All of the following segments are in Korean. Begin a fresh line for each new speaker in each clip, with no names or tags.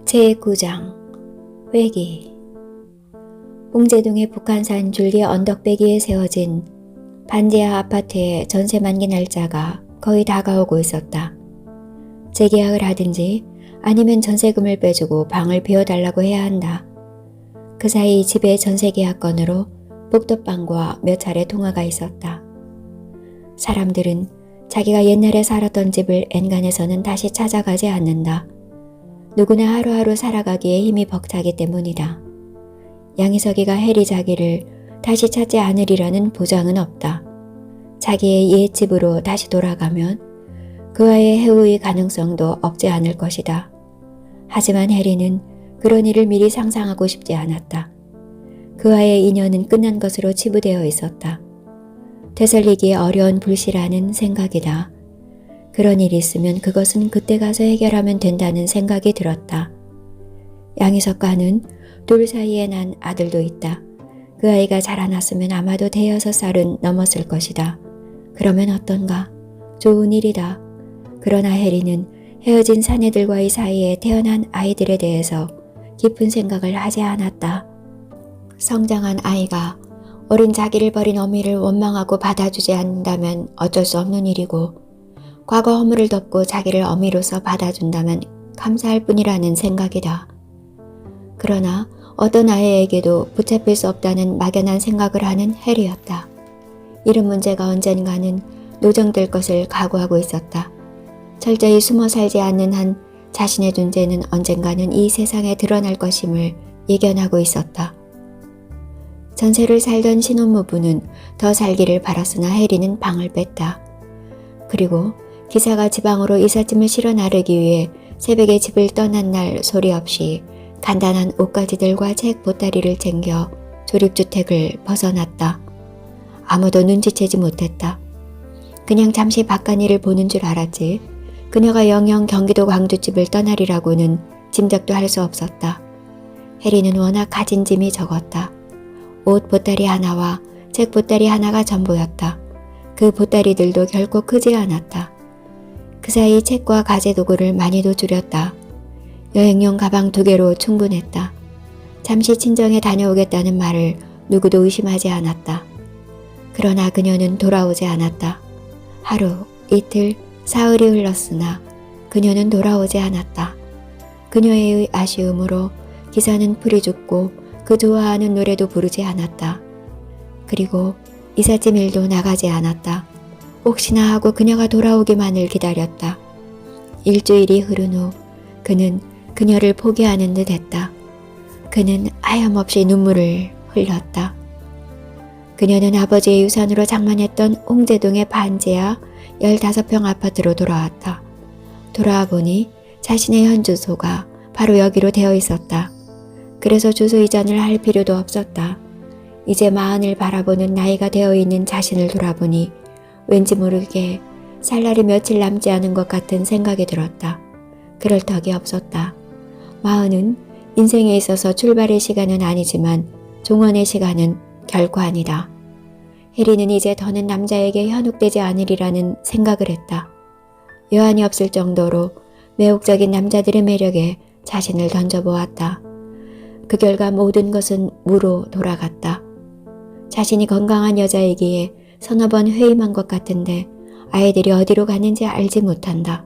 제9장 회기. 홍제동의 북한산 줄기 언덕배기에 세워진 반지하 아파트의 전세 만기 날짜가 거의 다가오고 있었다. 재계약을 하든지 아니면 전세금을 빼주고 방을 비워달라고 해야 한다. 그 사이 집의 전세 계약건으로 복덕방과 몇 차례 통화가 있었다. 사람들은 자기가 옛날에 살았던 집을 엔간해서는 다시 찾아가지 않는다. 누구나 하루하루 살아가기에 힘이 벅차기 때문이다. 양희석이가 해리 자기를 다시 찾지 않으리라는 보장은 없다. 자기의 옛 집으로 다시 돌아가면 그와의 해우의 가능성도 없지 않을 것이다. 하지만 해리는 그런 일을 미리 상상하고 싶지 않았다. 그와의 인연은 끝난 것으로 치부되어 있었다. 되살리기 어려운 불씨라는 생각이다. 그런 일이 있으면 그것은 그때 가서 해결하면 된다는 생각이 들었다. 양희석과는 둘 사이에 난 아들도 있다. 그 아이가 자라났으면 아마도 5살은 넘었을 것이다. 그러면 어떤가? 좋은 일이다. 그러나 해리는 헤어진 사내들과의 사이에 태어난 아이들에 대해서 깊은 생각을 하지 않았다. 성장한 아이가 어린 자기를 버린 어미를 원망하고 받아주지 않는다면 어쩔 수 없는 일이고, 과거 허물을 덮고 자기를 어미로서 받아준다면 감사할 뿐이라는 생각이다. 그러나 어떤 아이에게도 붙잡힐 수 없다는 막연한 생각을 하는 해리였다. 이런 문제가 언젠가는 노정될 것을 각오하고 있었다. 철저히 숨어 살지 않는 한 자신의 존재는 언젠가는 이 세상에 드러날 것임을 예견하고 있었다. 전세를 살던 신혼부부는 더 살기를 바랐으나 해리는 방을 뺐다. 그리고 기사가 지방으로 이삿짐을 실어 나르기 위해 새벽에 집을 떠난 날 소리 없이 간단한 옷가지들과 책 보따리를 챙겨 조립주택을 벗어났다. 아무도 눈치채지 못했다. 그냥 잠시 바깥일을 보는 줄 알았지 그녀가 영영 경기도 광주집을 떠나리라고는 짐작도 할 수 없었다. 해리는 워낙 가진 짐이 적었다. 옷 보따리 하나와 책 보따리 하나가 전부였다. 그 보따리들도 결코 크지 않았다. 그 사이 책과 가재도구를 많이도 줄였다. 여행용 가방 2개로 충분했다. 잠시 친정에 다녀오겠다는 말을 누구도 의심하지 않았다. 그러나 그녀는 돌아오지 않았다. 하루, 이틀, 사흘이 흘렀으나 그녀는 돌아오지 않았다. 그녀의 아쉬움으로 기사는 풀이 죽고 그 좋아하는 노래도 부르지 않았다. 그리고 이삿짐 일도 나가지 않았다. 혹시나 하고 그녀가 돌아오기만을 기다렸다. 일주일이 흐른 후 그는 그녀를 포기하는 듯 했다. 그는 하염없이 눈물을 흘렸다. 그녀는 아버지의 유산으로 장만했던 홍제동의 반지하 15평 아파트로 돌아왔다. 돌아와 보니 자신의 현 주소가 바로 여기로 되어 있었다. 그래서 주소 이전을 할 필요도 없었다. 이제 40을 바라보는 나이가 되어 있는 자신을 돌아보니 왠지 모르게 살 날이 며칠 남지 않은 것 같은 생각이 들었다. 그럴 턱이 없었다. 40은 인생에 있어서 출발의 시간은 아니지만 종언의 시간은 결코 아니다. 해리는 이제 더는 남자에게 현혹되지 않으리라는 생각을 했다. 여한이 없을 정도로 매혹적인 남자들의 매력에 자신을 던져보았다. 그 결과 모든 것은 무로 돌아갔다. 자신이 건강한 여자이기에 서너 번 회임한 것 같은데 아이들이 어디로 가는지 알지 못한다.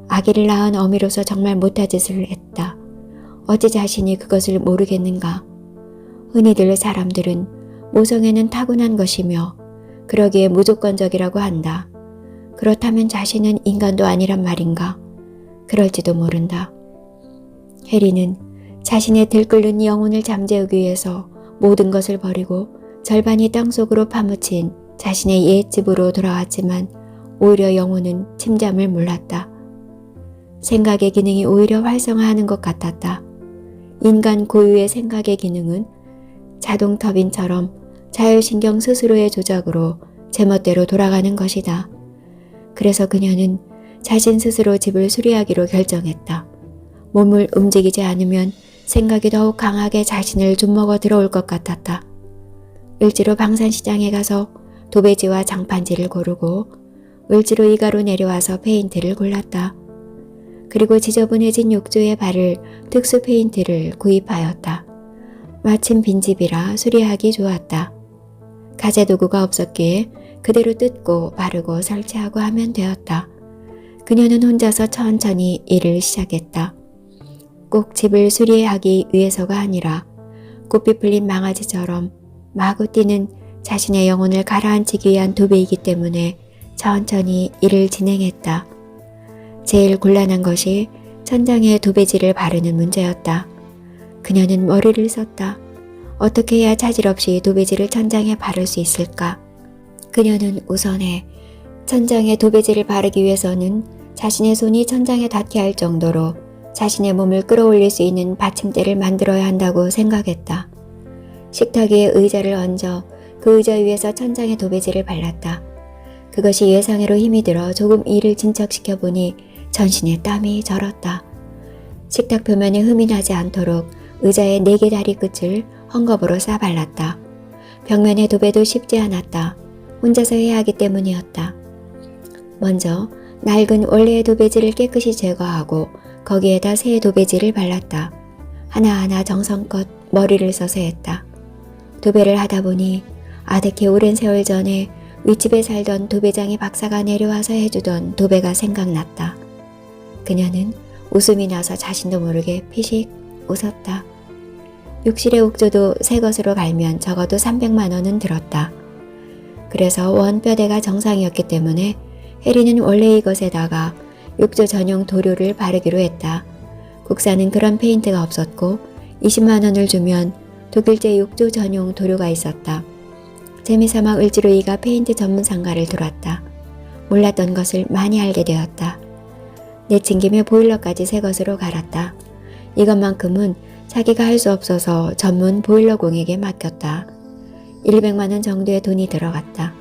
아기를 낳은 어미로서 정말 못할 짓을 했다. 어찌 자신이 그것을 모르겠는가. 흔히들 사람들은 모성애는 타고난 것이며 그러기에 무조건적이라고 한다. 그렇다면 자신은 인간도 아니란 말인가? 그럴지도 모른다. 해리는 자신의 들끓는 영혼을 잠재우기 위해서 모든 것을 버리고 절반이 땅속으로 파묻힌 자신의 옛 집으로 돌아왔지만 오히려 영혼은 침잠을 몰랐다. 생각의 기능이 오히려 활성화하는 것 같았다. 인간 고유의 생각의 기능은 자동 터빈처럼 자율신경 스스로의 조작으로 제멋대로 돌아가는 것이다. 그래서 그녀는 자신 스스로 집을 수리하기로 결정했다. 몸을 움직이지 않으면 생각이 더욱 강하게 자신을 좀먹어 들어올 것 같았다. 을지로 방산시장에 가서 도배지와 장판지를 고르고 을지로 이가로 내려와서 페인트를 골랐다. 그리고 지저분해진 욕조에 바를 특수 페인트를 구입하였다. 마침 빈집이라 수리하기 좋았다. 가재도구가 없었기에 그대로 뜯고 바르고 설치하고 하면 되었다. 그녀는 혼자서 천천히 일을 시작했다. 꼭 집을 수리하기 위해서가 아니라 꽃빛 풀린 망아지처럼 마구 뛰는 자신의 영혼을 가라앉히기 위한 도배이기 때문에 천천히 일을 진행했다. 제일 곤란한 것이 천장에 도배지를 바르는 문제였다. 그녀는 머리를 썼다. 어떻게 해야 차질 없이 도배지를 천장에 바를 수 있을까? 그녀는 우선에 천장에 도배지를 바르기 위해서는 자신의 손이 천장에 닿게 할 정도로 자신의 몸을 끌어올릴 수 있는 받침대를 만들어야 한다고 생각했다. 식탁 위에 의자를 얹어 그 의자 위에서 천장에 도배지를 발랐다. 그것이 예상외로 힘이 들어 조금 일을 진척시켜 보니 전신에 땀이 절었다. 식탁 표면에 흠이 나지 않도록 의자의 4개 다리 끝을 헝겊으로 싸 발랐다. 벽면의 도배도 쉽지 않았다. 혼자서 해야 하기 때문이었다. 먼저 낡은 원래의 도배지를 깨끗이 제거하고 거기에다 새 도배지를 발랐다. 하나하나 정성껏 머리를 써서 했다. 도배를 하다 보니 아득히 오랜 세월 전에 윗집에 살던 도배장이 박사가 내려와서 해주던 도배가 생각났다. 그녀는 웃음이 나서 자신도 모르게 피식 웃었다. 욕실의 옥조도 새 것으로 갈면 적어도 300만 원은 들었다. 그래서 원뼈대가 정상이었기 때문에 해리는 원래 이것에다가 욕조 전용 도료를 바르기로 했다. 국산은 그런 페인트가 없었고 20만 원을 주면 독일제 욕조 전용 도료가 있었다. 재미삼아 을지로 이가 페인트 전문 상가를 들어왔다. 몰랐던 것을 많이 알게 되었다. 내친김에 보일러까지 새 것으로 갈았다. 이것만큼은 자기가 할 수 없어서 전문 보일러공에게 맡겼다. 100만 원 정도의 돈이 들어갔다.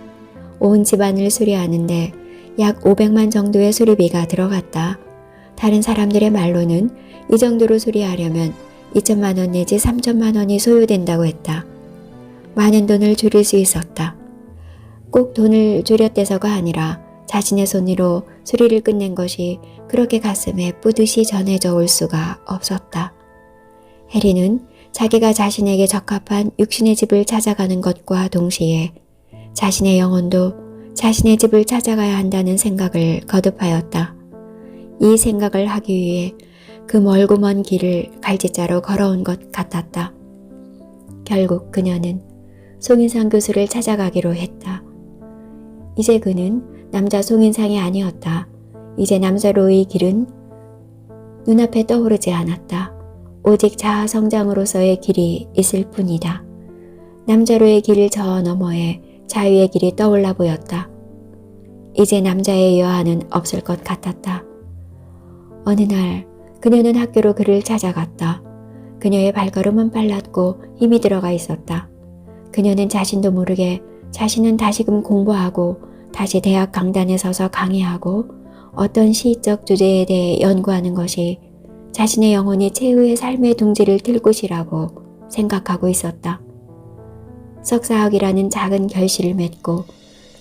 온 집안을 수리하는데 약 500만 정도의 수리비가 들어갔다. 다른 사람들의 말로는 이 정도로 수리하려면 2천만 원 내지 3천만 원이 소요된다고 했다. 많은 돈을 줄일 수 있었다. 꼭 돈을 줄였대서가 아니라 자신의 손으로 수리를 끝낸 것이 그렇게 가슴에 뿌듯이 전해져 올 수가 없었다. 해리는 자기가 자신에게 적합한 육신의 집을 찾아가는 것과 동시에 자신의 영혼도 자신의 집을 찾아가야 한다는 생각을 거듭하였다. 이 생각을 하기 위해 그 멀고 먼 길을 갈짓자로 걸어온 것 같았다. 결국 그녀는 송인상 교수를 찾아가기로 했다. 이제 그는 남자 송인상이 아니었다. 이제 남자로의 길은 눈앞에 떠오르지 않았다. 오직 자아 성장으로서의 길이 있을 뿐이다. 남자로의 길 저 너머에 자유의 길이 떠올라 보였다. 이제 남자의 여한은 없을 것 같았다. 어느 날 그녀는 학교로 그를 찾아갔다. 그녀의 발걸음은 빨랐고 힘이 들어가 있었다. 그녀는 자신도 모르게 자신은 다시금 공부하고 다시 대학 강단에 서서 강의하고 어떤 시적 주제에 대해 연구하는 것이 자신의 영혼이 최후의 삶의 둥지를 틀 곳이라고 생각하고 있었다. 석사학위라는 작은 결실을 맺고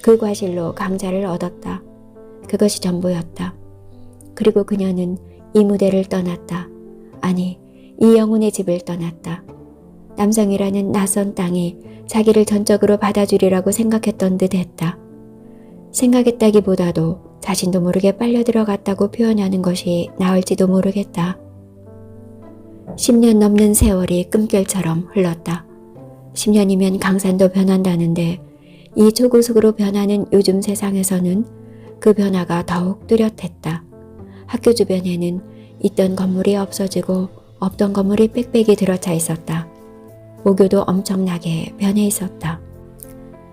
그 과실로 강좌를 얻었다. 그것이 전부였다. 그리고 그녀는 이 무대를 떠났다. 아니, 이 영혼의 집을 떠났다. 남성이라는 낯선 땅이 자기를 전적으로 받아주리라고 생각했던 듯 했다. 생각했다기보다도 자신도 모르게 빨려 들어갔다고 표현하는 것이 나을지도 모르겠다. 10년 넘는 세월이 끔결처럼 흘렀다. 10년이면 강산도 변한다는데 이 초고속으로 변하는 요즘 세상에서는 그 변화가 더욱 뚜렷했다. 학교 주변에는 있던 건물이 없어지고 없던 건물이 빽빽이 들어차 있었다. 모교도 엄청나게 변해 있었다.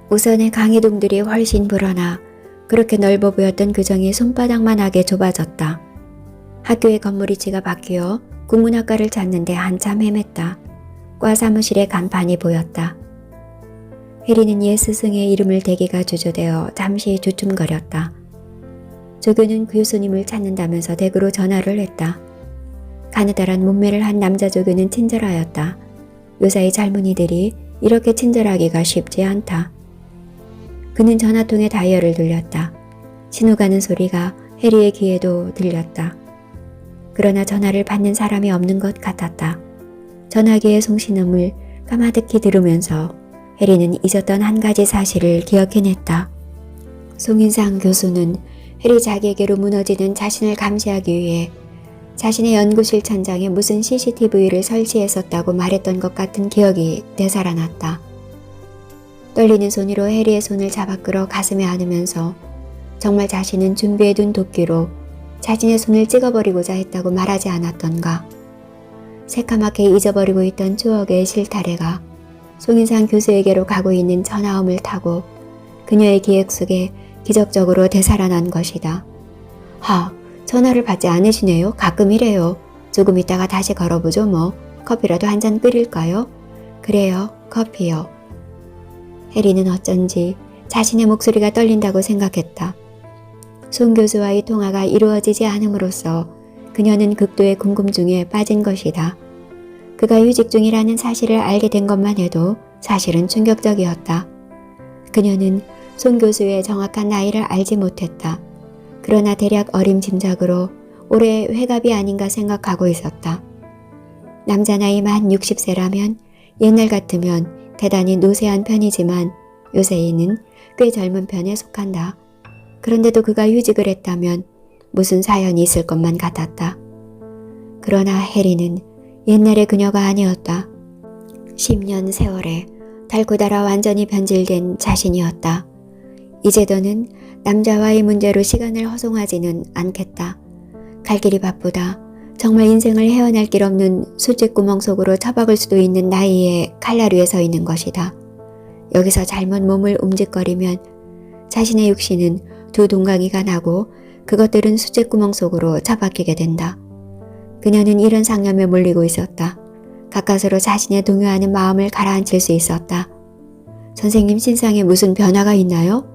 우선의 강의동들이 훨씬 불어나 그렇게 넓어 보였던 교정이 손바닥만 하게 좁아졌다. 학교의 건물위치가 바뀌어 국문학과를 찾는데 한참 헤맸다. 과 사무실에 간판이 보였다. 혜리는 옛 스승의 이름을 대기가 주저되어 잠시 주춤거렸다. 조교는 교수님을 찾는다면서 댁으로 전화를 했다. 가느다란 몸매를 한 남자 조교는 친절하였다. 요사이 젊은이들이 이렇게 친절하기가 쉽지 않다. 그는 전화통에 다이얼을 돌렸다. 신호 가는 소리가 해리의 귀에도 들렸다. 그러나 전화를 받는 사람이 없는 것 같았다. 전화기의 송신음을 까마득히 들으면서 해리는 잊었던 한 가지 사실을 기억해냈다. 송인상 교수는 해리 자기에게로 무너지는 자신을 감시하기 위해 자신의 연구실 천장에 무슨 CCTV를 설치했었다고 말했던 것 같은 기억이 되살아났다. 떨리는 손으로 해리의 손을 잡아 끌어 가슴에 안으면서 정말 자신은 준비해둔 도끼로 자신의 손을 찍어버리고자 했다고 말하지 않았던가. 새까맣게 잊어버리고 있던 추억의 실타래가 송인상 교수에게로 가고 있는 전화음을 타고 그녀의 기억 속에 기적적으로 되살아난 것이다. 전화를 받지 않으시네요. 가끔 이래요. 조금 있다가 다시 걸어보죠 뭐. 커피라도 한 잔 끓일까요? 그래요. 커피요. 해리는 어쩐지 자신의 목소리가 떨린다고 생각했다. 송 교수와의 통화가 이루어지지 않음으로써 그녀는 극도의 궁금증에 빠진 것이다. 그가 휴직 중이라는 사실을 알게 된 것만 해도 사실은 충격적이었다. 그녀는 송 교수의 정확한 나이를 알지 못했다. 그러나 대략 어림짐작으로 올해 회갑이 아닌가 생각하고 있었다. 남자 나이 만 60세라면 옛날 같으면 대단히 노쇠한 편이지만 요새에는 꽤 젊은 편에 속한다. 그런데도 그가 휴직을 했다면 무슨 사연이 있을 것만 같았다. 그러나 해리는 옛날의 그녀가 아니었다. 10년 세월에 달고 달아 완전히 변질된 자신이었다. 이제 더는 남자와의 문제로 시간을 허송하지는 않겠다. 갈 길이 바쁘다. 정말 인생을 헤어날 길 없는 숫쥐구멍 속으로 처박을 수도 있는 나이에 칼날 위에 서 있는 것이다. 여기서 잘못 몸을 움직거리면 자신의 육신은 두 동강이가 나고 그것들은 숫쥐구멍 속으로 처박히게 된다. 그녀는 이런 상념에 몰리고 있었다. 가까스로 자신의 동요하는 마음을 가라앉힐 수 있었다. 선생님 신상에 무슨 변화가 있나요?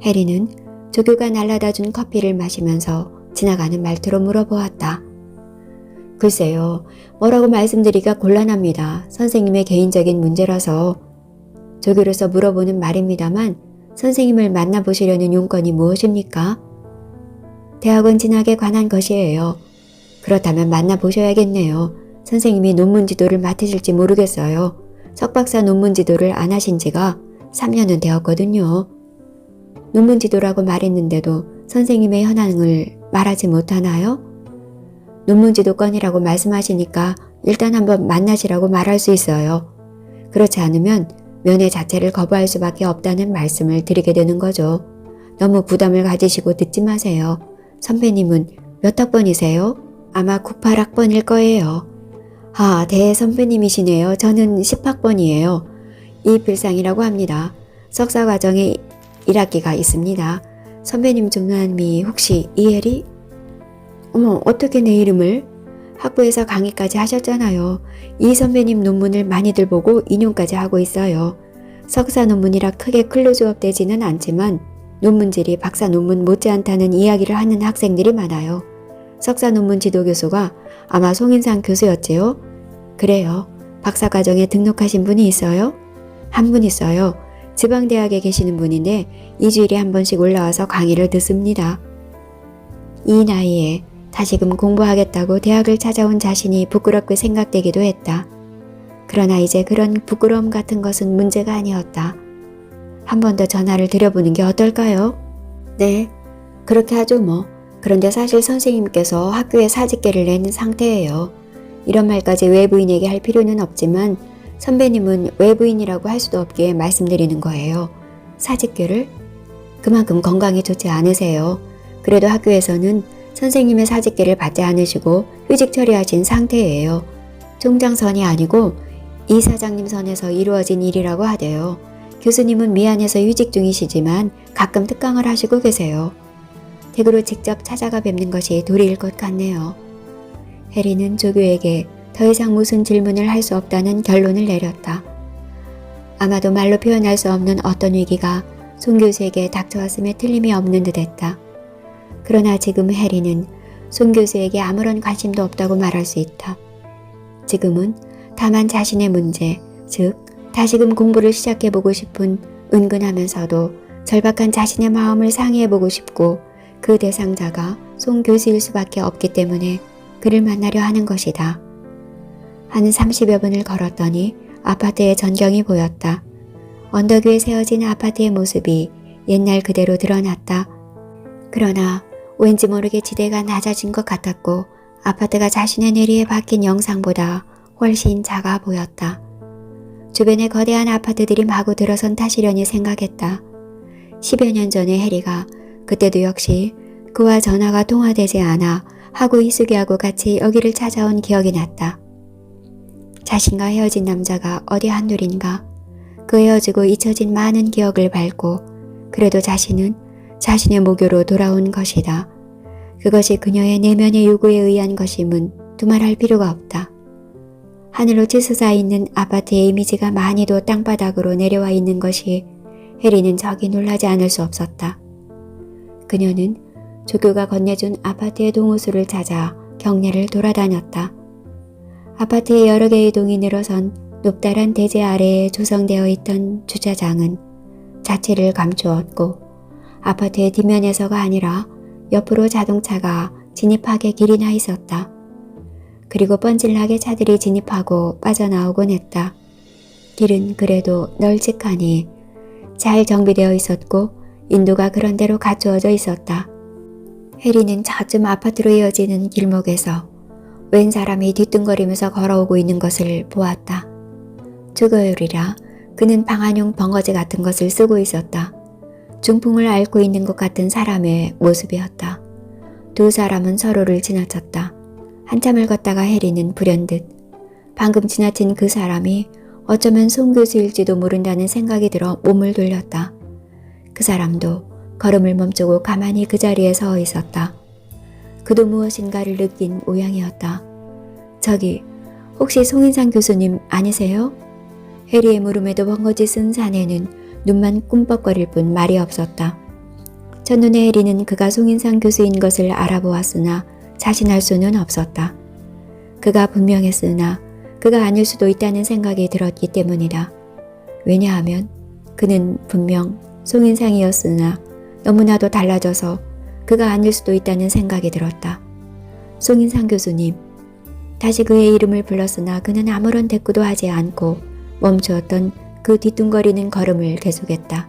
해리는 조교가 날라다 준 커피를 마시면서 지나가는 말투로 물어보았다. 글쎄요, 뭐라고 말씀드리기가 곤란합니다. 선생님의 개인적인 문제라서. 조교로서 물어보는 말입니다만 선생님을 만나보시려는 용건이 무엇입니까? 대학원 진학에 관한 것이에요. 그렇다면 만나보셔야겠네요. 선생님이 논문 지도를 맡으실지 모르겠어요. 석박사 논문 지도를 안 하신 지가 3년은 되었거든요. 논문 지도라고 말했는데도 선생님의 현황을 말하지 못하나요? 논문 지도건이라고 말씀하시니까 일단 한번 만나시라고 말할 수 있어요. 그렇지 않으면 면회 자체를 거부할 수밖에 없다는 말씀을 드리게 되는 거죠. 너무 부담을 가지시고 듣지 마세요. 선배님은 몇 학번이세요? 아마 98학번일 거예요. 대선배님이시네요. 저는 10학번이에요. 이필상이라고 합니다. 석사과정에 1학기가 있습니다. 선배님 중남이 혹시 이혜리? 어머, 어떻게 내 이름을? 학부에서 강의까지 하셨잖아요. 이 선배님 논문을 많이들 보고 인용까지 하고 있어요. 석사 논문이라 크게 클로즈업 되지는 않지만 논문질이 박사 논문 못지않다는 이야기를 하는 학생들이 많아요. 석사 논문 지도교수가 아마 송인상 교수였지요? 그래요. 박사과정에 등록하신 분이 있어요? 한 분 있어요. 지방대학에 계시는 분인데 2주일에 한 번씩 올라와서 강의를 듣습니다. 이 나이에 다시금 공부하겠다고 대학을 찾아온 자신이 부끄럽게 생각되기도 했다. 그러나 이제 그런 부끄러움 같은 것은 문제가 아니었다. 한 번 더 전화를 드려보는 게 어떨까요? 네, 그렇게 하죠 뭐. 그런데 사실 선생님께서 학교에 사직계를 낸 상태예요. 이런 말까지 외부인에게 할 필요는 없지만 선배님은 외부인이라고 할 수도 없기에 말씀드리는 거예요. 사직계를? 그만큼 건강에 좋지 않으세요. 그래도 학교에서는 선생님의 사직계를 받지 않으시고 휴직 처리하신 상태예요. 총장선이 아니고 이사장님 선에서 이루어진 일이라고 하대요. 교수님은 미안해서 휴직 중이시지만 가끔 특강을 하시고 계세요. 댁으로 직접 찾아가 뵙는 것이 도리일 것 같네요. 해리는 조교에게 더 이상 무슨 질문을 할 수 없다는 결론을 내렸다. 아마도 말로 표현할 수 없는 어떤 위기가 송 교수에게 닥쳐왔음에 틀림이 없는 듯했다. 그러나 지금 해리는 송 교수에게 아무런 관심도 없다고 말할 수 있다. 지금은 다만 자신의 문제, 즉 다시금 공부를 시작해보고 싶은 은근하면서도 절박한 자신의 마음을 상의해보고 싶고 그 대상자가 송 교수일 수밖에 없기 때문에 그를 만나려 하는 것이다. 한 30여 분을 걸었더니 아파트의 전경이 보였다. 언덕 위에 세워진 아파트의 모습이 옛날 그대로 드러났다. 그러나 왠지 모르게 지대가 낮아진 것 같았고 아파트가 자신의 뇌리에 박힌 영상보다 훨씬 작아 보였다. 주변에 거대한 아파트들이 마구 들어선 탓이려니 생각했다. 10여 년 전에 해리가 그때도 역시 그와 전화가 통화되지 않아 하고 이수기하고 같이 여기를 찾아온 기억이 났다. 자신과 헤어진 남자가 어디 한둘인가. 그 헤어지고 잊혀진 많은 기억을 밟고 그래도 자신은 자신의 모교로 돌아온 것이다. 그것이 그녀의 내면의 요구에 의한 것임은 두말할 필요가 없다. 하늘로 치솟아 있는 아파트의 이미지가 많이도 땅바닥으로 내려와 있는 것이 해리는 적이 놀라지 않을 수 없었다. 그녀는 조교가 건네준 아파트의 동호수를 찾아 경내를 돌아다녔다. 아파트의 여러 개의 동이 늘어선 높다란 대지 아래에 조성되어 있던 주차장은 자체를 감추었고 아파트의 뒷면에서가 아니라 옆으로 자동차가 진입하게 길이 나 있었다. 그리고 뻔질나게 차들이 진입하고 빠져나오곤 했다. 길은 그래도 널찍하니 잘 정비되어 있었고 인도가 그런 대로 갖추어져 있었다. 해리는 저쯤 아파트로 이어지는 길목에서 웬 사람이 뒤뚱거리면서 걸어오고 있는 것을 보았다. 주거율이라 그는 방한용 벙어지 같은 것을 쓰고 있었다. 중풍을 앓고 있는 것 같은 사람의 모습이었다. 두 사람은 서로를 지나쳤다. 한참을 걷다가 해리는 불현듯 방금 지나친 그 사람이 어쩌면 송 교수일지도 모른다는 생각이 들어 몸을 돌렸다. 그 사람도 걸음을 멈추고 가만히 그 자리에 서 있었다. 그도 무엇인가를 느낀 모양이었다. 저기 혹시 송인상 교수님 아니세요? 해리의 물음에도 벙거지 쓴 사내는 눈만 꿈뻑거릴 뿐 말이 없었다. 첫눈에 해리는 그가 송인상 교수인 것을 알아보았으나 자신할 수는 없었다. 그가 분명했으나 그가 아닐 수도 있다는 생각이 들었기 때문이다. 왜냐하면 그는 분명 송인상이었으나 너무나도 달라져서 그가 아닐 수도 있다는 생각이 들었다. 송인상 교수님. 다시 그의 이름을 불렀으나 그는 아무런 대꾸도 하지 않고 멈추었던 그 뒤뚱거리는 걸음을 계속했다.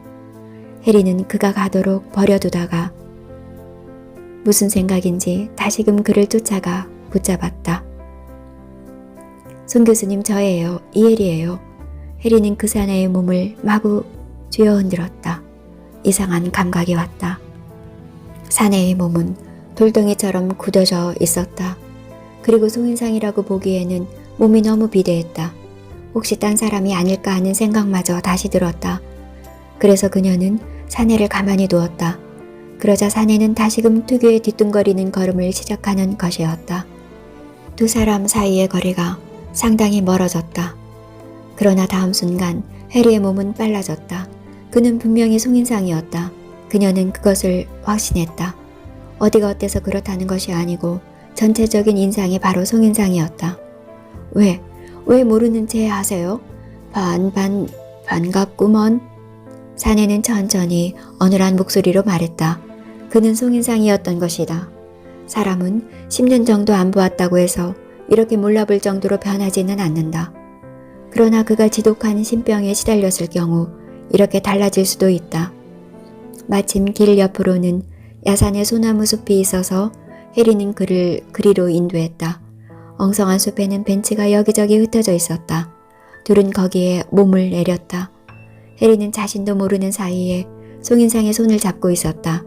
해리는 그가 가도록 버려두다가 무슨 생각인지 다시금 그를 쫓아가 붙잡았다. 송 교수님 저예요. 이혜리예요. 해리는 그 사내의 몸을 마구 쥐어 흔들었다. 이상한 감각이 왔다. 사내의 몸은 돌덩이처럼 굳어져 있었다. 그리고 송인상이라고 보기에는 몸이 너무 비대했다. 혹시 딴 사람이 아닐까 하는 생각마저 다시 들었다. 그래서 그녀는 사내를 가만히 두었다. 그러자 사내는 다시금 특유의 뒤뚱거리는 걸음을 시작하는 것이었다. 두 사람 사이의 거리가 상당히 멀어졌다. 그러나 다음 순간 해리의 몸은 빨라졌다. 그는 분명히 송인상이었다. 그녀는 그것을 확신했다. 어디가 어때서 그렇다는 것이 아니고 전체적인 인상이 바로 송인상이었다. 왜 모르는 체 하세요? 반갑구먼. 사내는 천천히 어눌한 목소리로 말했다. 그는 송인상이었던 것이다. 사람은 10년 정도 안 보았다고 해서 이렇게 몰라볼 정도로 변하지는 않는다. 그러나 그가 지독한 신병에 시달렸을 경우 이렇게 달라질 수도 있다. 마침 길 옆으로는 야산의 소나무 숲이 있어서 해리는 그를 그리로 인도했다. 엉성한 숲에는 벤치가 여기저기 흩어져 있었다. 둘은 거기에 몸을 내렸다. 해리는 자신도 모르는 사이에 송인상의 손을 잡고 있었다.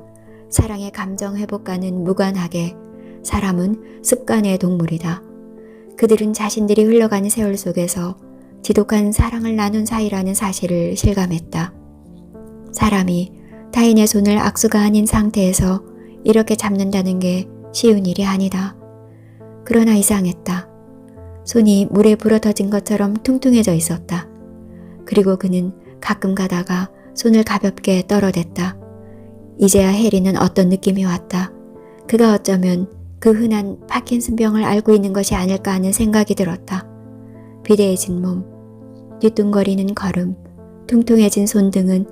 사랑의 감정 회복과는 무관하게 사람은 습관의 동물이다. 그들은 자신들이 흘러가는 세월 속에서 지독한 사랑을 나눈 사이라는 사실을 실감했다. 사람이 타인의 손을 악수가 아닌 상태에서 이렇게 잡는다는 게 쉬운 일이 아니다. 그러나 이상했다. 손이 물에 불어터진 것처럼 퉁퉁해져 있었다. 그리고 그는 가끔 가다가 손을 가볍게 떨어댔다. 이제야 해리는 어떤 느낌이 왔다. 그가 어쩌면 그 흔한 파킨슨병을 앓고 있는 것이 아닐까 하는 생각이 들었다. 비대해진 몸, 뒤뚱거리는 걸음, 퉁퉁해진 손등은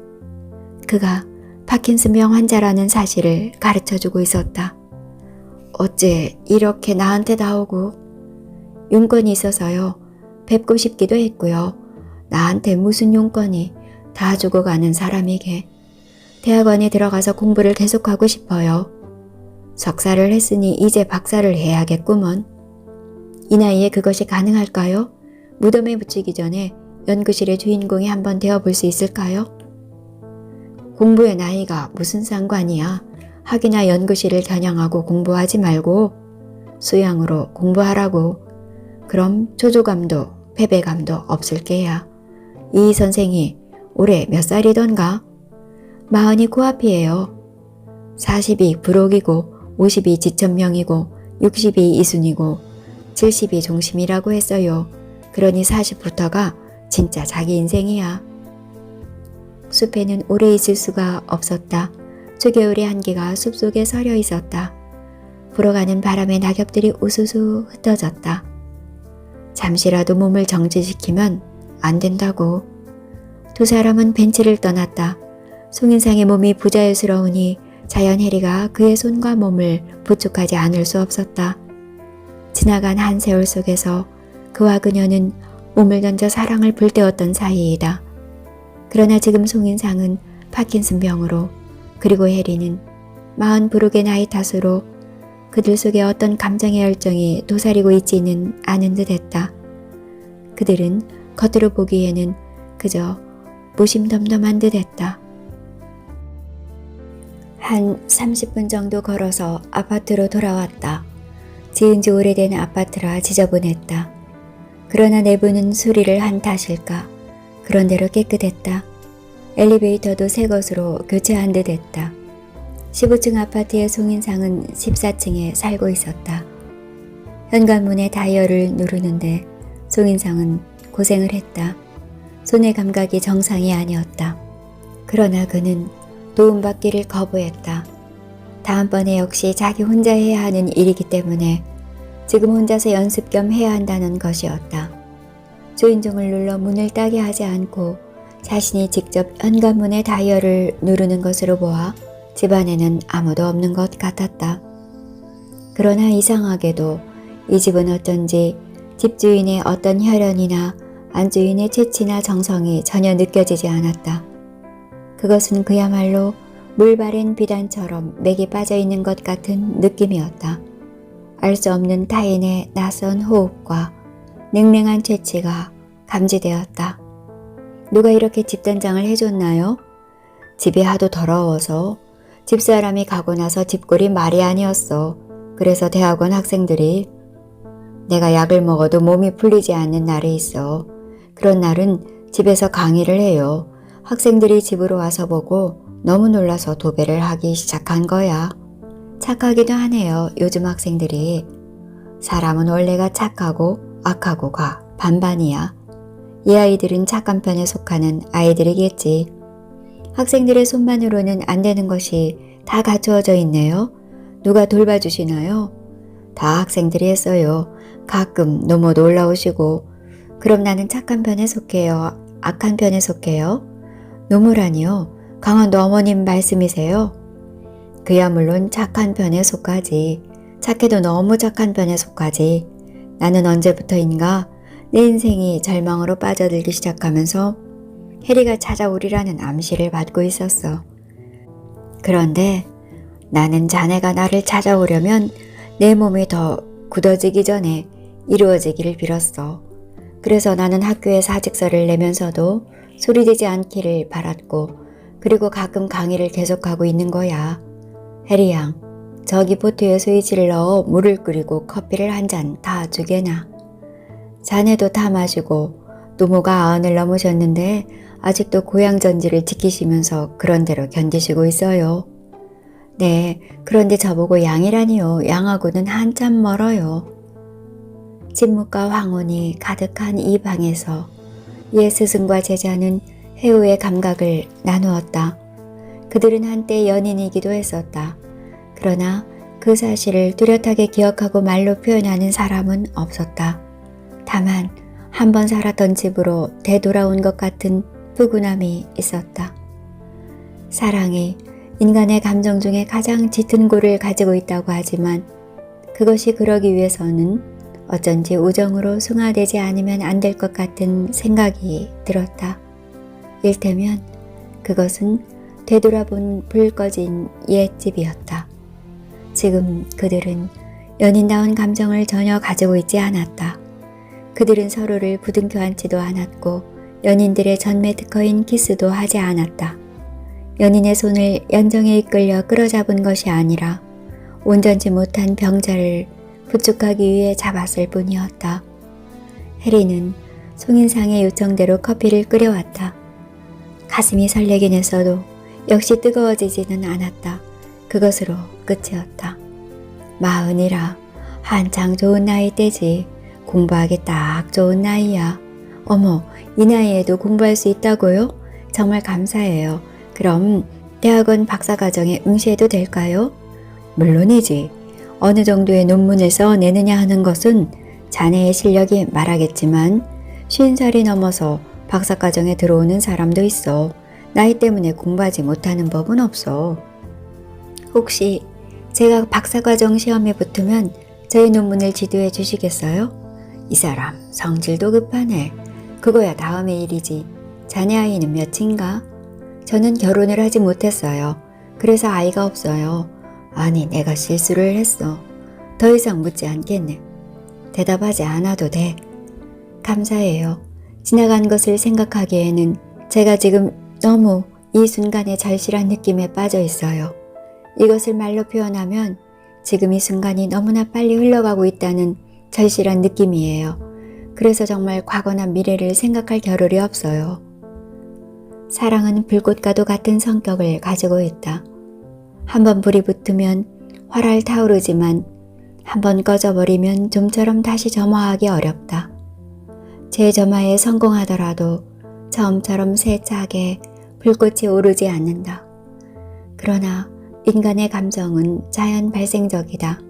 그가 파킨슨병 환자라는 사실을 가르쳐주고 있었다. 어째 이렇게 나한테 나오고 용건이 있어서요. 뵙고 싶기도 했고요. 나한테 무슨 용건이, 다 죽어가는 사람에게. 대학원에 들어가서 공부를 계속하고 싶어요. 석사를 했으니 이제 박사를 해야겠구먼. 이 나이에 그것이 가능할까요? 무덤에 묻히기 전에 연구실의 주인공이 한번 되어볼 수 있을까요? 공부의 나이가 무슨 상관이야. 학이나 연구실을 겨냥하고 공부하지 말고 수양으로 공부하라고. 그럼 초조감도 패배감도 없을 게야. 이 선생이 올해 몇 살이던가? 40이 코앞이에요. 40이 부록이고 50이 지천명이고 60이 이순이고 70이 종심이라고 했어요. 그러니 40부터가 진짜 자기 인생이야. 숲에는 오래 있을 수가 없었다. 초겨울의 한기가 숲속에 서려 있었다. 불어가는 바람에 낙엽들이 우수수 흩어졌다. 잠시라도 몸을 정지시키면 안 된다고. 두 사람은 벤치를 떠났다. 송인상의 몸이 부자연스러우니 자연 해리가 그의 손과 몸을 부축하지 않을 수 없었다. 지나간 한 세월 속에서 그와 그녀는 몸을 던져 사랑을 불태웠던 사이이다. 그러나 지금 송인상은 파킨슨병으로, 그리고 해리는 40 나이 탓으로 그들 속에 어떤 감정의 열정이 도사리고 있지는 않은 듯했다. 그들은 겉으로 보기에는 그저 무심덤덤한 듯했다. 한 30분 정도 걸어서 아파트로 돌아왔다. 지은 지 오래된 아파트라 지저분했다. 그러나 내부는 수리를 한 탓일까 그런대로 깨끗했다. 엘리베이터도 새 것으로 교체한 듯 했다. 15층 아파트의 송인상은 14층에 살고 있었다. 현관문의 다이얼을 누르는데 송인상은 고생을 했다. 손의 감각이 정상이 아니었다. 그러나 그는 도움받기를 거부했다. 다음번에 역시 자기 혼자 해야 하는 일이기 때문에 지금 혼자서 연습 겸 해야 한다는 것이었다. 조인종을 눌러 문을 따게 하지 않고 자신이 직접 현관문의 다이얼을 누르는 것으로 보아 집안에는 아무도 없는 것 같았다. 그러나 이상하게도 이 집은 어쩐지 집주인의 어떤 혈연이나 안주인의 재치나 정성이 전혀 느껴지지 않았다. 그것은 그야말로 물 바른 비단처럼 맥이 빠져있는 것 같은 느낌이었다. 알 수 없는 타인의 낯선 호흡과 냉랭한 재치가 감지되었다. 누가 이렇게 집단장을 해줬나요? 집이 하도 더러워서 집사람이 가고 나서 집골이 말이 아니었어. 그래서 대학원 학생들이 내가 약을 먹어도 몸이 풀리지 않는 날이 있어. 그런 날은 집에서 강의를 해요. 학생들이 집으로 와서 보고 너무 놀라서 도배를 하기 시작한 거야. 착하기도 하네요. 요즘 학생들이. 사람은 원래가 착하고 악하고가 반반이야. 이 아이들은 착한 편에 속하는 아이들이겠지. 학생들의 손만으로는 안 되는 것이 다 갖추어져 있네요. 누가 돌봐주시나요? 다 학생들이 했어요. 가끔 노모도 올라오시고. 그럼 나는 착한 편에 속해요? 악한 편에 속해요? 노모라니요? 강원도 어머님 말씀이세요? 그야 물론 착한 편에 속하지. 착해도 너무 착한 편에 속하지. 나는 언제부터인가 내 인생이 절망으로 빠져들기 시작하면서 해리가 찾아오리라는 암시를 받고 있었어. 그런데 나는 자네가 나를 찾아오려면 내 몸이 더 굳어지기 전에 이루어지기를 빌었어. 그래서 나는 학교에 사직서를 내면서도 소리지지 않기를 바랐고, 그리고 가끔 강의를 계속하고 있는 거야. 해리 양, 저기 보트에 스위치를 넣어 물을 끓이고 커피를 한 잔 다 주게나. 자네도 다 마시고 노모가 90을 넘으셨는데 아직도 고향 전지를 지키시면서 그런대로 견디시고 있어요. 네, 그런데 저보고 양이라니요. 양하고는 한참 멀어요. 침묵과 황혼이 가득한 이 방에서 옛 스승과 제자는 해우의 감각을 나누었다. 그들은 한때 연인이기도 했었다. 그러나 그 사실을 뚜렷하게 기억하고 말로 표현하는 사람은 없었다. 다만 한 번 살았던 집으로 되돌아온 것 같은 푸근함이 있었다. 사랑이 인간의 감정 중에 가장 짙은 골을 가지고 있다고 하지만 그것이 그러기 위해서는 어쩐지 우정으로 승화되지 않으면 안 될 것 같은 생각이 들었다. 일테면 그것은 되돌아본 불 꺼진 옛집이었다. 지금 그들은 연인다운 감정을 전혀 가지고 있지 않았다. 그들은 서로를 부둥켜 안지도 않았고 연인들의 전매 특허인 키스도 하지 않았다. 연인의 손을 연정에 이끌려 끌어잡은 것이 아니라 온전치 못한 병자를 부축하기 위해 잡았을 뿐이었다. 해리는 송인상의 요청대로 커피를 끓여왔다. 가슴이 설레긴 했어도 역시 뜨거워지지는 않았다. 그것으로 끝이었다. 40이라 한창 좋은 나이 때지. 공부하기 딱 좋은 나이야. 어머, 이 나이에도 공부할 수 있다고요? 정말 감사해요. 그럼 대학원 박사과정에 응시해도 될까요? 물론이지. 어느 정도의 논문을 써내느냐 하는 것은 자네의 실력이 말하겠지만 50살이 넘어서 박사과정에 들어오는 사람도 있어. 나이 때문에 공부하지 못하는 법은 없어. 혹시 제가 박사과정 시험에 붙으면 저의 논문을 지도해 주시겠어요? 이 사람 성질도 급하네. 그거야 다음의 일이지. 자네 아이는 몇인가? 저는 결혼을 하지 못했어요. 그래서 아이가 없어요. 아니, 내가 실수를 했어. 더 이상 묻지 않겠네. 대답하지 않아도 돼. 감사해요. 지나간 것을 생각하기에는 제가 지금 너무 이 순간의 절실한 느낌에 빠져 있어요. 이것을 말로 표현하면 지금 이 순간이 너무나 빨리 흘러가고 있다는 절실한 느낌이에요. 그래서 정말 과거나 미래를 생각할 겨를이 없어요. 사랑은 불꽃과도 같은 성격을 가지고 있다. 한번 불이 붙으면 활활 타오르지만 한번 꺼져버리면 좀처럼 다시 점화하기 어렵다. 재점화에 성공하더라도 처음처럼 세차게 불꽃이 오르지 않는다. 그러나 인간의 감정은 자연 발생적이다.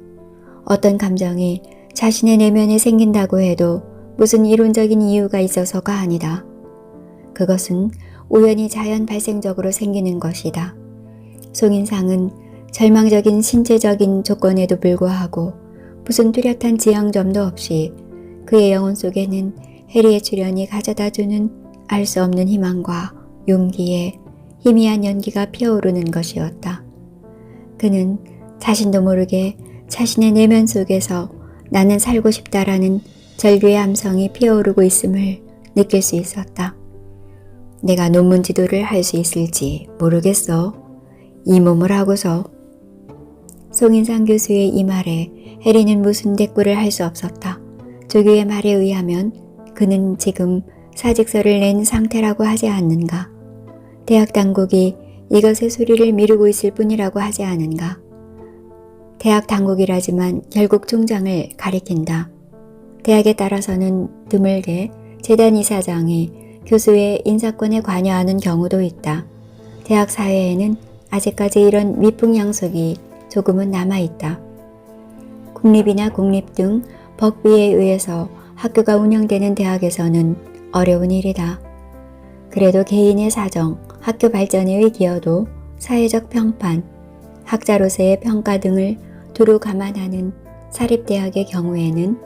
어떤 감정이 자신의 내면에 생긴다고 해도 무슨 이론적인 이유가 있어서가 아니다. 그것은 우연히 자연 발생적으로 생기는 것이다. 송인상은 절망적인 신체적인 조건에도 불구하고 무슨 뚜렷한 지향점도 없이 그의 영혼 속에는 해리의 출현이 가져다주는 알 수 없는 희망과 용기에 희미한 연기가 피어오르는 것이었다. 그는 자신도 모르게 자신의 내면 속에서 나는 살고 싶다라는 절규의 함성이 피어오르고 있음을 느낄 수 있었다. 내가 논문 지도를 할 수 있을지 모르겠어. 이 몸을 하고서. 송인상 교수의 이 말에 해리는 무슨 대꾸를 할 수 없었다. 조교의 말에 의하면 그는 지금 사직서를 낸 상태라고 하지 않는가. 대학 당국이 이것의 수리를 미루고 있을 뿐이라고 하지 않은가. 대학 당국이라지만 결국 총장을 가리킨다. 대학에 따라서는 드물게 재단 이사장이 교수의 인사권에 관여하는 경우도 있다. 대학 사회에는 아직까지 이런 미풍양속이 조금은 남아있다. 국립이나 공립 등 법비에 의해서 학교가 운영되는 대학에서는 어려운 일이다. 그래도 개인의 사정, 학교 발전의 기여도, 사회적 평판, 학자로서의 평가 등을 두루 감안하는 사립대학의 경우에는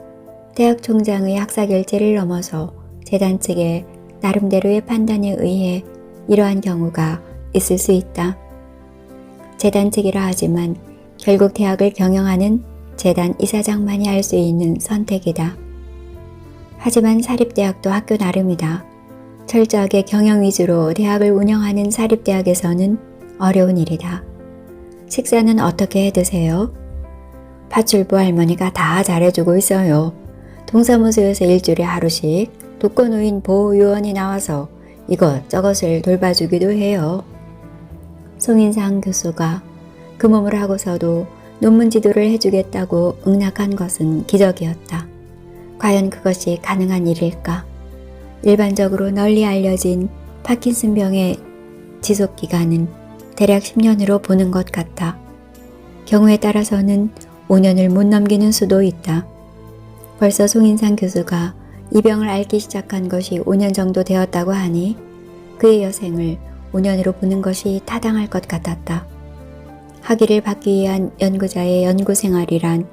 대학 총장의 학사 결재를 넘어서 재단 측의 나름대로의 판단에 의해 이러한 경우가 있을 수 있다. 재단 측이라 하지만 결국 대학을 경영하는 재단 이사장만이 할 수 있는 선택이다. 하지만 사립대학도 학교 나름이다. 철저하게 경영 위주로 대학을 운영하는 사립대학에서는 어려운 일이다. 식사는 어떻게 해 드세요? 파출부 할머니가 다 잘해주고 있어요. 동사무소에서 일주일에 하루씩 독거노인 보호요원이 나와서 이것저것을 돌봐주기도 해요. 송인상 교수가 그 몸을 하고서도 논문 지도를 해주겠다고 응낙한 것은 기적이었다. 과연 그것이 가능한 일일까? 일반적으로 널리 알려진 파킨슨병의 지속기간은 대략 10년으로 보는 것 같다. 경우에 따라서는 5년을 못 넘기는 수도 있다. 벌써 송인상 교수가 이 병을 앓기 시작한 것이 5년 정도 되었다고 하니 그의 여생을 5년으로 보는 것이 타당할 것 같았다. 학위를 받기 위한 연구자의 연구 생활이란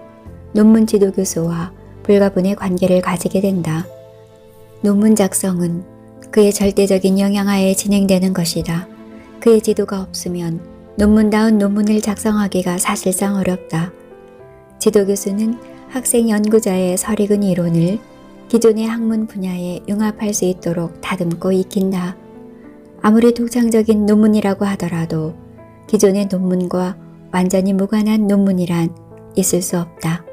논문 지도 교수와 불가분의 관계를 가지게 된다. 논문 작성은 그의 절대적인 영향하에 진행되는 것이다. 그의 지도가 없으면 논문다운 논문을 작성하기가 사실상 어렵다. 지도 교수는 학생 연구자의 설익은 이론을 기존의 학문 분야에 융합할 수 있도록 다듬고 익힌다. 아무리 독창적인 논문이라고 하더라도 기존의 논문과 완전히 무관한 논문이란 있을 수 없다.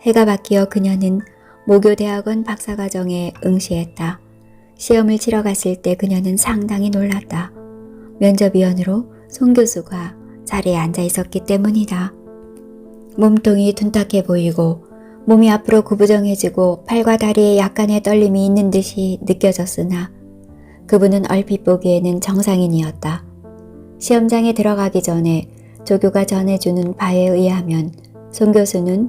해가 바뀌어 그녀는 모교대학원 박사과정에 응시했다. 시험을 치러 갔을 때 그녀는 상당히 놀랐다. 면접위원으로 송 교수가 자리에 앉아 있었기 때문이다. 몸통이 둔탁해 보이고 몸이 앞으로 구부정해지고 팔과 다리에 약간의 떨림이 있는 듯이 느껴졌으나 그분은 얼핏 보기에는 정상인이었다. 시험장에 들어가기 전에 조교가 전해주는 바에 의하면 송 교수는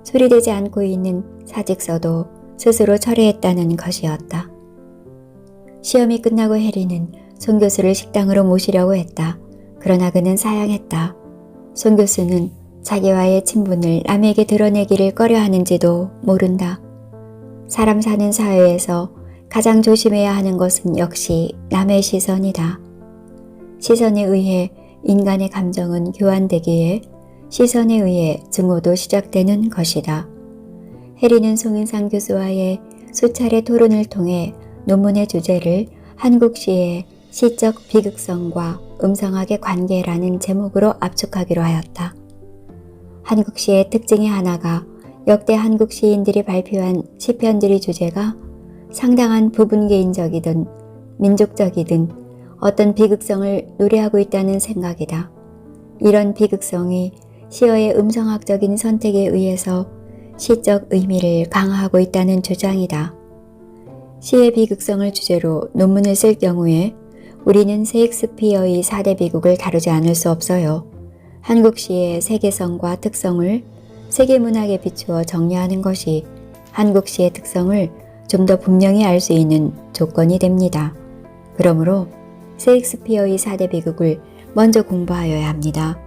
수리되지 않고 있는 사직서도 스스로 철회했다는 것이었다. 시험이 끝나고 해리는 송 교수를 식당으로 모시려고 했다. 그러나 그는 사양했다. 송 교수는 자기와의 친분을 남에게 드러내기를 꺼려하는지도 모른다. 사람 사는 사회에서 가장 조심해야 하는 것은 역시 남의 시선이다. 시선에 의해 인간의 감정은 교환되기에 시선에 의해 증오도 시작되는 것이다. 해리는 송인상 교수와의 수차례 토론을 통해 논문의 주제를 한국시의 시적 비극성과 음성학의 관계라는 제목으로 압축하기로 하였다. 한국시의 특징의 하나가 역대 한국 시인들이 발표한 시편들의 주제가 상당한 부분 개인적이든 민족적이든 어떤 비극성을 노래하고 있다는 생각이다. 이런 비극성이 시어의 음성학적인 선택에 의해서 시적 의미를 강화하고 있다는 주장이다. 시의 비극성을 주제로 논문을 쓸 경우에 우리는 셰익스피어의 4대 비극을 다루지 않을 수 없어요. 한국 시의 세계성과 특성을 세계문학에 비추어 정리하는 것이 한국 시의 특성을 좀 더 분명히 알 수 있는 조건이 됩니다. 그러므로 셰익스피어의 4대 비극을 먼저 공부하여야 합니다.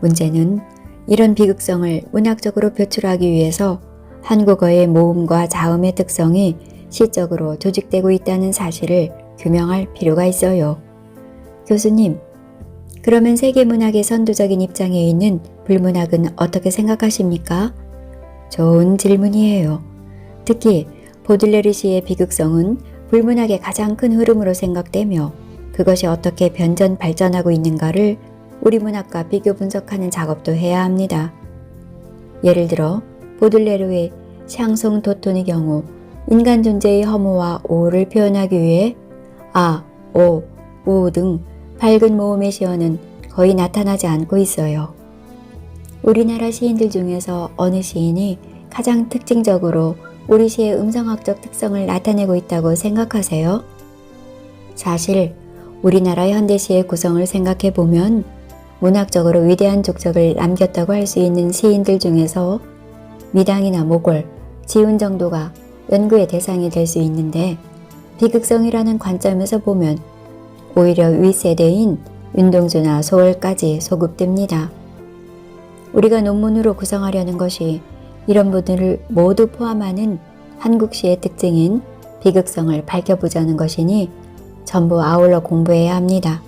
문제는 이런 비극성을 문학적으로 표출하기 위해서 한국어의 모음과 자음의 특성이 시적으로 조직되고 있다는 사실을 규명할 필요가 있어요. 교수님, 그러면 세계문학의 선도적인 입장에 있는 불문학은 어떻게 생각하십니까? 좋은 질문이에요. 특히 보들레르 시의 비극성은 불문학의 가장 큰 흐름으로 생각되며 그것이 어떻게 변전 발전하고 있는가를 우리 문학과 비교 분석하는 작업도 해야 합니다. 예를 들어 보들레르의 샹송 도톤의 경우 인간 존재의 허무와 오를 표현하기 위해 아, 오, 우 등 밝은 모음의 시어는 거의 나타나지 않고 있어요. 우리나라 시인들 중에서 어느 시인이 가장 특징적으로 우리 시의 음성학적 특성을 나타내고 있다고 생각하세요? 사실 우리나라 현대시의 구성을 생각해보면 문학적으로 위대한 족적을 남겼다고 할 수 있는 시인들 중에서 미당이나 모골, 지훈 정도가 연구의 대상이 될 수 있는데 비극성이라는 관점에서 보면 오히려 윗세대인 윤동주나 소월까지 소급됩니다. 우리가 논문으로 구성하려는 것이 이런 분들을 모두 포함하는 한국시의 특징인 비극성을 밝혀보자는 것이니 전부 아울러 공부해야 합니다.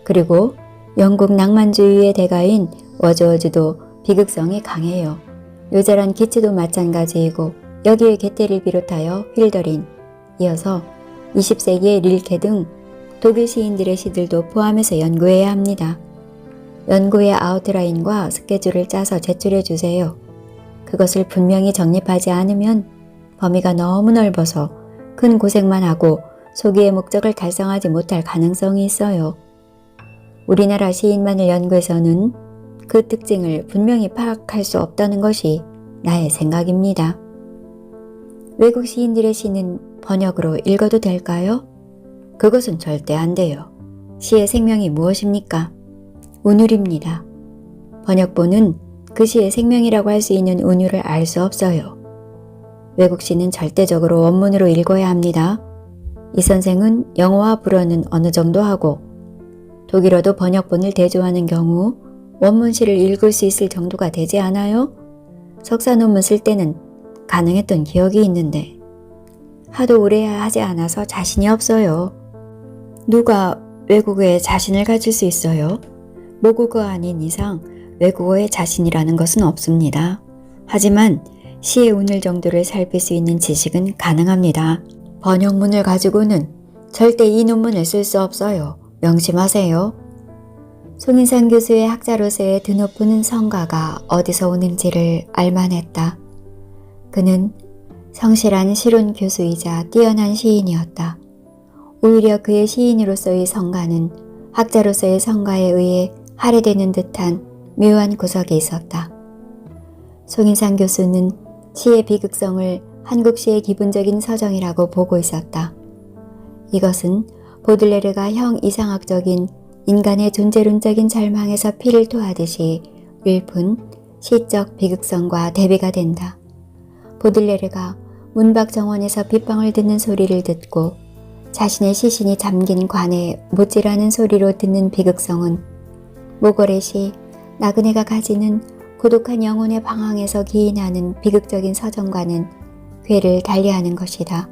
그리고 영국 낭만주의의 대가인 워즈워즈도 비극성이 강해요. 요절한 기치도 마찬가지이고 여기에 게테를 비롯하여 힐더린, 이어서 20세기의 릴케 등 독일 시인들의 시들도 포함해서 연구해야 합니다. 연구의 아웃라인과 스케줄을 짜서 제출해 주세요. 그것을 분명히 정립하지 않으면 범위가 너무 넓어서 큰 고생만 하고 소기의 목적을 달성하지 못할 가능성이 있어요. 우리나라 시인만을 연구해서는 그 특징을 분명히 파악할 수 없다는 것이 나의 생각입니다. 외국 시인들의 시는 번역으로 읽어도 될까요? 그것은 절대 안 돼요. 시의 생명이 무엇입니까? 운율입니다. 번역본은 그 시의 생명이라고 할 수 있는 운율을 알 수 없어요. 외국 시는 절대적으로 원문으로 읽어야 합니다. 이 선생은 영어와 불어는 어느 정도 하고 독일어도 번역본을 대조하는 경우 원문시를 읽을 수 있을 정도가 되지 않아요? 석사 논문 쓸 때는 가능했던 기억이 있는데 하도 오래 하지 않아서 자신이 없어요. 누가 외국어에 자신을 가질 수 있어요? 모국어 아닌 이상 외국어에 자신이라는 것은 없습니다. 하지만 시의 운율 정도를 살필 수 있는 지식은 가능합니다. 번역문을 가지고는 절대 이 논문을 쓸 수 없어요. 명심하세요. 송인상 교수의 학자로서의 드높은 성과가 어디서 오는지를 알만했다. 그는 성실한 실온 교수이자 뛰어난 시인이었다. 오히려 그의 시인으로서의 성과는 학자로서의 성과에 의해 할애되는 듯한 묘한 구석이 있었다. 송인상 교수는 시의 비극성을 한국 시의 기본적인 서정이라고 보고 있었다. 이것은 보들레르가 형 이상학적인 인간의 존재론적인 절망에서 피를 토하듯이 읊은 시적 비극성과 대비가 된다. 보들레르가 문밖 정원에서 빗방울 듣는 소리를 듣고 자신의 시신이 잠긴 관에 못질하는 소리로 듣는 비극성은 모거렛이 나그네가 가지는 고독한 영혼의 방황에서 기인하는 비극적인 서정과는 궤를 달리하는 것이다.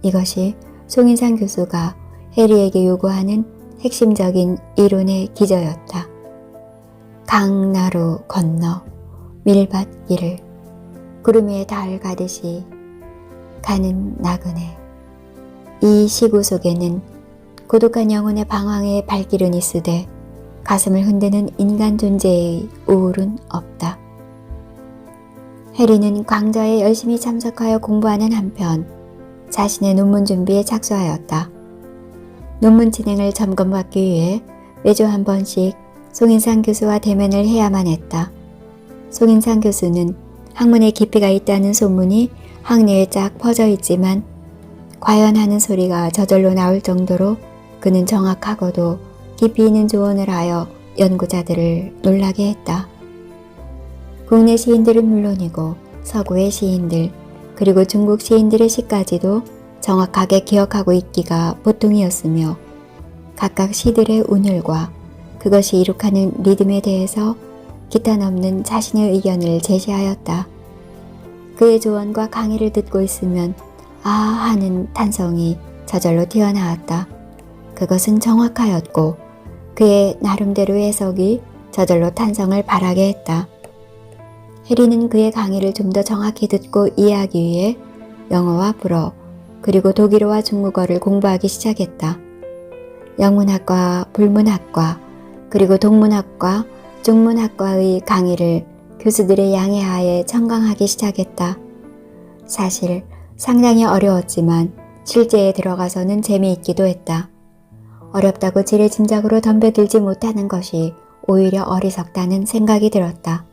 이것이 송인상 교수가 해리에게 요구하는 핵심적인 이론의 기저였다. 강나루 건너 밀밭길을 구름 위에 달 가듯이 가는 나그네. 이 시구 속에는 고독한 영혼의 방황의 발길은 있으되 가슴을 흔드는 인간 존재의 우울은 없다. 해리는 강좌에 열심히 참석하여 공부하는 한편 자신의 논문 준비에 착수하였다. 논문 진행을 점검받기 위해 매주 한 번씩 송인상 교수와 대면을 해야만 했다. 송인상 교수는 학문에 깊이가 있다는 소문이 학내에 쫙 퍼져 있지만 과연 하는 소리가 저절로 나올 정도로 그는 정확하고도 깊이 있는 조언을 하여 연구자들을 놀라게 했다. 국내 시인들은 물론이고 서구의 시인들 그리고 중국 시인들의 시까지도 정확하게 기억하고 있기가 보통이었으며 각각 시들의 운율과 그것이 이룩하는 리듬에 대해서 기타 넘는 자신의 의견을 제시하였다. 그의 조언과 강의를 듣고 있으면 아 하는 탄성이 저절로 튀어나왔다. 그것은 정확하였고 그의 나름대로의 해석이 저절로 탄성을 발하게 했다. 해리는 그의 강의를 좀 더 정확히 듣고 이해하기 위해 영어와 불어 그리고 독일어와 중국어를 공부하기 시작했다. 영문학과, 불문학과, 그리고 동문학과, 중문학과의 강의를 교수들의 양해하에 청강하기 시작했다. 사실 상당히 어려웠지만 실제에 들어가서는 재미있기도 했다. 어렵다고 지레짐작으로 덤벼들지 못하는 것이 오히려 어리석다는 생각이 들었다.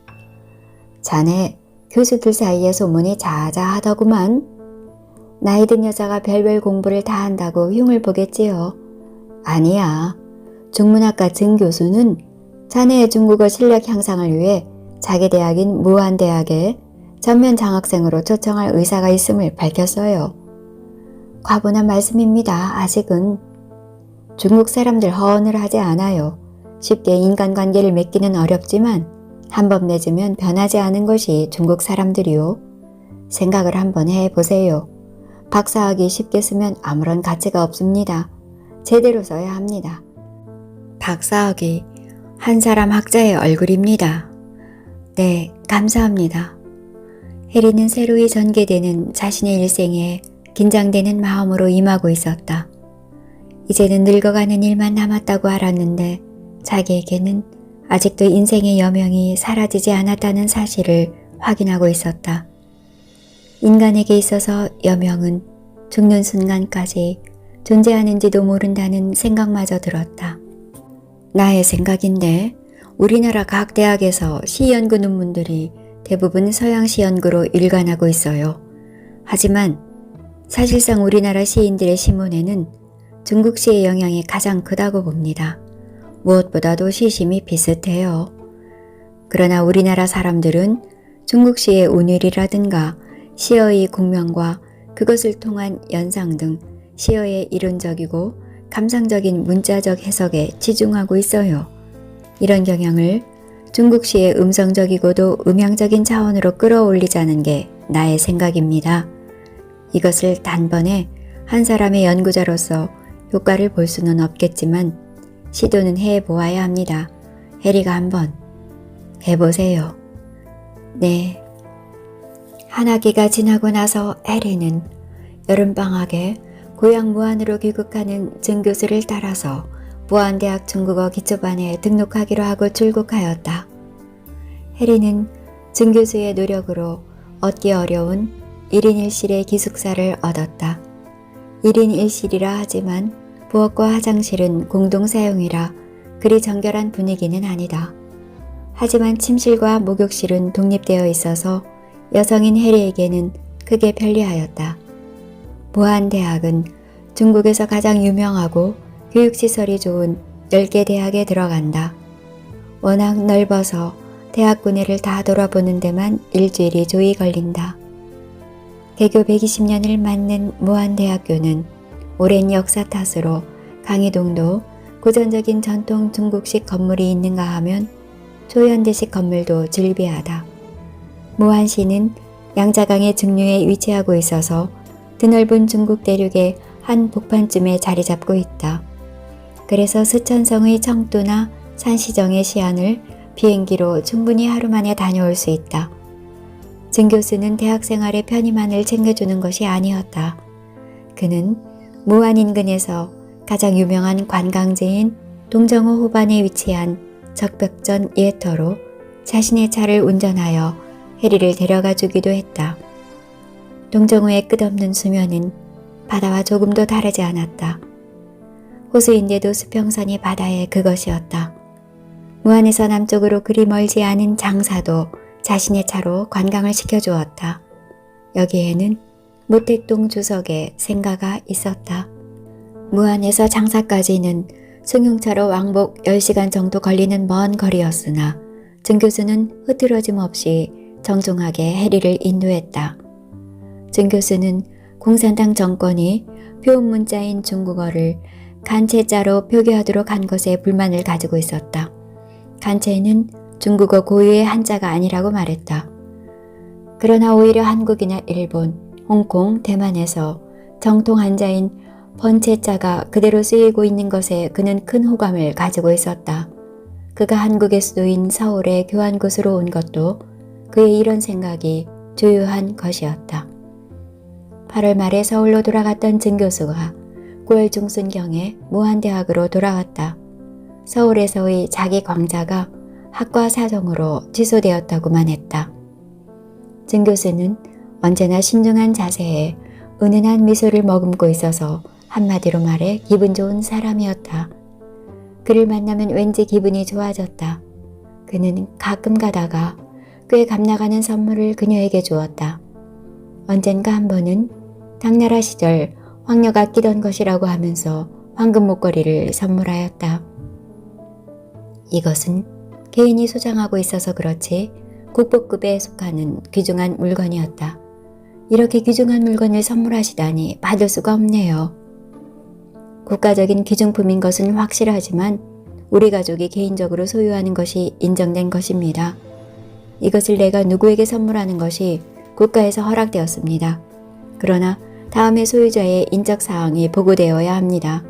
자네 교수들 사이에 소문이 자자하더구만. 나이 든 여자가 별별 공부를 다 한다고 흉을 보겠지요. 아니야. 중문학과 증 교수는 자네의 중국어 실력 향상을 위해 자기 대학인 무한대학에 전면 장학생으로 초청할 의사가 있음을 밝혔어요. 과분한 말씀입니다. 아직은. 중국 사람들 허언을 하지 않아요. 쉽게 인간관계를 맺기는 어렵지만 한번 맺으면 변하지 않은 것이 중국 사람들이요. 생각을 한번 해보세요. 박사학위 쉽게 쓰면 아무런 가치가 없습니다. 제대로 써야 합니다. 박사학위 한 사람 학자의 얼굴입니다. 네, 감사합니다. 해리는 새로이 전개되는 자신의 일생에 긴장되는 마음으로 임하고 있었다. 이제는 늙어가는 일만 남았다고 알았는데 자기에게는 아직도 인생의 여명이 사라지지 않았다는 사실을 확인하고 있었다. 인간에게 있어서 여명은 죽는 순간까지 존재하는지도 모른다는 생각마저 들었다. 나의 생각인데 우리나라 각 대학에서 시연구 논문들이 대부분 서양시 연구로 일관하고 있어요. 하지만 사실상 우리나라 시인들의 시문에는 중국시의 영향이 가장 크다고 봅니다. 무엇보다도 시심이 비슷해요. 그러나 우리나라 사람들은 중국시의 운율이라든가 시어의 국명과 그것을 통한 연상 등 시어의 이론적이고 감상적인 문자적 해석에 치중하고 있어요. 이런 경향을 중국시의 음성적이고도 음향적인 차원으로 끌어올리자는 게 나의 생각입니다. 이것을 단번에 한 사람의 연구자로서 효과를 볼 수는 없겠지만 시도는 해보아야 합니다. 해리가 한번 해보세요. 네. 한 학기가 지나고 나서 해리는 여름방학에 고향 무안으로 귀국하는 증 교수를 따라서 무안대학 중국어 기초반에 등록하기로 하고 출국하였다. 해리는 증 교수의 노력으로 얻기 어려운 1인 1실의 기숙사를 얻었다. 1인 1실이라 하지만 부엌과 화장실은 공동 사용이라 그리 정결한 분위기는 아니다. 하지만 침실과 목욕실은 독립되어 있어서 여성인 해리에게는 크게 편리하였다. 무안대학은 중국에서 가장 유명하고 교육시설이 좋은 10개 대학에 들어간다. 워낙 넓어서 대학 군회를 다 돌아보는 데만 일주일이 조이 걸린다. 개교 120년을 맞는 무안대학교는 오랜 역사 탓으로 강의동도 고전적인 전통 중국식 건물이 있는가 하면 초현대식 건물도 즐비하다. 무안시는 양자강의 중류에 위치하고 있어서 드넓은 중국 대륙의 한 복판쯤에 자리 잡고 있다. 그래서 스촨성의 청두나 산시정의 시안을 비행기로 충분히 하루 만에 다녀올 수 있다. 증 교수는 대학 생활의 편의만을 챙겨주는 것이 아니었다. 그는 무안 인근에서 가장 유명한 관광지인 동정호 호반에 위치한 적벽전 예터로 자신의 차를 운전하여 해리를 데려가 주기도 했다. 동정호의 끝없는 수면은 바다와 조금도 다르지 않았다. 호수인데도 수평선이 바다의 그것이었다. 무안에서 남쪽으로 그리 멀지 않은 장사도 자신의 차로 관광을 시켜주었다. 여기에는 모택동 주석의 생가가 있었다. 무안에서 장사까지는 승용차로 왕복 10시간 정도 걸리는 먼 거리였으나 증 교수는 흐트러짐 없이 정중하게 해리를 인도했다. 증 교수는 공산당 정권이 표문자인 중국어를 간체자로 표기하도록 한 것에 불만을 가지고 있었다. 간체는 중국어 고유의 한자가 아니라고 말했다. 그러나 오히려 한국이나 일본, 홍콩, 대만에서 정통 한자인 번체자가 그대로 쓰이고 있는 것에 그는 큰 호감을 가지고 있었다. 그가 한국의 수도인 서울에 교환곳으로 온 것도 그의 이런 생각이 주요한 것이었다. 8월 말에 서울로 돌아갔던 증 교수가 9월 중순경에 무안대학으로 돌아왔다. 서울에서의 자기 광자가 학과 사정으로 취소되었다고만 했다. 증 교수는 언제나 신중한 자세에 은은한 미소를 머금고 있어서 한마디로 말해 기분 좋은 사람이었다. 그를 만나면 왠지 기분이 좋아졌다. 그는 가끔 가다가 꽤 값나가는 선물을 그녀에게 주었다. 언젠가 한 번은 당나라 시절 황녀가 끼던 것이라고 하면서 황금 목걸이를 선물하였다. 이것은 개인이 소장하고 있어서 그렇지 국보급에 속하는 귀중한 물건이었다. 이렇게 귀중한 물건을 선물하시다니 받을 수가 없네요. 국가적인 귀중품인 것은 확실하지만 우리 가족이 개인적으로 소유하는 것이 인정된 것입니다. 이것을 내가 누구에게 선물하는 것이 국가에서 허락되었습니다. 그러나 다음의 소유자의 인적사항이 보고되어야 합니다.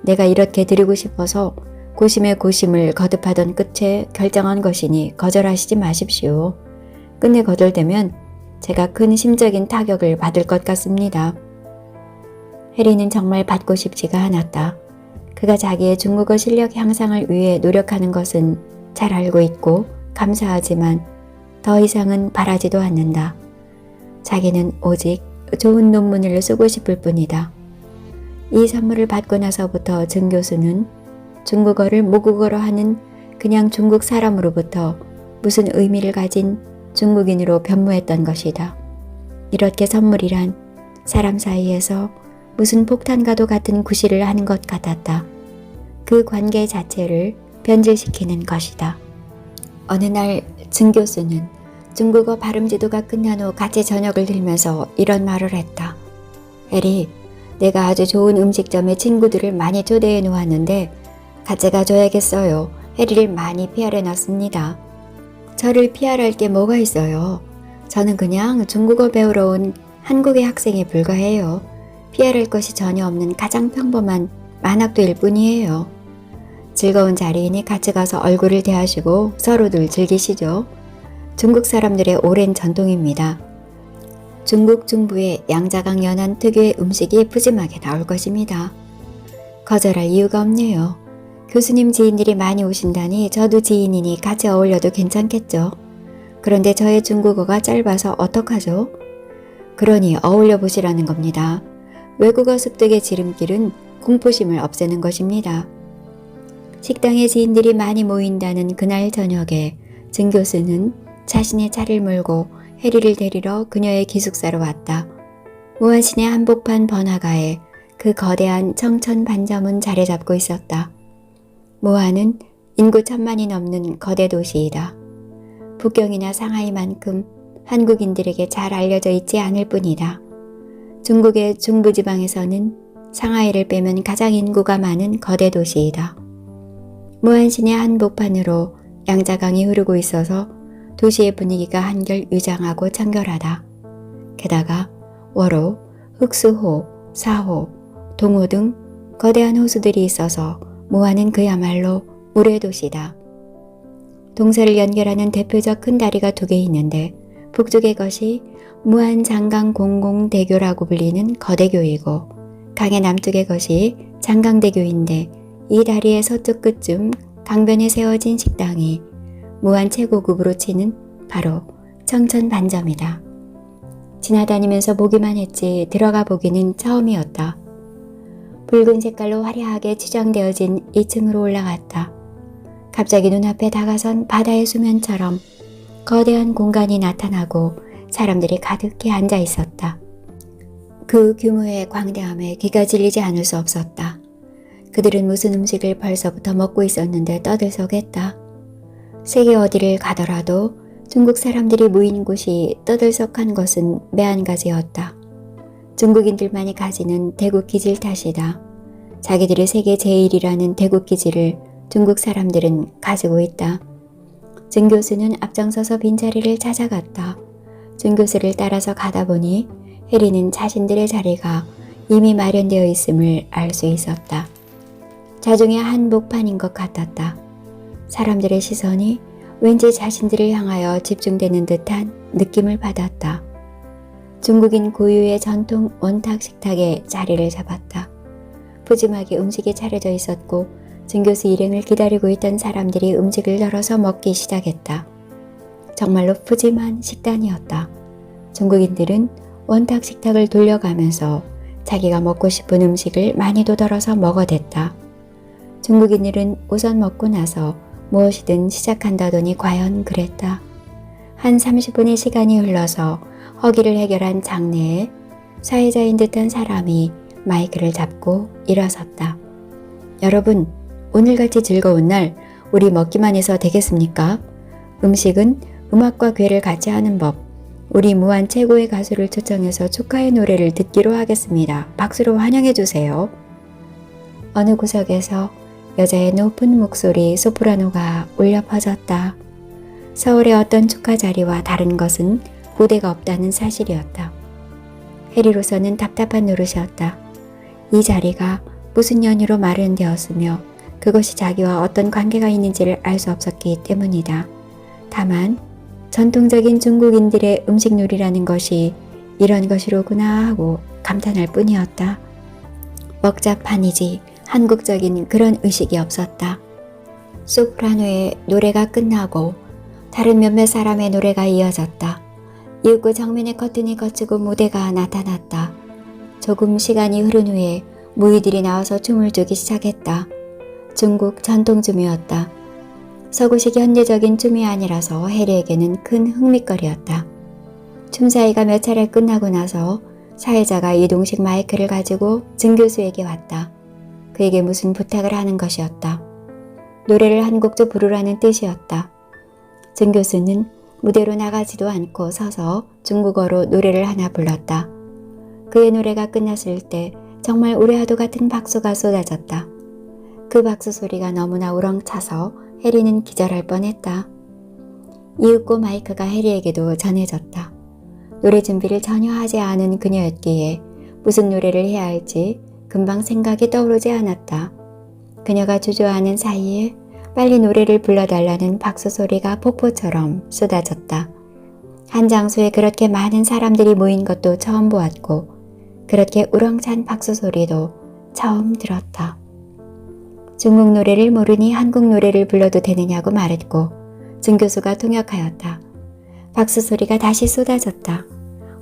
내가 이렇게 드리고 싶어서 고심의 고심을 거듭하던 끝에 결정한 것이니 거절하시지 마십시오. 끝내 거절되면 제가 큰 심적인 타격을 받을 것 같습니다. 해리는 정말 받고 싶지가 않았다. 그가 자기의 중국어 실력 향상을 위해 노력하는 것은 잘 알고 있고 감사하지만 더 이상은 바라지도 않는다. 자기는 오직 좋은 논문을 쓰고 싶을 뿐이다. 이 선물을 받고 나서부터 증 교수는 중국어를 모국어로 하는 그냥 중국 사람으로부터 무슨 의미를 가진 중국인으로 변모했던 것이다. 이렇게 선물이란 사람 사이에서 무슨 폭탄과도 같은 구실을 하는 것 같았다. 그 관계 자체를 변질시키는 것이다. 어느 날 증 교수는 중국어 발음 지도가 끝난 후 같이 저녁을 들면서 이런 말을 했다. 해리, 내가 아주 좋은 음식점에 친구들을 많이 초대해 놓았는데 같이 가줘야겠어요. 해리를 많이 피하려 놨습니다. 저를 피하랄 게 뭐가 있어요. 저는 그냥 중국어 배우러 온 한국의 학생에 불과해요. 피할 것이 전혀 없는 가장 평범한 만학도일 뿐이에요. 즐거운 자리이니 같이 가서 얼굴을 대하시고 서로들 즐기시죠. 중국 사람들의 오랜 전통입니다. 중국 중부의 양자강 연안 특유의 음식이 푸짐하게 나올 것입니다. 거절할 이유가 없네요. 교수님 지인들이 많이 오신다니 저도 지인이니 같이 어울려도 괜찮겠죠. 그런데 저의 중국어가 짧아서 어떡하죠? 그러니 어울려 보시라는 겁니다. 외국어 습득의 지름길은 공포심을 없애는 것입니다. 식당에 지인들이 많이 모인다는 그날 저녁에 증 교수는 자신의 차를 몰고 해리를 데리러 그녀의 기숙사로 왔다. 무한신의 한복판 번화가에 그 거대한 청천 반점은 자리 잡고 있었다. 무한은 인구 1000만이 넘는 거대 도시이다. 북경이나 상하이만큼 한국인들에게 잘 알려져 있지 않을 뿐이다. 중국의 중부지방에서는 상하이를 빼면 가장 인구가 많은 거대 도시이다. 무한신의 한복판으로 양자강이 흐르고 있어서 도시의 분위기가 한결 유장하고 청결하다. 게다가 월호, 흑수호, 사호, 동호 등 거대한 호수들이 있어서 무한은 그야말로 물의 도시다. 동서를 연결하는 대표적 큰 다리가 2개 있는데 북쪽의 것이 무한장강공공대교라고 불리는 거대교이고 강의 남쪽의 것이 장강대교인데 이 다리의 서쪽 끝쯤 강변에 세워진 식당이 무한 최고급으로 치는 바로 청천반점이다. 지나다니면서 보기만 했지 들어가 보기는 처음이었다. 붉은 색깔로 화려하게 치장되어진 2층으로 올라갔다. 갑자기 눈앞에 다가선 바다의 수면처럼 거대한 공간이 나타나고 사람들이 가득히 앉아 있었다. 그 규모의 광대함에 귀가 질리지 않을 수 없었다. 그들은 무슨 음식을 벌써부터 먹고 있었는데 떠들썩했다. 세계 어디를 가더라도 중국 사람들이 모인 곳이 떠들썩한 것은 매한 가지였다. 중국인들만이 가지는 대국 기질 탓이다. 자기들이 세계 제1이라는 대국 기질을 중국 사람들은 가지고 있다. 증 교수는 앞장서서 빈자리를 찾아갔다. 증 교수를 따라서 가다 보니 해리는 자신들의 자리가 이미 마련되어 있음을 알 수 있었다. 자중의 한복판인 것 같았다. 사람들의 시선이 왠지 자신들을 향하여 집중되는 듯한 느낌을 받았다. 중국인 고유의 전통 원탁 식탁에 자리를 잡았다. 푸짐하게 음식이 차려져 있었고 증 교수 일행을 기다리고 있던 사람들이 음식을 덜어서 먹기 시작했다. 정말로 푸짐한 식단이었다. 중국인들은 원탁 식탁을 돌려가면서 자기가 먹고 싶은 음식을 많이도 덜어서 먹어댔다. 중국인들은 우선 먹고 나서 무엇이든 시작한다더니 과연 그랬다. 한 30분의 시간이 흘러서 허기를 해결한 장내에 사회자인 듯한 사람이 마이크를 잡고 일어섰다. 여러분, 오늘같이 즐거운 날 우리 먹기만 해서 되겠습니까? 음식은 음악과 괴를 같이 하는 법. 우리 무한 최고의 가수를 초청해서 축하의 노래를 듣기로 하겠습니다. 박수로 환영해 주세요. 어느 구석에서 여자의 높은 목소리 소프라노가 울려 퍼졌다. 서울의 어떤 축하 자리와 다른 것은 무대가 없다는 사실이었다. 해리로서는 답답한 노릇이었다. 이 자리가 무슨 연유로 마련되었으며 그것이 자기와 어떤 관계가 있는지를 알 수 없었기 때문이다. 다만 전통적인 중국인들의 음식놀이라는 것이 이런 것이로구나 하고 감탄할 뿐이었다. 먹자판이지 한국적인 그런 의식이 없었다. 소프라노의 노래가 끝나고 다른 몇몇 사람의 노래가 이어졌다. 이윽고 정면의 커튼이 걷히고 무대가 나타났다. 조금 시간이 흐른 후에 무희들이 나와서 춤을 추기 시작했다. 중국 전통춤이었다. 서구식 현대적인 춤이 아니라서 해리에게는 큰 흥미거리였다. 춤사위가 몇 차례 끝나고 나서 사회자가 이동식 마이크를 가지고 증 교수에게 왔다. 그에게 무슨 부탁을 하는 것이었다. 노래를 한 곡 좀 부르라는 뜻이었다. 증 교수는 무대로 나가지도 않고 서서 중국어로 노래를 하나 불렀다. 그의 노래가 끝났을 때 정말 우레와도 같은 박수가 쏟아졌다. 그 박수 소리가 너무나 우렁차서 해리는 기절할 뻔했다. 이윽고 마이크가 해리에게도 전해졌다. 노래 준비를 전혀 하지 않은 그녀였기에 무슨 노래를 해야 할지 금방 생각이 떠오르지 않았다. 그녀가 주저하는 사이에 빨리 노래를 불러달라는 박수 소리가 폭포처럼 쏟아졌다. 한 장소에 그렇게 많은 사람들이 모인 것도 처음 보았고 그렇게 우렁찬 박수 소리도 처음 들었다. 중국 노래를 모르니 한국 노래를 불러도 되느냐고 말했고 준 교수가 통역하였다. 박수 소리가 다시 쏟아졌다.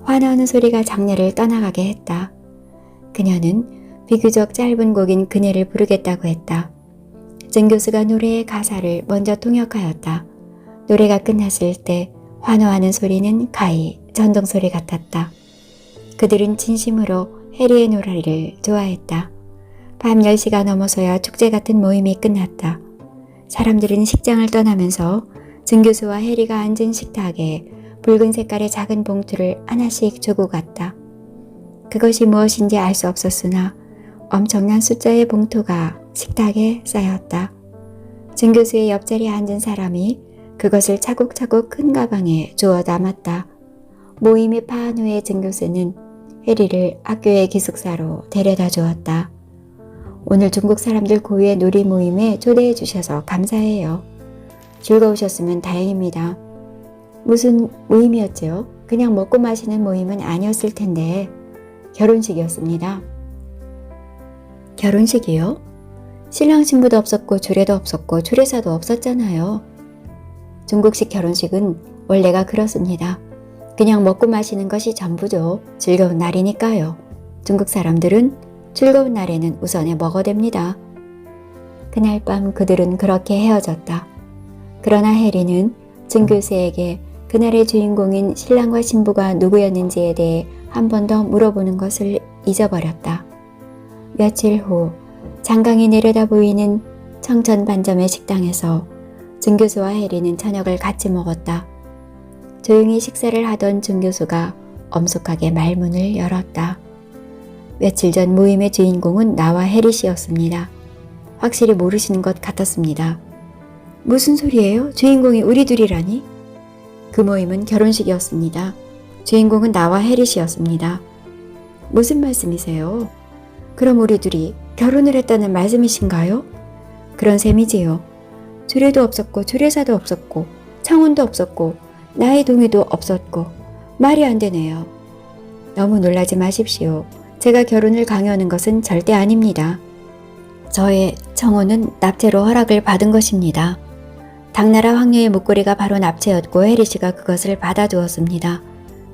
환호하는 소리가 장례를 떠나가게 했다. 그녀는 비교적 짧은 곡인 그네를 부르겠다고 했다. 준 교수가 노래의 가사를 먼저 통역하였다. 노래가 끝났을 때 환호하는 소리는 가히 전동소리 같았다. 그들은 진심으로 해리의 노래를 좋아했다. 밤 10시가 넘어서야 축제 같은 모임이 끝났다. 사람들은 식장을 떠나면서 준 교수와 해리가 앉은 식탁에 붉은 색깔의 작은 봉투를 하나씩 주고 갔다. 그것이 무엇인지 알 수 없었으나 엄청난 숫자의 봉투가 식탁에 쌓였다. 준 교수의 옆자리에 앉은 사람이 그것을 차곡차곡 큰 가방에 주워 담았다. 모임이 파한 후에 준 교수는 해리를 학교의 기숙사로 데려다 주었다. 오늘 중국 사람들 고유의 놀이 모임에 초대해 주셔서 감사해요. 즐거우셨으면 다행입니다. 무슨 모임이었죠? 그냥 먹고 마시는 모임은 아니었을 텐데 결혼식이었습니다. 결혼식이요? 신랑 신부도 없었고 주례도 없었고 주례사도 없었잖아요. 중국식 결혼식은 원래가 그렇습니다. 그냥 먹고 마시는 것이 전부죠. 즐거운 날이니까요. 중국 사람들은 즐거운 날에는 우선에 먹어댑니다. 그날 밤 그들은 그렇게 헤어졌다. 그러나 해리는 준 교수에게 그날의 주인공인 신랑과 신부가 누구였는지에 대해 한 번 더 물어보는 것을 잊어버렸다. 며칠 후 장강이 내려다 보이는 청천반점의 식당에서 준 교수와 해리는 저녁을 같이 먹었다. 조용히 식사를 하던 준 교수가 엄숙하게 말문을 열었다. 며칠 전 모임의 주인공은 나와 해리 씨였습니다. 확실히 모르시는 것 같았습니다. 무슨 소리예요? 주인공이 우리 둘이라니? 그 모임은 결혼식이었습니다. 주인공은 나와 해리 씨였습니다. 무슨 말씀이세요? 그럼 우리 둘이 결혼을 했다는 말씀이신가요? 그런 셈이지요. 주례도 없었고 주례사도 없었고 청혼도 없었고 나의 동의도 없었고 말이 안 되네요. 너무 놀라지 마십시오. 제가 결혼을 강요하는 것은 절대 아닙니다. 저의 청혼은 납체로 허락을 받은 것입니다. 당나라 황녀의 목걸이가 바로 납체였고 해리 씨가 그것을 받아두었습니다.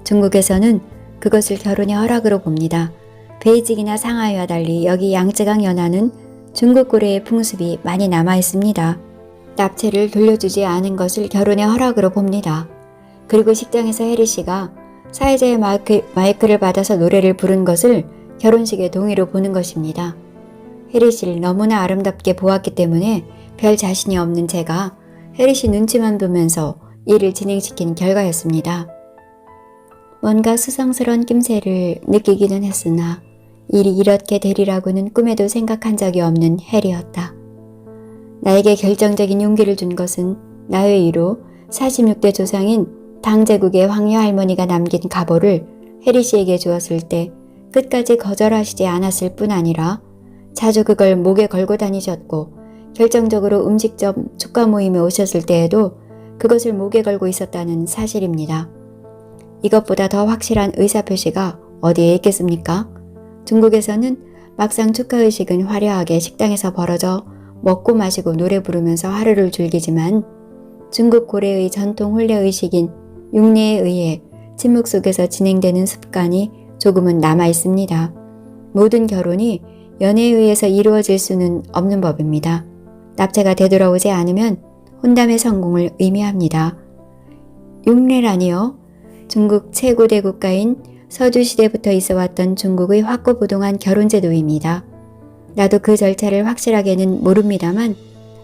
중국에서는 그것을 결혼의 허락으로 봅니다. 베이징이나 상하이와 달리 여기 양쯔강 연안은 중국 고래의 풍습이 많이 남아 있습니다. 납체를 돌려주지 않은 것을 결혼의 허락으로 봅니다. 그리고 식장에서 해리 씨가 사회자의 마이크를 받아서 노래를 부른 것을 결혼식의 동의로 보는 것입니다. 해리 씨를 너무나 아름답게 보았기 때문에 별 자신이 없는 제가 해리 씨 눈치만 보면서 일을 진행시킨 결과였습니다. 뭔가 수상스러운 낌새를 느끼기는 했으나 일이 이렇게 되리라고는 꿈에도 생각한 적이 없는 해리였다. 나에게 결정적인 용기를 준 것은 나의 위로 46대 조상인 당제국의 황녀 할머니가 남긴 가보를 해리 씨에게 주었을 때 끝까지 거절하시지 않았을 뿐 아니라 자주 그걸 목에 걸고 다니셨고 결정적으로 음식점 축가 모임에 오셨을 때에도 그것을 목에 걸고 있었다는 사실입니다. 이것보다 더 확실한 의사표시가 어디에 있겠습니까? 중국에서는 막상 축하의식은 화려하게 식당에서 벌어져 먹고 마시고 노래 부르면서 하루를 즐기지만 중국 고래의 전통 혼례의식인 융례에 의해 침묵 속에서 진행되는 습관이 조금은 남아 있습니다. 모든 결혼이 연애에 의해서 이루어질 수는 없는 법입니다. 납체가 되돌아오지 않으면 혼담의 성공을 의미합니다. 융례라니요? 중국 최고대 국가인 서주시대부터 있어왔던 중국의 확고부동한 결혼제도입니다. 나도 그 절차를 확실하게는 모릅니다만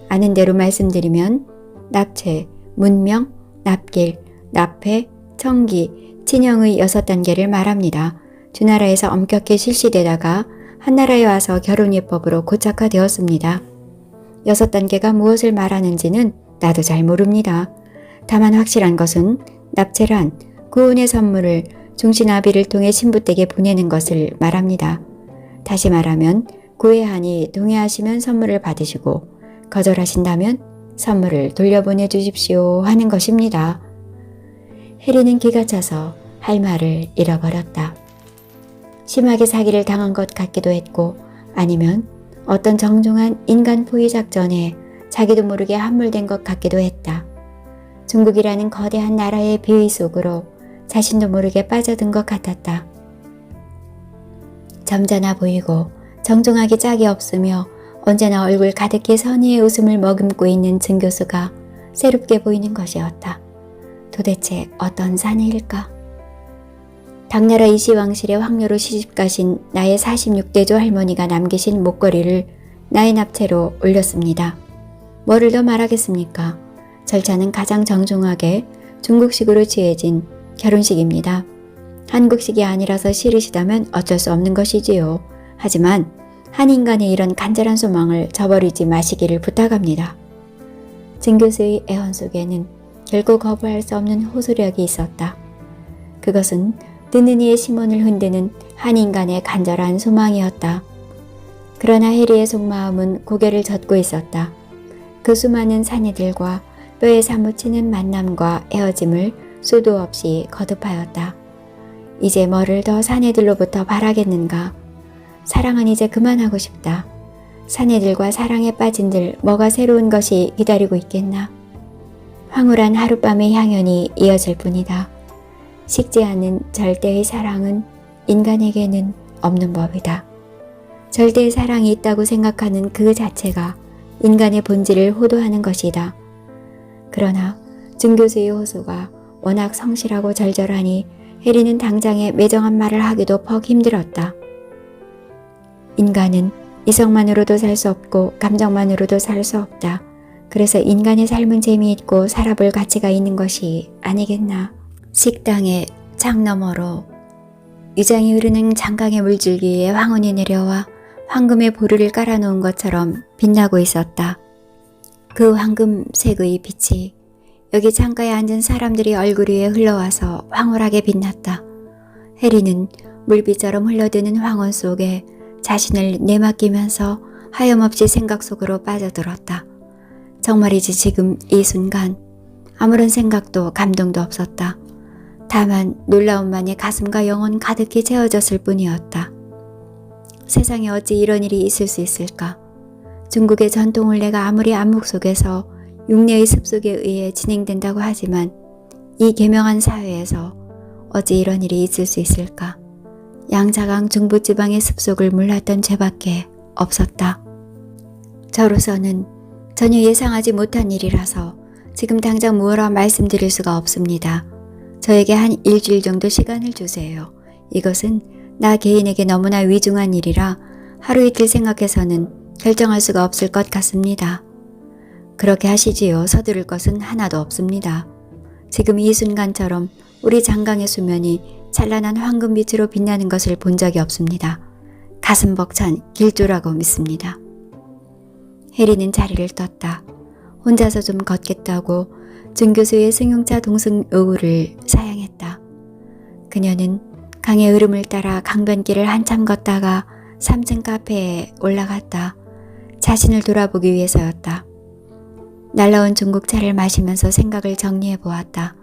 아는 대로 말씀드리면 납체, 문명, 납길, 납회, 청기, 친형의 6단계를 말합니다. 주나라에서 엄격히 실시되다가 한나라에 와서 결혼예법으로 고착화되었습니다. 6단계가 무엇을 말하는지는 나도 잘 모릅니다. 다만 확실한 것은 납체란 구원의 선물을 중신아비를 통해 신부댁에 보내는 것을 말합니다. 다시 말하면 구애하니 동의하시면 선물을 받으시고 거절하신다면 선물을 돌려보내 주십시오 하는 것입니다. 해리는 기가 차서 할 말을 잃어버렸다. 심하게 사기를 당한 것 같기도 했고 아니면 어떤 정중한 인간 포위 작전에 자기도 모르게 함몰된 것 같기도 했다. 중국이라는 거대한 나라의 비위 속으로 자신도 모르게 빠져든 것 같았다. 점잖아 보이고 정중하기 짝이 없으며 언제나 얼굴 가득히 선의의 웃음을 머금고 있는 증 교수가 새롭게 보이는 것이었다. 도대체 어떤 사내일까? 당나라 이시왕실의 황녀로 시집가신 나의 46대조 할머니가 남기신 목걸이를 나의 납체로 올렸습니다. 뭐를 더 말하겠습니까? 절차는 가장 정중하게 중국식으로 취해진 결혼식입니다. 한국식이 아니라서 싫으시다면 어쩔 수 없는 것이지요. 하지만 한 인간의 이런 간절한 소망을 저버리지 마시기를 부탁합니다. 증 교수의 애원 속에는 결코 거부할 수 없는 호소력이 있었다. 그것은 듣는 이의 심원을 흔드는 한 인간의 간절한 소망이었다. 그러나 해리의 속마음은 고개를 젓고 있었다. 그 수많은 사내들과 뼈에 사무치는 만남과 헤어짐을 수도 없이 거듭하였다. 이제 뭐를 더 사내들로부터 바라겠는가? 사랑은 이제 그만하고 싶다. 사내들과 사랑에 빠진들 뭐가 새로운 것이 기다리고 있겠나? 황홀한 하룻밤의 향연이 이어질 뿐이다. 식지 않는 절대의 사랑은 인간에게는 없는 법이다. 절대의 사랑이 있다고 생각하는 그 자체가 인간의 본질을 호도하는 것이다. 그러나 증 교수의 호소가 워낙 성실하고 절절하니 해리는 당장에 매정한 말을 하기도 퍽 힘들었다. 인간은 이성만으로도 살 수 없고 감정만으로도 살 수 없다. 그래서 인간의 삶은 재미있고 살아볼 가치가 있는 것이 아니겠나. 식당의 창 너머로 위장이 흐르는 장강의 물줄기에 황혼이 내려와 황금의 보루를 깔아놓은 것처럼 빛나고 있었다. 그 황금색의 빛이 여기 창가에 앉은 사람들의 얼굴 위에 흘러와서 황홀하게 빛났다. 해리는 물빛처럼 흘러드는 황혼 속에 자신을 내맡기면서 하염없이 생각 속으로 빠져들었다. 정말이지 지금 이 순간 아무런 생각도 감동도 없었다. 다만 놀라움만이 가슴과 영혼 가득히 채워졌을 뿐이었다. 세상에 어찌 이런 일이 있을 수 있을까? 중국의 전통 혼례가 아무리 안목 속에서 육내의 습속에 의해 진행된다고 하지만 이 계명한 사회에서 어찌 이런 일이 있을 수 있을까? 양자강 중부지방의 습속을 몰랐던 죄밖에 없었다. 저로서는 전혀 예상하지 못한 일이라서 지금 당장 무엇라 말씀드릴 수가 없습니다. 저에게 한 일주일 정도 시간을 주세요. 이것은 나 개인에게 너무나 위중한 일이라 하루 이틀 생각해서는 결정할 수가 없을 것 같습니다. 그렇게 하시지요. 서두를 것은 하나도 없습니다. 지금 이 순간처럼 우리 장강의 수면이 찬란한 황금빛으로 빛나는 것을 본 적이 없습니다. 가슴 벅찬 길조라고 믿습니다. 해리는 자리를 떴다. 혼자서 좀 걷겠다고 증 교수의 승용차 동승 요구를 사양했다. 그녀는 강의 흐름을 따라 강변길을 한참 걷다가 3층 카페에 올라갔다. 자신을 돌아보기 위해서였다. 날라온 중국차를 마시면서 생각을 정리해 보았다.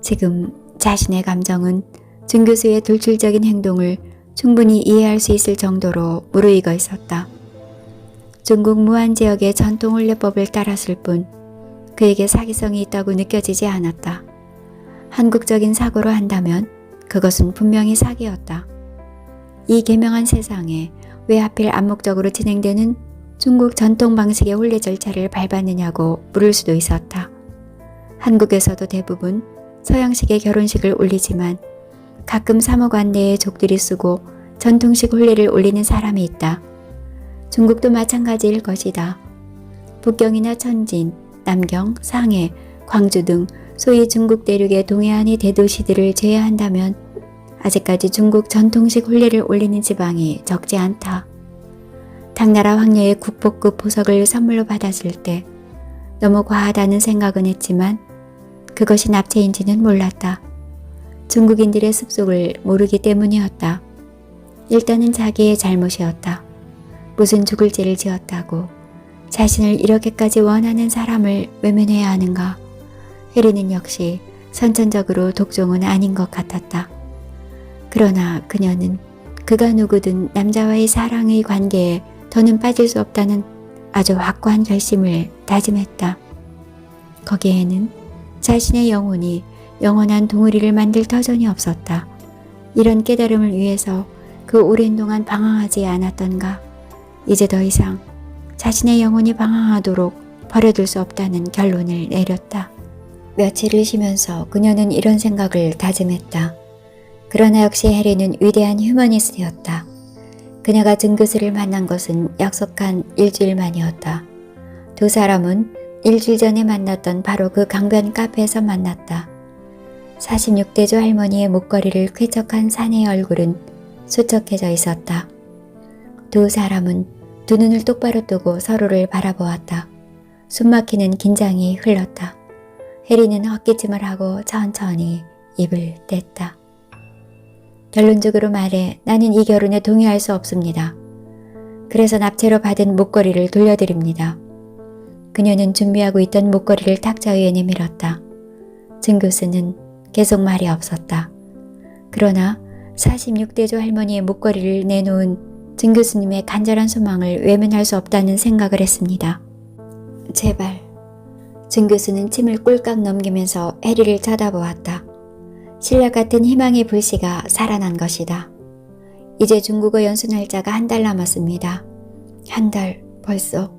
지금 자신의 감정은 증 교수의 돌출적인 행동을 충분히 이해할 수 있을 정도로 무르익어 있었다. 중국 무안 지역의 전통 혼례법을 따랐을 뿐 그에게 사기성이 있다고 느껴지지 않았다. 한국적인 사고로 한다면 그것은 분명히 사기였다. 이 계명한 세상에 왜 하필 암묵적으로 진행되는 중국 전통 방식의 혼례 절차를 밟았느냐고 물을 수도 있었다. 한국에서도 대부분 서양식의 결혼식을 올리지만 가끔 사무관 내에 족들이 쓰고 전통식 혼례를 올리는 사람이 있다. 중국도 마찬가지일 것이다. 북경이나 천진, 남경, 상해, 광주 등 소위 중국 대륙의 동해안의 대도시들을 제외한다면 아직까지 중국 전통식 혼례를 올리는 지방이 적지 않다. 당나라 황녀의 국보급 보석을 선물로 받았을 때 너무 과하다는 생각은 했지만 그것이 납치인지는 몰랐다. 중국인들의 습속을 모르기 때문이었다. 일단은 자기의 잘못이었다. 무슨 죽을 죄를 지었다고 자신을 이렇게까지 원하는 사람을 외면해야 하는가. 해리는 역시 선천적으로 독종은 아닌 것 같았다. 그러나 그녀는 그가 누구든 남자와의 사랑의 관계에 더는 빠질 수 없다는 아주 확고한 결심을 다짐했다. 거기에는 자신의 영혼이 영원한 동울이를 만들 터전이 없었다. 이런 깨달음을 위해서 그 오랜 동안 방황하지 않았던가. 이제 더 이상 자신의 영혼이 방황하도록 버려둘 수 없다는 결론을 내렸다. 며칠을 쉬면서 그녀는 이런 생각을 다짐했다. 그러나 역시 해리는 위대한 휴머니스트였다. 그녀가 증교수를 만난 것은 약속한 일주일 만이었다. 두 사람은 일주일 전에 만났던 바로 그 강변 카페에서 만났다. 46대조 할머니의 목걸이를 쾌척한 사내의 얼굴은 수척해져 있었다. 두 사람은 두 눈을 똑바로 뜨고 서로를 바라보았다. 숨막히는 긴장이 흘렀다. 해리는 헛기침을 하고 천천히 입을 뗐다. 결론적으로 말해 나는 이 결혼에 동의할 수 없습니다. 그래서 납치로 받은 목걸이를 돌려드립니다. 그녀는 준비하고 있던 목걸이를 탁자 위에 내밀었다. 증 교수는 계속 말이 없었다. 그러나 46대조 할머니의 목걸이를 내놓은 증 교수님의 간절한 소망을 외면할 수 없다는 생각을 했습니다. 제발. 증 교수는 침을 꼴깍 넘기면서 해리를 쳐다보았다. 신라 같은 희망의 불씨가 살아난 것이다. 이제 중국어 연수 날짜가 한 달 남았습니다. 한 달 벌써.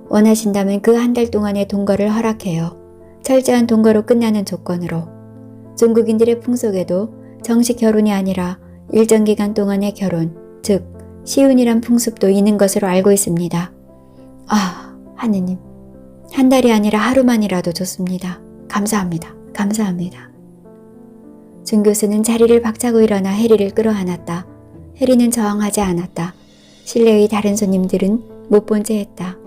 원하신다면 그 한 달 동안의 동거를 허락해요. 철저한 동거로 끝나는 조건으로. 중국인들의 풍속에도 정식 결혼이 아니라 일정 기간 동안의 결혼, 즉 시운이란 풍습도 있는 것으로 알고 있습니다. 아, 하느님. 한 달이 아니라 하루만이라도 좋습니다. 감사합니다. 감사합니다. 준 교수는 자리를 박차고 일어나 해리를 끌어안았다. 해리는 저항하지 않았다. 실내의 다른 손님들은 못 본 채 했다.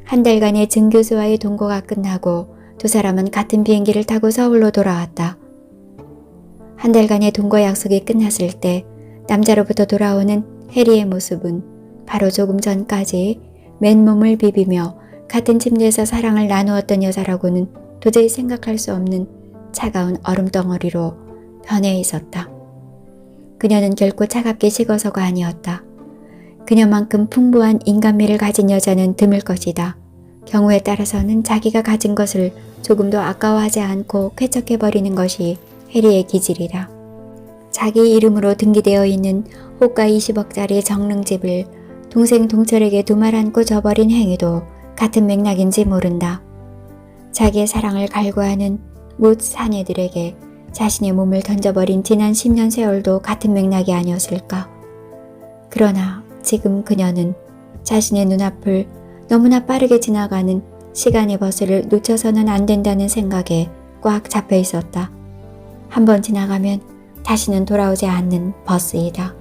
한 달간의 준 교수와의 동거가 끝나고 두 사람은 같은 비행기를 타고 서울로 돌아왔다. 한 달간의 동거 약속이 끝났을 때 남자로부터 돌아오는 해리의 모습은 바로 조금 전까지 맨몸을 비비며 같은 침대에서 사랑을 나누었던 여자라고는 도저히 생각할 수 없는 차가운 얼음덩어리로 변해 있었다. 그녀는 결코 차갑게 식어서가 아니었다. 그녀만큼 풍부한 인간미를 가진 여자는 드물 것이다. 경우에 따라서는 자기가 가진 것을 조금도 아까워하지 않고 쾌척해버리는 것이 해리의 기질이다. 자기 이름으로 등기되어 있는 호가 20억짜리 정릉집을 동생 동철에게 두 말 안고 줘버린 행위도 같은 맥락인지 모른다. 자기의 사랑을 갈구하는 못 사내들에게 자신의 몸을 던져버린 지난 10년 세월도 같은 맥락이 아니었을까. 그러나 지금 그녀는 자신의 눈앞을 너무나 빠르게 지나가는 시간의 버스를 놓쳐서는 안 된다는 생각에 꽉 잡혀 있었다. 한번 지나가면 다시는 돌아오지 않는 버스이다.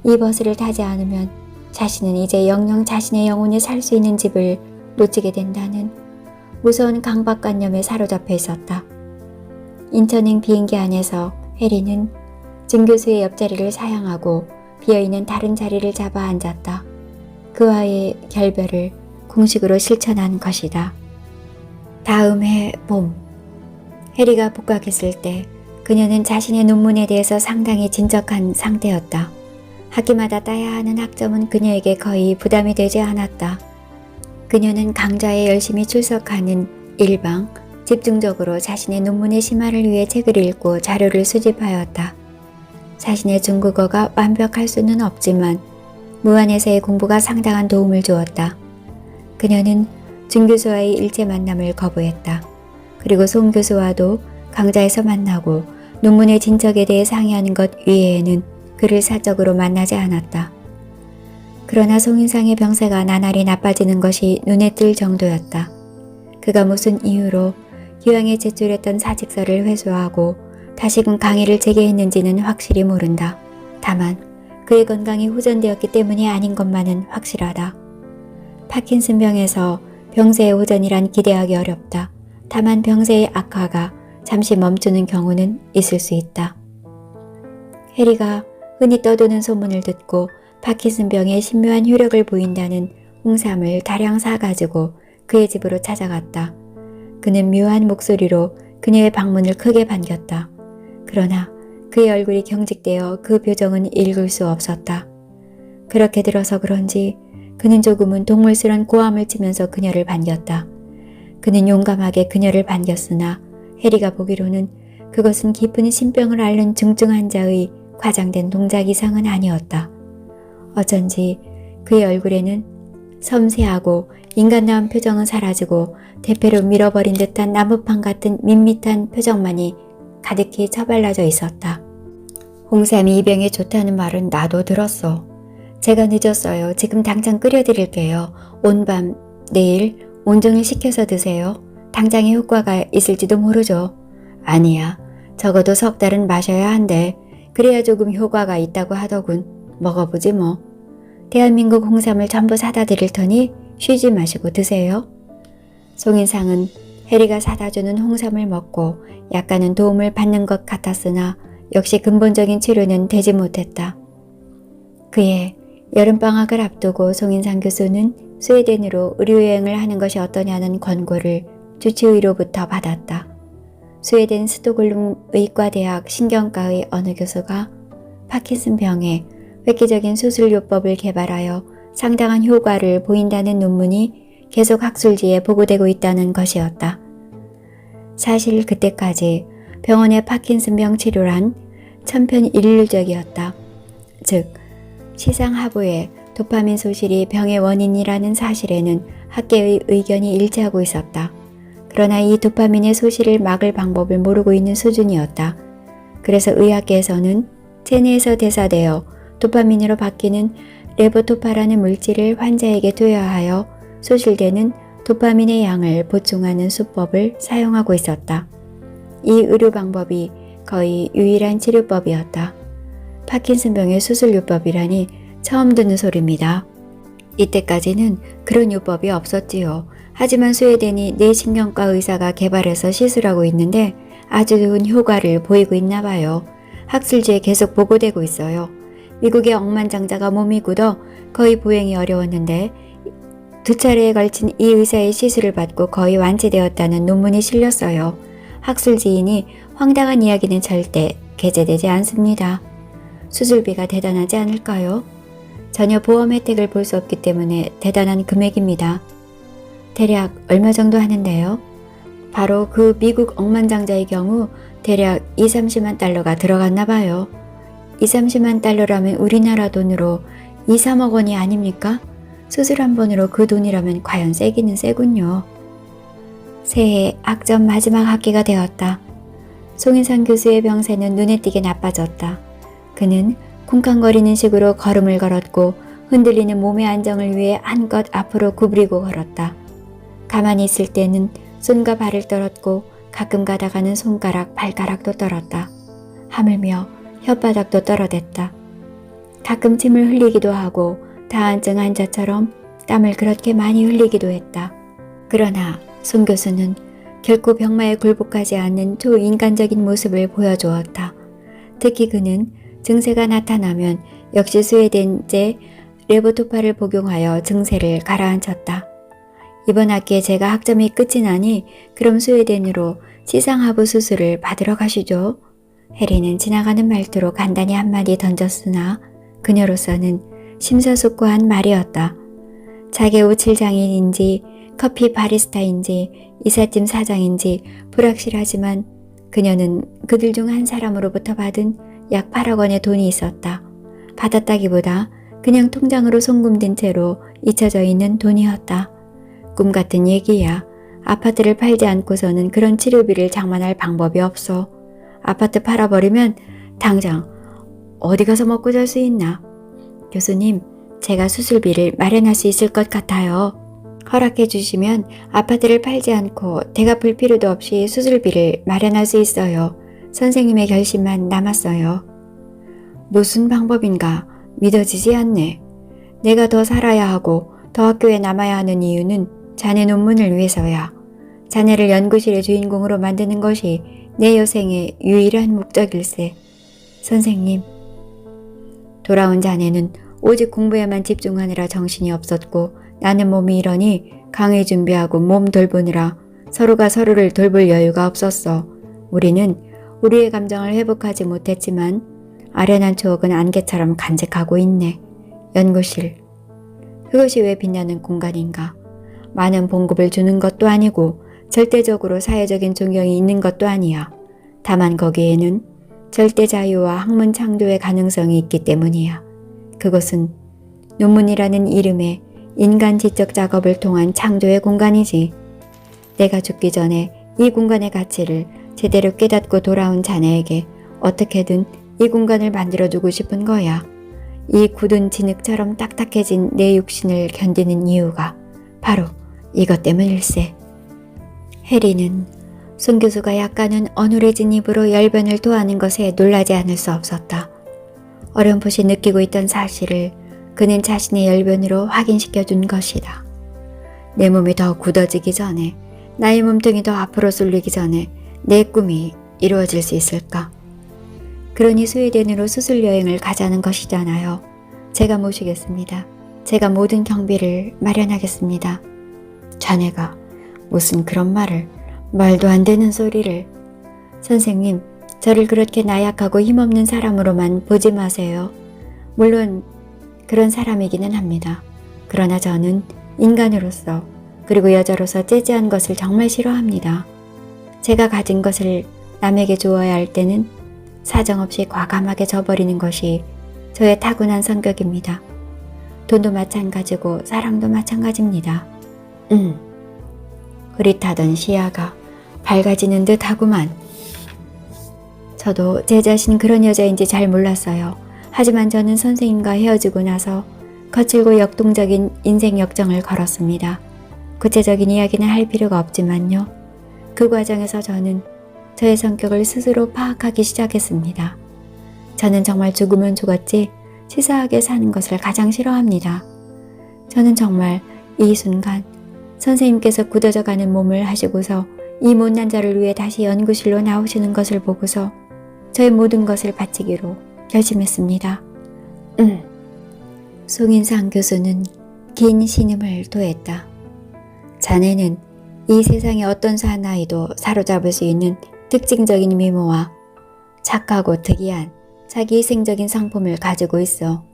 이 버스를 타지 않으면 자신은 이제 영영 자신의 영혼이 살 수 있는 집을 놓치게 된다는 무서운 강박관념에 사로잡혀 있었다. 인천행 비행기 안에서 해리는 증 교수의 옆자리를 사양하고 비어있는 다른 자리를 잡아 앉았다. 그와의 결별을 공식으로 실천한 것이다. 다음 해 봄. 해리가 복학했을 때 그녀는 자신의 논문에 대해서 상당히 진척한 상태였다. 학기마다 따야 하는 학점은 그녀에게 거의 부담이 되지 않았다. 그녀는 강좌에 열심히 출석하는 일방, 집중적으로 자신의 논문의 심화를 위해 책을 읽고 자료를 수집하였다. 자신의 중국어가 완벽할 수는 없지만 무안에서의 공부가 상당한 도움을 주었다. 그녀는 준 교수와의 일체 만남을 거부했다. 그리고 송 교수와도 강좌에서 만나고 논문의 진척에 대해 상의하는 것 외에는 그를 사적으로 만나지 않았다. 그러나 송인상의 병세가 나날이 나빠지는 것이 눈에 띌 정도였다. 그가 무슨 이유로 기왕에 제출했던 사직서를 회수하고 다시금 강의를 재개했는지는 확실히 모른다. 다만 그의 건강이 호전되었기 때문이 아닌 것만은 확실하다. 파킨슨병에서 병세의 호전이란 기대하기 어렵다. 다만 병세의 악화가 잠시 멈추는 경우는 있을 수 있다. 해리가 흔히 떠도는 소문을 듣고 파킨슨병에 신묘한 효력을 보인다는 홍삼을 다량 사가지고 그의 집으로 찾아갔다. 그는 묘한 목소리로 그녀의 방문을 크게 반겼다. 그러나 그의 얼굴이 경직되어 그 표정은 읽을 수 없었다. 그렇게 들어서 그런지 그는 조금은 동물스런 고함을 치면서 그녀를 반겼다. 그는 용감하게 그녀를 반겼으나 해리가 보기로는 그것은 깊은 신병을 앓는 중증 환자의 과장된 동작 이상은 아니었다. 어쩐지 그의 얼굴에는 섬세하고 인간다운 표정은 사라지고 대패로 밀어버린 듯한 나무판 같은 밋밋한 표정만이 가득히 처발라져 있었다. 홍삼이 이 병에 좋다는 말은 나도 들었어. 제가 늦었어요. 지금 당장 끓여드릴게요. 온밤, 내일, 온종일 식혀서 드세요. 당장의 효과가 있을지도 모르죠. 아니야. 적어도 석 달은 마셔야 한대. 그래야 조금 효과가 있다고 하더군. 먹어보지 뭐. 대한민국 홍삼을 전부 사다 드릴 터니 쉬지 마시고 드세요. 송인상은 해리가 사다주는 홍삼을 먹고 약간은 도움을 받는 것 같았으나 역시 근본적인 치료는 되지 못했다. 그의 여름방학을 앞두고 송인상 교수는 스웨덴으로 의료여행을 하는 것이 어떠냐는 권고를 주치의로부터 받았다. 스웨덴 스톡홀름 의과대학 신경과의 어느 교수가 파킨슨병에 획기적인 수술요법을 개발하여 상당한 효과를 보인다는 논문이 계속 학술지에 보고되고 있다는 것이었다. 사실 그때까지 병원의 파킨슨병 치료란 천편일률적이었다. 즉, 시상하부에 도파민 소실이 병의 원인이라는 사실에는 학계의 의견이 일치하고 있었다. 그러나 이 도파민의 소실을 막을 방법을 모르고 있는 수준이었다. 그래서 의학계에서는 체내에서 대사되어 도파민으로 바뀌는 레보토파라는 물질을 환자에게 투여하여 소실되는 도파민의 양을 보충하는 수법을 사용하고 있었다. 이 의료 방법이 거의 유일한 치료법이었다. 파킨슨병의 수술요법이라니 처음 듣는 소리입니다. 이때까지는 그런 요법이 없었지요. 하지만 스웨덴이 뇌신경과 의사가 개발해서 시술하고 있는데 아주 좋은 효과를 보이고 있나 봐요. 학술지에 계속 보고되고 있어요. 미국의 억만장자가 몸이 굳어 거의 보행이 어려웠는데 2차례에 걸친 이 의사의 시술을 받고 거의 완치되었다는 논문이 실렸어요. 학술지이니 황당한 이야기는 절대 게재되지 않습니다. 수술비가 대단하지 않을까요? 전혀 보험 혜택을 볼 수 없기 때문에 대단한 금액입니다. 대략 얼마 정도 하는데요? 바로 그 미국 억만장자의 경우 대략 2-30만 달러가 들어갔나 봐요. 2-30만 달러라면 우리나라 돈으로 2-3억 원이 아닙니까? 수술 한 번으로 그 돈이라면 과연 세기는 세군요. 새해 학점 마지막 학기가 되었다. 송인상 교수의 병세는 눈에 띄게 나빠졌다. 그는 쿵쾅거리는 식으로 걸음을 걸었고 흔들리는 몸의 안정을 위해 한껏 앞으로 구부리고 걸었다. 가만히 있을 때는 손과 발을 떨었고 가끔 가다가는 손가락, 발가락도 떨었다. 하물며 혓바닥도 떨어댔다. 가끔 침을 흘리기도 하고 다한증 환자처럼 땀을 그렇게 많이 흘리기도 했다. 그러나 손 교수는 결코 병마에 굴복하지 않는 초인간적인 모습을 보여주었다. 특히 그는 증세가 나타나면 역시 스웨덴제 레보토파를 복용하여 증세를 가라앉혔다. 이번 학기에 제가 학점이 끝이 나니 그럼 스웨덴으로 시상하부 수술을 받으러 가시죠. 해리는 지나가는 말투로 간단히 한마디 던졌으나 그녀로서는 심사숙고한 말이었다. 자개 오칠 장인인지 커피 바리스타인지 이삿짐 사장인지 불확실하지만 그녀는 그들 중 한 사람으로부터 받은 약 8억 원의 돈이 있었다. 받았다기보다 그냥 통장으로 송금된 채로 잊혀져 있는 돈이었다. 꿈같은 얘기야. 아파트를 팔지 않고서는 그런 치료비를 장만할 방법이 없어. 아파트 팔아버리면 당장 어디 가서 먹고 잘 수 있나? 교수님, 제가 수술비를 마련할 수 있을 것 같아요. 허락해 주시면 아파트를 팔지 않고 대갚을 필요도 없이 수술비를 마련할 수 있어요. 선생님의 결심만 남았어요. 무슨 방법인가? 믿어지지 않네. 내가 더 살아야 하고 더 학교에 남아야 하는 이유는 자네 논문을 위해서야. 자네를 연구실의 주인공으로 만드는 것이 내 여생의 유일한 목적일세. 선생님. 돌아온 자네는 오직 공부에만 집중하느라 정신이 없었고 나는 몸이 이러니 강의 준비하고 몸 돌보느라 서로가 서로를 돌볼 여유가 없었어. 우리는 우리의 감정을 회복하지 못했지만 아련한 추억은 안개처럼 간직하고 있네. 연구실. 그것이 왜 빛나는 공간인가? 많은 봉급을 주는 것도 아니고 절대적으로 사회적인 존경이 있는 것도 아니야. 다만 거기에는 절대 자유와 학문 창조의 가능성이 있기 때문이야. 그것은 논문이라는 이름의 인간 지적 작업을 통한 창조의 공간이지. 내가 죽기 전에 이 공간의 가치를 제대로 깨닫고 돌아온 자네에게 어떻게든 이 공간을 만들어주고 싶은 거야. 이 굳은 진흙처럼 딱딱해진 내 육신을 견디는 이유가 바로 이것 때문일세. 해리는 손 교수가 약간은 어눌해진 입으로 열변을 토하는 것에 놀라지 않을 수 없었다. 어렴풋이 느끼고 있던 사실을 그는 자신의 열변으로 확인시켜 준 것이다. 내 몸이 더 굳어지기 전에, 나의 몸통이 더 앞으로 쏠리기 전에 내 꿈이 이루어질 수 있을까? 그러니 스웨덴으로 수술 여행을 가자는 것이잖아요. 제가 모시겠습니다. 제가 모든 경비를 마련하겠습니다. 자네가 무슨 그런 말도 안 되는 소리를. 선생님, 저를 그렇게 나약하고 힘없는 사람으로만 보지 마세요. 물론 그런 사람이기는 합니다. 그러나 저는 인간으로서 그리고 여자로서 째째한 것을 정말 싫어합니다. 제가 가진 것을 남에게 주어야 할 때는 사정없이 과감하게 줘버리는 것이 저의 타고난 성격입니다. 돈도 마찬가지고 사랑도 마찬가지입니다. 흐릿하던 시야가 밝아지는 듯 하구만. 저도 제 자신 그런 여자인지 잘 몰랐어요. 하지만 저는 선생님과 헤어지고 나서 거칠고 역동적인 인생 역정을 걸었습니다. 구체적인 이야기는 할 필요가 없지만요. 그 과정에서 저는 저의 성격을 스스로 파악하기 시작했습니다. 저는 정말 죽으면 죽었지 치사하게 사는 것을 가장 싫어합니다. 저는 정말 이 순간 선생님께서 굳어져가는 몸을 하시고서 이 못난 자를 위해 다시 연구실로 나오시는 것을 보고서 저의 모든 것을 바치기로 결심했습니다. 송인상 교수는 긴 신음을 토했다. 자네는 이 세상의 어떤 사나이도 사로잡을 수 있는 특징적인 미모와 착하고 특이한 자기희생적인 성품을 가지고 있어.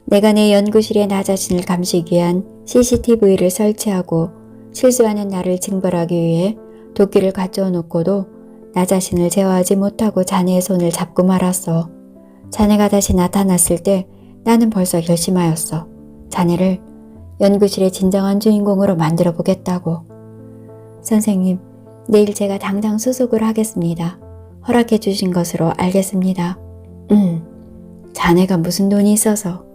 내가 내 연구실에 나 자신을 감시기 위한 CCTV를 설치하고 실수하는 나를 징벌하기 위해 도끼를 갖추어 놓고도 나 자신을 제어하지 못하고 자네의 손을 잡고 말았어. 자네가 다시 나타났을 때 나는 벌써 결심하였어. 자네를 연구실의 진정한 주인공으로 만들어 보겠다고. 선생님, 내일 제가 당장 수속을 하겠습니다. 허락해 주신 것으로 알겠습니다. 자네가 무슨 돈이 있어서.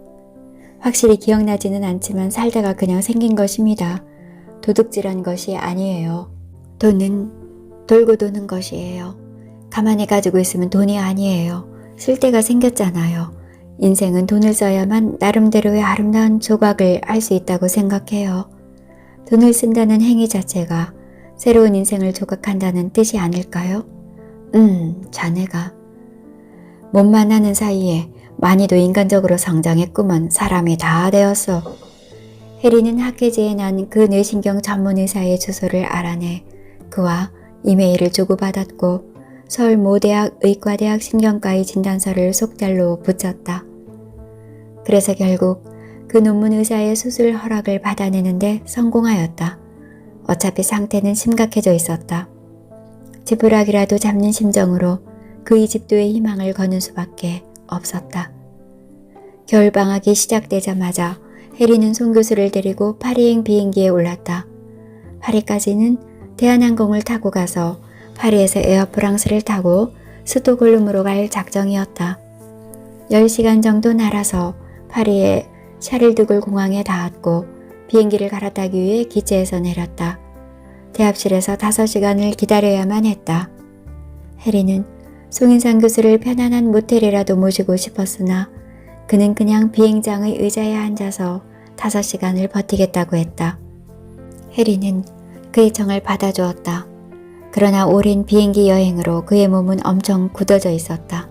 확실히 기억나지는 않지만 살다가 그냥 생긴 것입니다. 도둑질한 것이 아니에요. 돈은 돌고 도는 것이에요. 가만히 가지고 있으면 돈이 아니에요. 쓸 때가 생겼잖아요. 인생은 돈을 써야만 나름대로의 아름다운 조각을 알 수 있다고 생각해요. 돈을 쓴다는 행위 자체가 새로운 인생을 조각한다는 뜻이 아닐까요? 자네가 몸만 하는 사이에 많이도 인간적으로 성장했구먼. 사람이 다 되었어. 해리는 학회지에 난 그 뇌신경 전문 의사의 주소를 알아내 그와 이메일을 주고받았고 서울 모대학 의과대학 신경과의 진단서를 속달로 붙였다. 그래서 결국 그 논문 의사의 수술 허락을 받아내는데 성공하였다. 어차피 상태는 심각해져 있었다. 지푸라기라도 잡는 심정으로 그 이집도의 희망을 거는 수밖에 없었다. 겨울방학이 시작되자마자 해리는 송 교수를 데리고 파리행 비행기에 올랐다. 파리까지는 대한항공을 타고 가서 파리에서 에어프랑스를 타고 스톡홀름으로 갈 작정이었다. 10시간 정도 날아서 파리의 샤를드골 공항에 닿았고 비행기를 갈아타기 위해 기체에서 내렸다. 대합실에서 5시간을 기다려야만 했다. 해리는 송인상 교수를 편안한 모텔이라도 모시고 싶었으나 그는 그냥 비행장의 의자에 앉아서 5시간을 버티겠다고 했다. 해리는 그의 청을 받아주었다. 그러나 오랜 비행기 여행으로 그의 몸은 엄청 굳어져 있었다.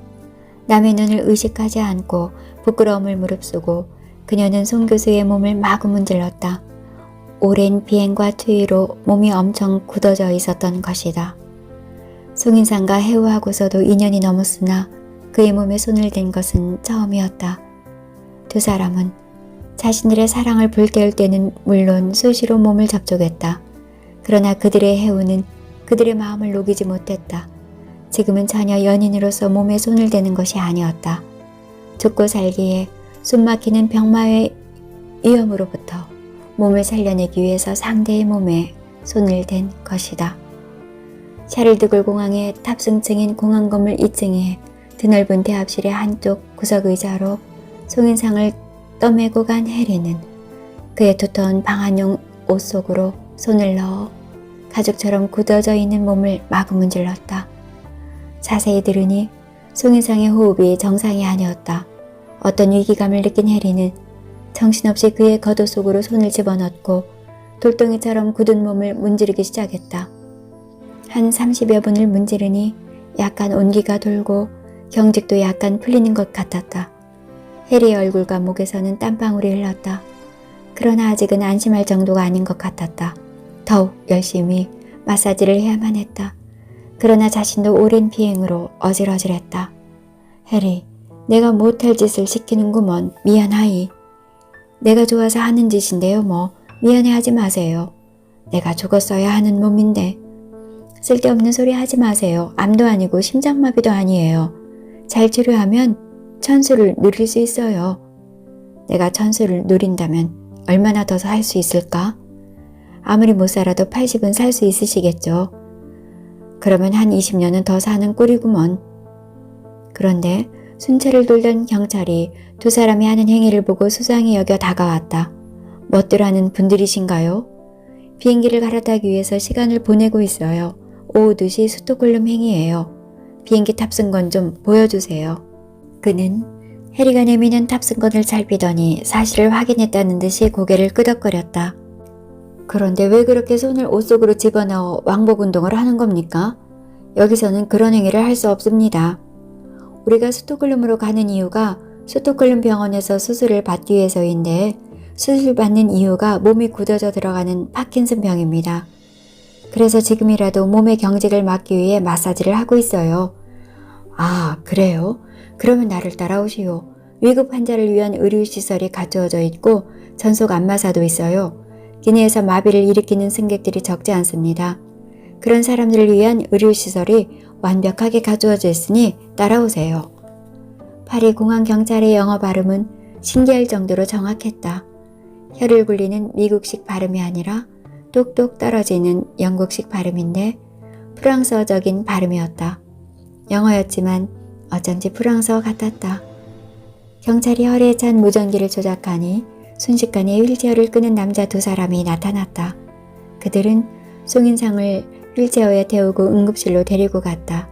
남의 눈을 의식하지 않고 부끄러움을 무릅쓰고 그녀는 송 교수의 몸을 마구 문질렀다. 오랜 비행과 투위로 몸이 엄청 굳어져 있었던 것이다. 송인상과 해우하고서도 2년이 넘었으나 그의 몸에 손을 댄 것은 처음이었다. 두 사람은 자신들의 사랑을 불태울 때는 물론 수시로 몸을 접촉했다. 그러나 그들의 해우는 그들의 마음을 녹이지 못했다. 지금은 전혀 연인으로서 몸에 손을 대는 것이 아니었다. 죽고 살기에 숨막히는 병마의 위험으로부터 몸을 살려내기 위해서 상대의 몸에 손을 댄 것이다. 샤를드골 공항의 탑승층인 공항 건물 2층에 드넓은 대합실의 한쪽 구석 의자로 송인상을 떠매고 간 해리는 그의 두터운 방한용 옷 속으로 손을 넣어 가죽처럼 굳어져 있는 몸을 마구 문질렀다. 자세히 들으니 송인상의 호흡이 정상이 아니었다. 어떤 위기감을 느낀 해리는 정신없이 그의 겉옷 속으로 손을 집어넣고 돌덩이처럼 굳은 몸을 문지르기 시작했다. 한 30여 분을 문지르니 약간 온기가 돌고 경직도 약간 풀리는 것 같았다. 해리의 얼굴과 목에서는 땀방울이 흘렀다. 그러나 아직은 안심할 정도가 아닌 것 같았다. 더욱 열심히 마사지를 해야만 했다. 그러나 자신도 오랜 비행으로 어질어질했다. 해리, 내가 못할 짓을 시키는구먼. 미안하이. 내가 좋아서 하는 짓인데요 뭐. 미안해하지 마세요. 내가 죽었어야 하는 몸인데. 쓸데없는 소리 하지 마세요. 암도 아니고 심장마비도 아니에요. 잘 치료하면 천수를 누릴 수 있어요. 내가 천수를 누린다면 얼마나 더 살 수 있을까? 아무리 못 살아도 80은 살 수 있으시겠죠. 그러면 한 20년은 더 사는 꼴이구먼. 그런데 순찰을 돌던 경찰이 두 사람이 하는 행위를 보고 수상히 여겨 다가왔다. 멋들 하는 분들이신가요? 비행기를 갈아타기 위해서 시간을 보내고 있어요. 오후 2시 스톡홀름 행이에요. 비행기 탑승권 좀 보여주세요. 그는 해리가 내미는 탑승권을 살피더니 사실을 확인했다는 듯이 고개를 끄덕거렸다. 그런데 왜 그렇게 손을 옷 속으로 집어넣어 왕복 운동을 하는 겁니까? 여기서는 그런 행위를 할 수 없습니다. 우리가 스톡홀름으로 가는 이유가 스톡홀름 병원에서 수술을 받기 위해서인데 수술받는 이유가 몸이 굳어져 들어가는 파킨슨 병입니다. 그래서 지금이라도 몸의 경직을 막기 위해 마사지를 하고 있어요. 아, 그래요? 그러면 나를 따라오시오. 위급 환자를 위한 의료시설이 갖추어져 있고 전속 안마사도 있어요. 기내에서 마비를 일으키는 승객들이 적지 않습니다. 그런 사람들을 위한 의료시설이 완벽하게 갖추어져 있으니 따라오세요. 파리 공항 경찰의 영어 발음은 신기할 정도로 정확했다. 혀를 굴리는 미국식 발음이 아니라 똑똑 떨어지는 영국식 발음인데 프랑스어적인 발음이었다. 영어였지만 어쩐지 프랑스어 같았다. 경찰이 허리에 찬 무전기를 조작하니 순식간에 휠체어를 끄는 남자 두 사람이 나타났다. 그들은 송인상을 휠체어에 태우고 응급실로 데리고 갔다.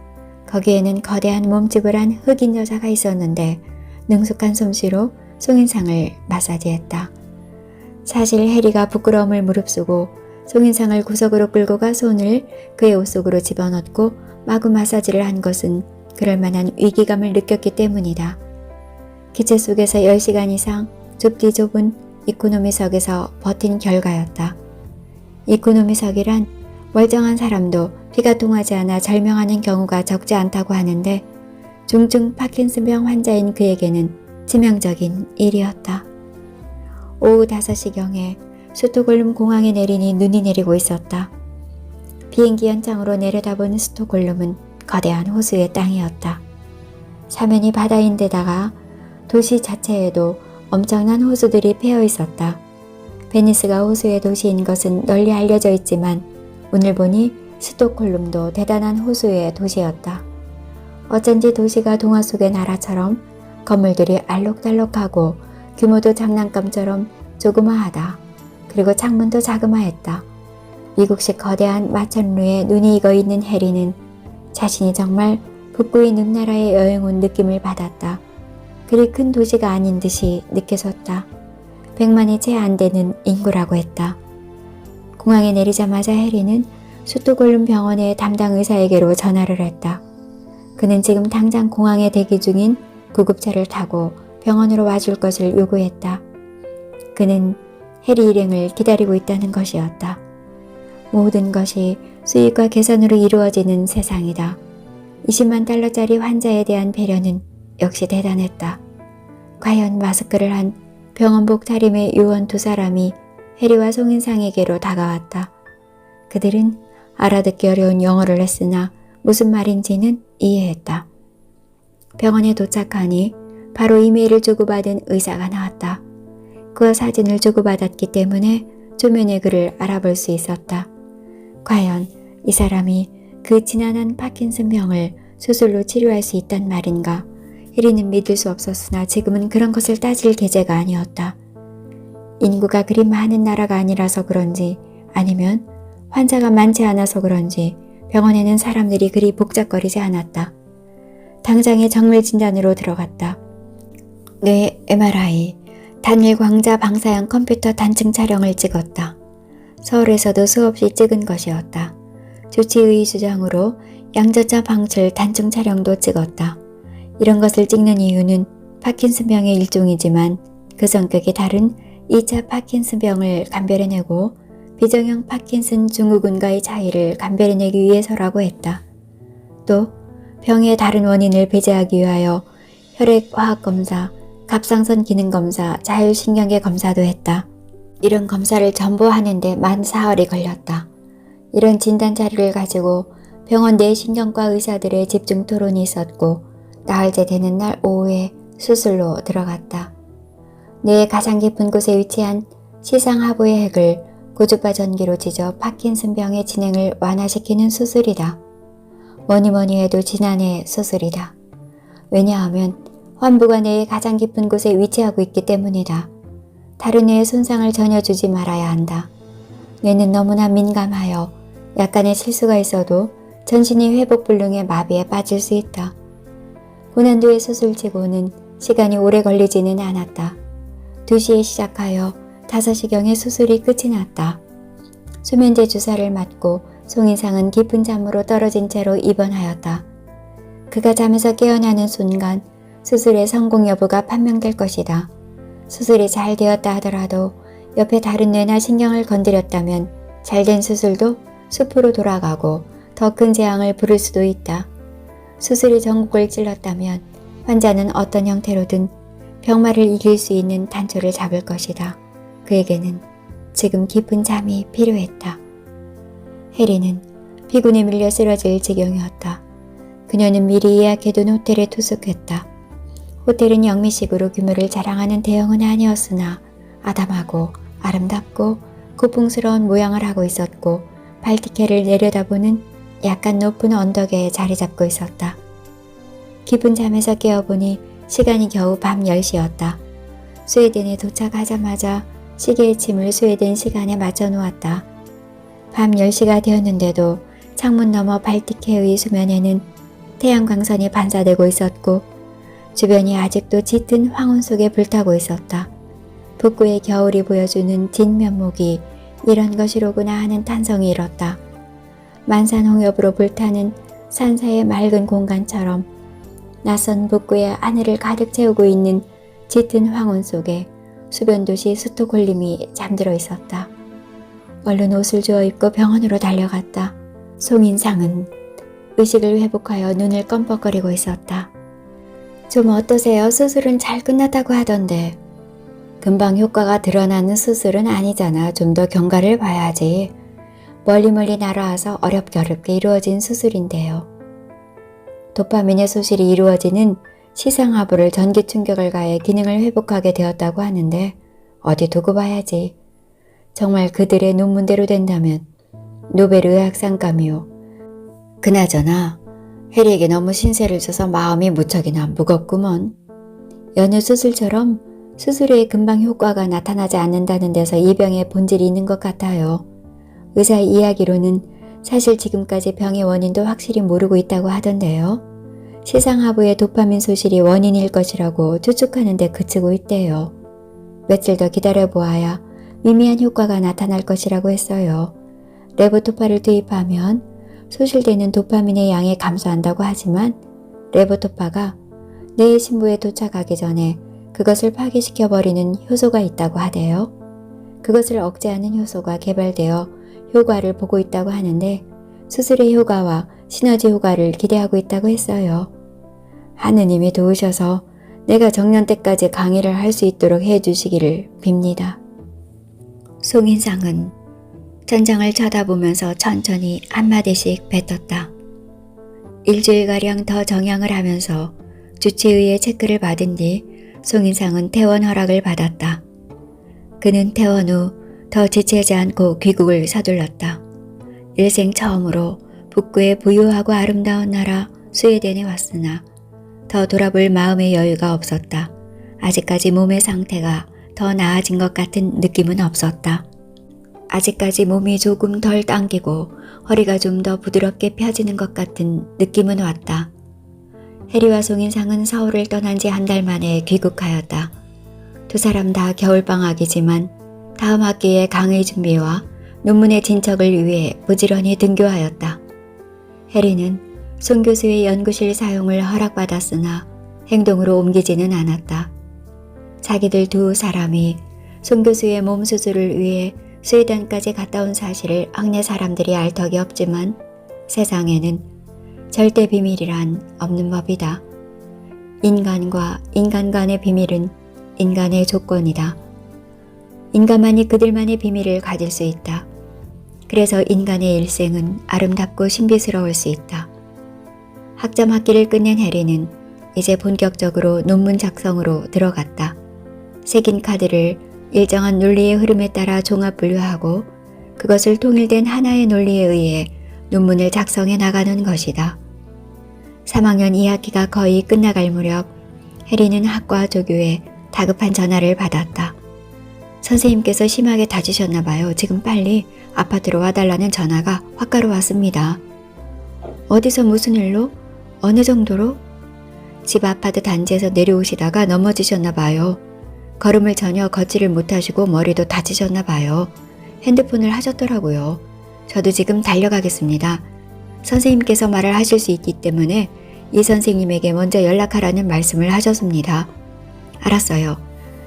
거기에는 거대한 몸집을 한 흑인 여자가 있었는데 능숙한 솜씨로 송인상을 마사지했다. 사실 해리가 부끄러움을 무릅쓰고 송인상을 구석으로 끌고 가 손을 그의 옷 속으로 집어넣고 마구 마사지를 한 것은 그럴 만한 위기감을 느꼈기 때문이다. 기체 속에서 10시간 이상 좁디 좁은 이코노미석에서 버틴 결과였다. 이코노미석이란 멀쩡한 사람도 피가 통하지 않아 절명하는 경우가 적지 않다고 하는데 중증 파킨슨병 환자인 그에게는 치명적인 일이었다. 오후 5시경에 스톡홀름 공항에 내리니 눈이 내리고 있었다. 비행기 연창으로 내려다본 스톡홀름은 거대한 호수의 땅이었다. 사면이 바다인데다가 도시 자체에도 엄청난 호수들이 패여 있었다. 베니스가 호수의 도시인 것은 널리 알려져 있지만 오늘 보니 스톡홀름도 대단한 호수의 도시였다. 어쩐지 도시가 동화 속의 나라처럼 건물들이 알록달록하고 규모도 장난감처럼 조그마하다. 그리고 창문도 자그마했다. 미국식 거대한 마천루에 눈이 익어 있는 해리는 자신이 정말 북구의 늪나라에 여행 온 느낌을 받았다. 그리 큰 도시가 아닌 듯이 느껴졌다. 100만이 채 안 되는 인구라고 했다. 공항에 내리자마자 해리는 스톡홀름 병원의 담당 의사에게로 전화를 했다. 그는 지금 당장 공항에 대기 중인 구급차를 타고 병원으로 와줄 것을 요구했다. 그는 해리 일행을 기다리고 있다는 것이었다. 모든 것이 수익과 계산으로 이루어지는 세상이다. 20만 달러짜리 환자에 대한 배려는 역시 대단했다. 과연 마스크를 한 병원복 차림의 요원 두 사람이 해리와 송인상에게로 다가왔다. 그들은 알아듣기 어려운 영어를 했으나 무슨 말인지는 이해했다. 병원에 도착하니 바로 이메일을 주고받은 의사가 나왔다. 그와 사진을 주고받았기 때문에 조면의 글을 알아볼 수 있었다. 과연 이 사람이 그 지난한 파킨슨 병을 수술로 치료할 수 있단 말인가? 해리는 믿을 수 없었으나 지금은 그런 것을 따질 계제가 아니었다. 인구가 그리 많은 나라가 아니라서 그런지 아니면 환자가 많지 않아서 그런지 병원에는 사람들이 그리 복잡거리지 않았다. 당장의 정밀 진단으로 들어갔다. 뇌 MRI, 단일 광자 방사형 컴퓨터 단층 촬영을 찍었다. 서울에서도 수없이 찍은 것이었다. 주치의 주장으로 양저자 방출 단층 촬영도 찍었다. 이런 것을 찍는 이유는 파킨슨병의 일종이지만 그 성격이 다른 2차 파킨슨병을 감별해내고 비정형 파킨슨 증후군과의 차이를 감별해내기 위해서라고 했다. 또 병의 다른 원인을 배제하기 위하여 혈액화학검사, 갑상선 기능검사, 자율신경계 검사도 했다. 이런 검사를 전부 하는데 만 4흘이 걸렸다. 이런 진단 자료를 가지고 병원 내 신경과 의사들의 집중 토론이 있었고 나흘째 되는 날 오후에 수술로 들어갔다. 뇌의 가장 깊은 곳에 위치한 시상하부의 핵을 고주파 전기로 찢어 파킨슨병의 진행을 완화시키는 수술이다. 뭐니 해도 지난해 수술이다. 왜냐하면 환부가 뇌의 가장 깊은 곳에 위치하고 있기 때문이다. 다른 뇌에 손상을 전혀 주지 말아야 한다. 뇌는 너무나 민감하여 약간의 실수가 있어도 전신이 회복불능의 마비에 빠질 수 있다. 고난도의 수술치고는 시간이 오래 걸리지는 않았다. 2시에 시작하여 5시경에 수술이 끝이 났다. 수면제 주사를 맞고 송인상은 깊은 잠으로 떨어진 채로 입원하였다. 그가 잠에서 깨어나는 순간 수술의 성공 여부가 판명될 것이다. 수술이 잘 되었다 하더라도 옆에 다른 뇌나 신경을 건드렸다면 잘된 수술도 숲으로 돌아가고 더 큰 재앙을 부를 수도 있다. 수술이 전국을 찔렀다면 환자는 어떤 형태로든 병마를 이길 수 있는 단초를 잡을 것이다. 그에게는 지금 깊은 잠이 필요했다. 해리는 피곤에 밀려 쓰러질 지경이었다. 그녀는 미리 예약해둔 호텔에 투숙했다. 호텔은 영미식으로 규모를 자랑하는 대형은 아니었으나 아담하고 아름답고 고풍스러운 모양을 하고 있었고 발티케를 내려다보는 약간 높은 언덕에 자리 잡고 있었다. 깊은 잠에서 깨어보니 시간이 겨우 밤 10시였다. 스웨덴에 도착하자마자 시계의 침을 스웨덴 시간에 맞춰 놓았다. 밤 10시가 되었는데도 창문 너머 발티케의 수면에는 태양광선이 반사되고 있었고 주변이 아직도 짙은 황혼 속에 불타고 있었다. 북구의 겨울이 보여주는 진면목이 이런 것이로구나 하는 탄성이 일었다. 만산홍엽으로 불타는 산사의 맑은 공간처럼 낯선 북구의 하늘을 가득 채우고 있는 짙은 황혼 속에 수변도시 스톡홀름이 잠들어 있었다. 얼른 옷을 주워 입고 병원으로 달려갔다. 송인상은 의식을 회복하여 눈을 껌뻑거리고 있었다. 좀 어떠세요? 수술은 잘 끝났다고 하던데. 금방 효과가 드러나는 수술은 아니잖아. 좀 더 경과를 봐야지. 멀리 날아와서 어렵게 이루어진 수술인데요. 도파민의 소실이 이루어지는 시상하부를 전기 충격을 가해 기능을 회복하게 되었다고 하는데 어디 두고 봐야지. 정말 그들의 논문대로 된다면 노벨 의학상감이요. 그나저나 해리에게 너무 신세를 져서 마음이 무척이나 무겁구먼. 여느 수술처럼 수술 후에 금방 효과가 나타나지 않는다는 데서 이 병의 본질이 있는 것 같아요. 의사의 이야기로는 사실 지금까지 병의 원인도 확실히 모르고 있다고 하던데요. 시상하부의 도파민 소실이 원인일 것이라고 추측하는 데 그치고 있대요. 며칠 더 기다려보아야 미미한 효과가 나타날 것이라고 했어요. 레보토파를 투입하면 소실되는 도파민의 양이 감소한다고 하지만 레보토파가 뇌의 심부에 도착하기 전에 그것을 파괴시켜버리는 효소가 있다고 하대요. 그것을 억제하는 효소가 개발되어 효과를 보고 있다고 하는데 수술의 효과와 시너지 효과를 기대하고 있다고 했어요. 하느님이 도우셔서 내가 정년 때까지 강의를 할 수 있도록 해주시기를 빕니다. 송인상은 전장을 쳐다보면서 천천히 한마디씩 뱉었다. 일주일가량 더 정양을 하면서 주치의의 체크를 받은 뒤 송인상은 퇴원 허락을 받았다. 그는 퇴원 후 더 지체하지 않고 귀국을 서둘렀다. 일생 처음으로 북구의 부유하고 아름다운 나라 스웨덴에 왔으나 더 돌아볼 마음의 여유가 없었다. 아직까지 몸의 상태가 더 나아진 것 같은 느낌은 없었다. 아직까지 몸이 조금 덜 당기고 허리가 좀 더 부드럽게 펴지는 것 같은 느낌은 왔다. 해리와 송인상은 서울을 떠난 지 한 달 만에 귀국하였다. 두 사람 다 겨울방학이지만 다음 학기의 강의 준비와 논문의 진척을 위해 부지런히 등교하였다. 해리는 송 교수의 연구실 사용을 허락받았으나 행동으로 옮기지는 않았다. 자기들 두 사람이 송 교수의 몸 수술을 위해 스웨덴까지 갔다 온 사실을 학내 사람들이 알 턱이 없지만 세상에는 절대 비밀이란 없는 법이다. 인간과 인간 간의 비밀은 인간의 조건이다. 인간만이 그들만의 비밀을 가질 수 있다. 그래서 인간의 일생은 아름답고 신비스러울 수 있다. 학점 학기를 끝낸 해리는 이제 본격적으로 논문 작성으로 들어갔다. 새긴 카드를 일정한 논리의 흐름에 따라 종합 분류하고 그것을 통일된 하나의 논리에 의해 논문을 작성해 나가는 것이다. 3학년 2학기가 거의 끝나갈 무렵 해리는 학과 조교에 다급한 전화를 받았다. 선생님께서 심하게 다치셨나 봐요. 지금 빨리 아파트로 와달라는 전화가 화가로 왔습니다. 어디서 무슨 일로? 어느 정도로? 집 아파트 단지에서 내려오시다가 넘어지셨나 봐요. 걸음을 전혀 걷지를 못하시고 머리도 다치셨나 봐요. 핸드폰을 하셨더라고요. 저도 지금 달려가겠습니다. 선생님께서 말을 하실 수 있기 때문에 이 선생님에게 먼저 연락하라는 말씀을 하셨습니다. 알았어요.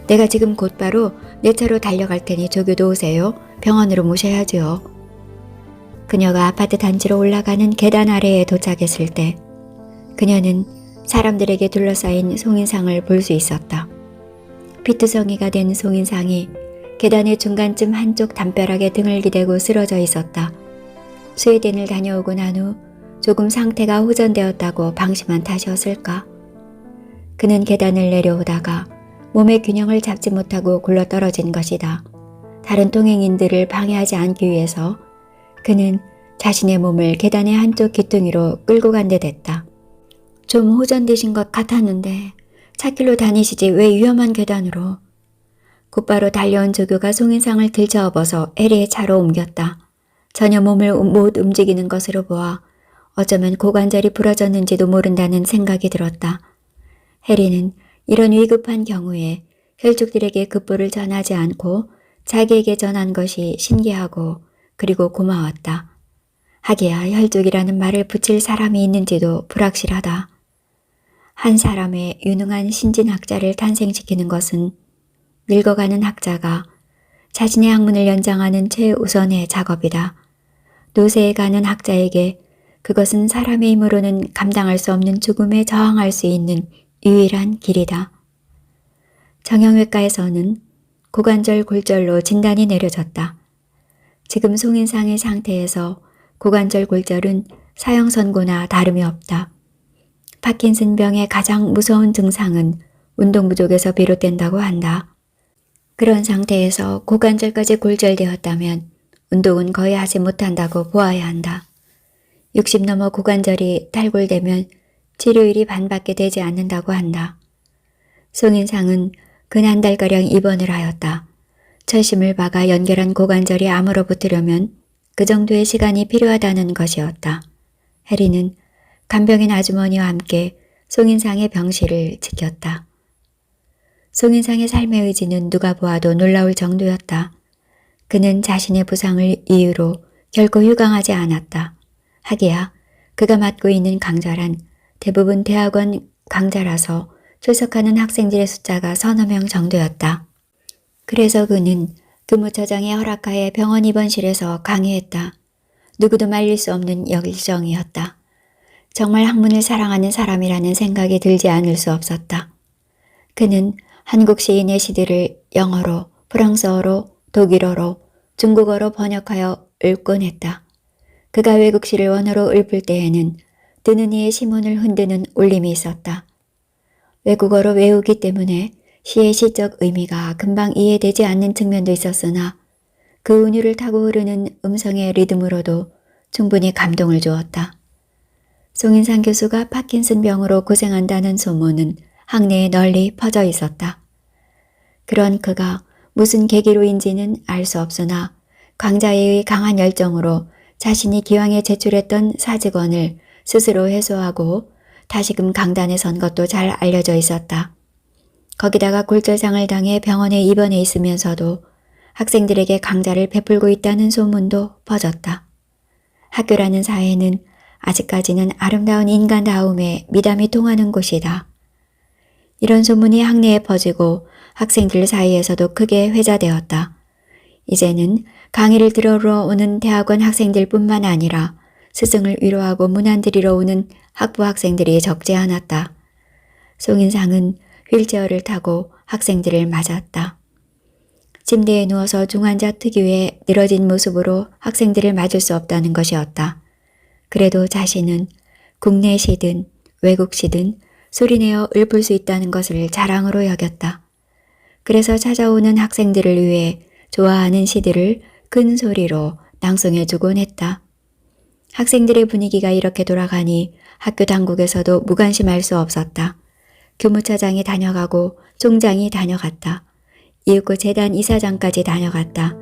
내가 지금 곧바로 내 차로 달려갈 테니 조교도 오세요. 병원으로 모셔야죠. 그녀가 아파트 단지로 올라가는 계단 아래에 도착했을 때 그녀는 사람들에게 둘러싸인 송인상을 볼 수 있었다. 피투성이가 된 송인상이 계단의 중간쯤 한쪽 담벼락에 등을 기대고 쓰러져 있었다. 스웨덴을 다녀오고 난 후 조금 상태가 호전되었다고 방심한 탓이었을까? 그는 계단을 내려오다가 몸의 균형을 잡지 못하고 굴러떨어진 것이다. 다른 동행인들을 방해하지 않기 위해서 그는 자신의 몸을 계단의 한쪽 귀퉁이로 끌고 간 데 됐다. 좀 호전되신 것 같았는데 차길로 다니시지 왜 위험한 계단으로? 곧바로 달려온 조교가 송인상을 들쳐업어서 해리의 차로 옮겼다. 전혀 몸을 못 움직이는 것으로 보아 어쩌면 고관절이 부러졌는지도 모른다는 생각이 들었다. 해리는 이런 위급한 경우에 혈족들에게 급보를 전하지 않고 자기에게 전한 것이 신기하고 그리고 고마웠다. 하기야 혈족이라는 말을 붙일 사람이 있는지도 불확실하다. 한 사람의 유능한 신진학자를 탄생시키는 것은 늙어가는 학자가 자신의 학문을 연장하는 최우선의 작업이다. 노쇠에 가는 학자에게 그것은 사람의 힘으로는 감당할 수 없는 죽음에 저항할 수 있는 유일한 길이다. 정형외과에서는 고관절 골절로 진단이 내려졌다. 지금 송인상의 상태에서 고관절 골절은 사형선고나 다름이 없다. 파킨슨병의 가장 무서운 증상은 운동 부족에서 비롯된다고 한다. 그런 상태에서 고관절까지 골절되었다면 운동은 거의 하지 못한다고 보아야 한다. 60 넘어 고관절이 탈골되면 치료일이 반밖에 되지 않는다고 한다. 송인상은 근 한 달가량 입원을 하였다. 철심을 박아 연결한 고관절이 아물어 붙으려면 그 정도의 시간이 필요하다는 것이었다. 해리는 간병인 아주머니와 함께 송인상의 병실을 지켰다. 송인상의 삶의 의지는 누가 보아도 놀라울 정도였다. 그는 자신의 부상을 이유로 결코 휴강하지 않았다. 하기야 그가 맡고 있는 강좌란 대부분 대학원 강좌라서 출석하는 학생들의 숫자가 서너 명 정도였다. 그래서 그는 근무처장의 허락하에 병원 입원실에서 강의했다. 누구도 말릴 수 없는 열정이었다. 정말 학문을 사랑하는 사람이라는 생각이 들지 않을 수 없었다. 그는 한국 시인의 시들을 영어로, 프랑스어로, 독일어로, 중국어로 번역하여 읊곤 했다. 그가 외국 시를 원어로 읊을 때에는 드는 이의 시문을 흔드는 울림이 있었다. 외국어로 외우기 때문에 시의 시적 의미가 금방 이해되지 않는 측면도 있었으나 그 운율을 타고 흐르는 음성의 리듬으로도 충분히 감동을 주었다. 송인상 교수가 파킨슨 병으로 고생한다는 소문은 학내에 널리 퍼져 있었다. 그런 그가 무슨 계기로인지는 알 수 없으나 강자의 강한 열정으로 자신이 기왕에 제출했던 사직원을 스스로 해소하고 다시금 강단에 선 것도 잘 알려져 있었다. 거기다가 골절상을 당해 병원에 입원해 있으면서도 학생들에게 강좌를 베풀고 있다는 소문도 퍼졌다. 학교라는 사회는 아직까지는 아름다운 인간다움에 미담이 통하는 곳이다. 이런 소문이 학내에 퍼지고 학생들 사이에서도 크게 회자되었다. 이제는 강의를 들으러 오는 대학원 학생들 뿐만 아니라 스승을 위로하고 문안드리러 오는 학부 학생들이 적지 않았다. 송인상은 휠체어를 타고 학생들을 맞았다. 침대에 누워서 중환자 특유의 늘어진 모습으로 학생들을 맞을 수 없다는 것이었다. 그래도 자신은 국내 시든 외국 시든 소리내어 읊을 수 있다는 것을 자랑으로 여겼다. 그래서 찾아오는 학생들을 위해 좋아하는 시들을 큰 소리로 낭송해 주곤 했다. 학생들의 분위기가 이렇게 돌아가니 학교 당국에서도 무관심할 수 없었다. 교무처장이 다녀가고 총장이 다녀갔다. 이윽고 재단 이사장까지 다녀갔다.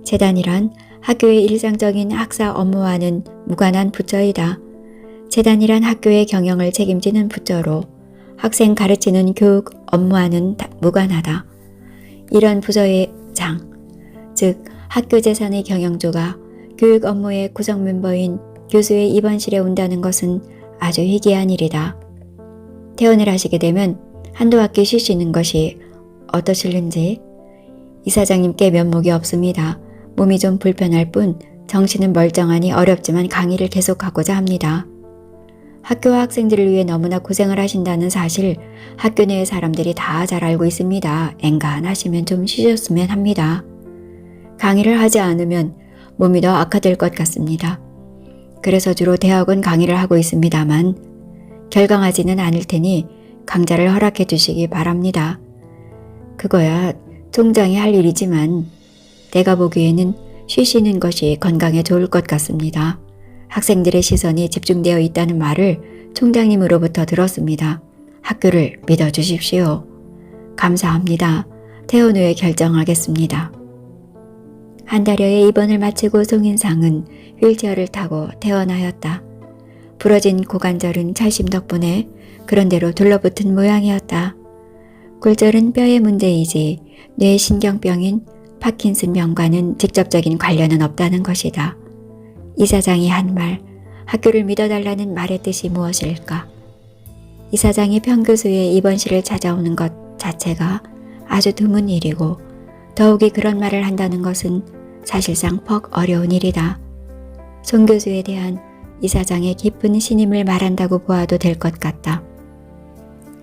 재단이란 학교의 일상적인 학사 업무와는 무관한 부처이다. 재단이란 학교의 경영을 책임지는 부처로 학생 가르치는 교육 업무와는 무관하다. 이런 부처의 장, 즉 학교 재산의 경영조가 교육 업무의 구성 멤버인 교수의 입원실에 온다는 것은 아주 희귀한 일이다. 퇴원을 하시게 되면 한두 학기 쉬시는 것이 어떠실는지. 이사장님께 면목이 없습니다. 몸이 좀 불편할 뿐 정신은 멀쩡하니 어렵지만 강의를 계속하고자 합니다. 학교와 학생들을 위해 너무나 고생을 하신다는 사실 학교 내의 사람들이 다 잘 알고 있습니다. 엔간하시면 좀 쉬셨으면 합니다. 강의를 하지 않으면 몸이 더 악화될 것 같습니다. 그래서 주로 대학원 강의를 하고 있습니다만 결강하지는 않을 테니 강좌를 허락해 주시기 바랍니다. 그거야 총장이 할 일이지만 내가 보기에는 쉬시는 것이 건강에 좋을 것 같습니다. 학생들의 시선이 집중되어 있다는 말을 총장님으로부터 들었습니다. 학교를 믿어주십시오. 감사합니다. 퇴원 후에 결정하겠습니다. 한 달여의 입원을 마치고 송인상은 휠체어를 타고 퇴원하였다. 부러진 고관절은 철심 덕분에 그런대로 둘러붙은 모양이었다. 골절은 뼈의 문제이지 뇌신경병인 파킨슨 병과는 직접적인 관련은 없다는 것이다. 이사장이 한 말, 학교를 믿어달라는 말의 뜻이 무엇일까? 이사장이 평교수의 입원실을 찾아오는 것 자체가 아주 드문 일이고 더욱이 그런 말을 한다는 것은 사실상 퍽 어려운 일이다. 송 교수에 대한 이사장의 깊은 신임을 말한다고 보아도 될 것 같다.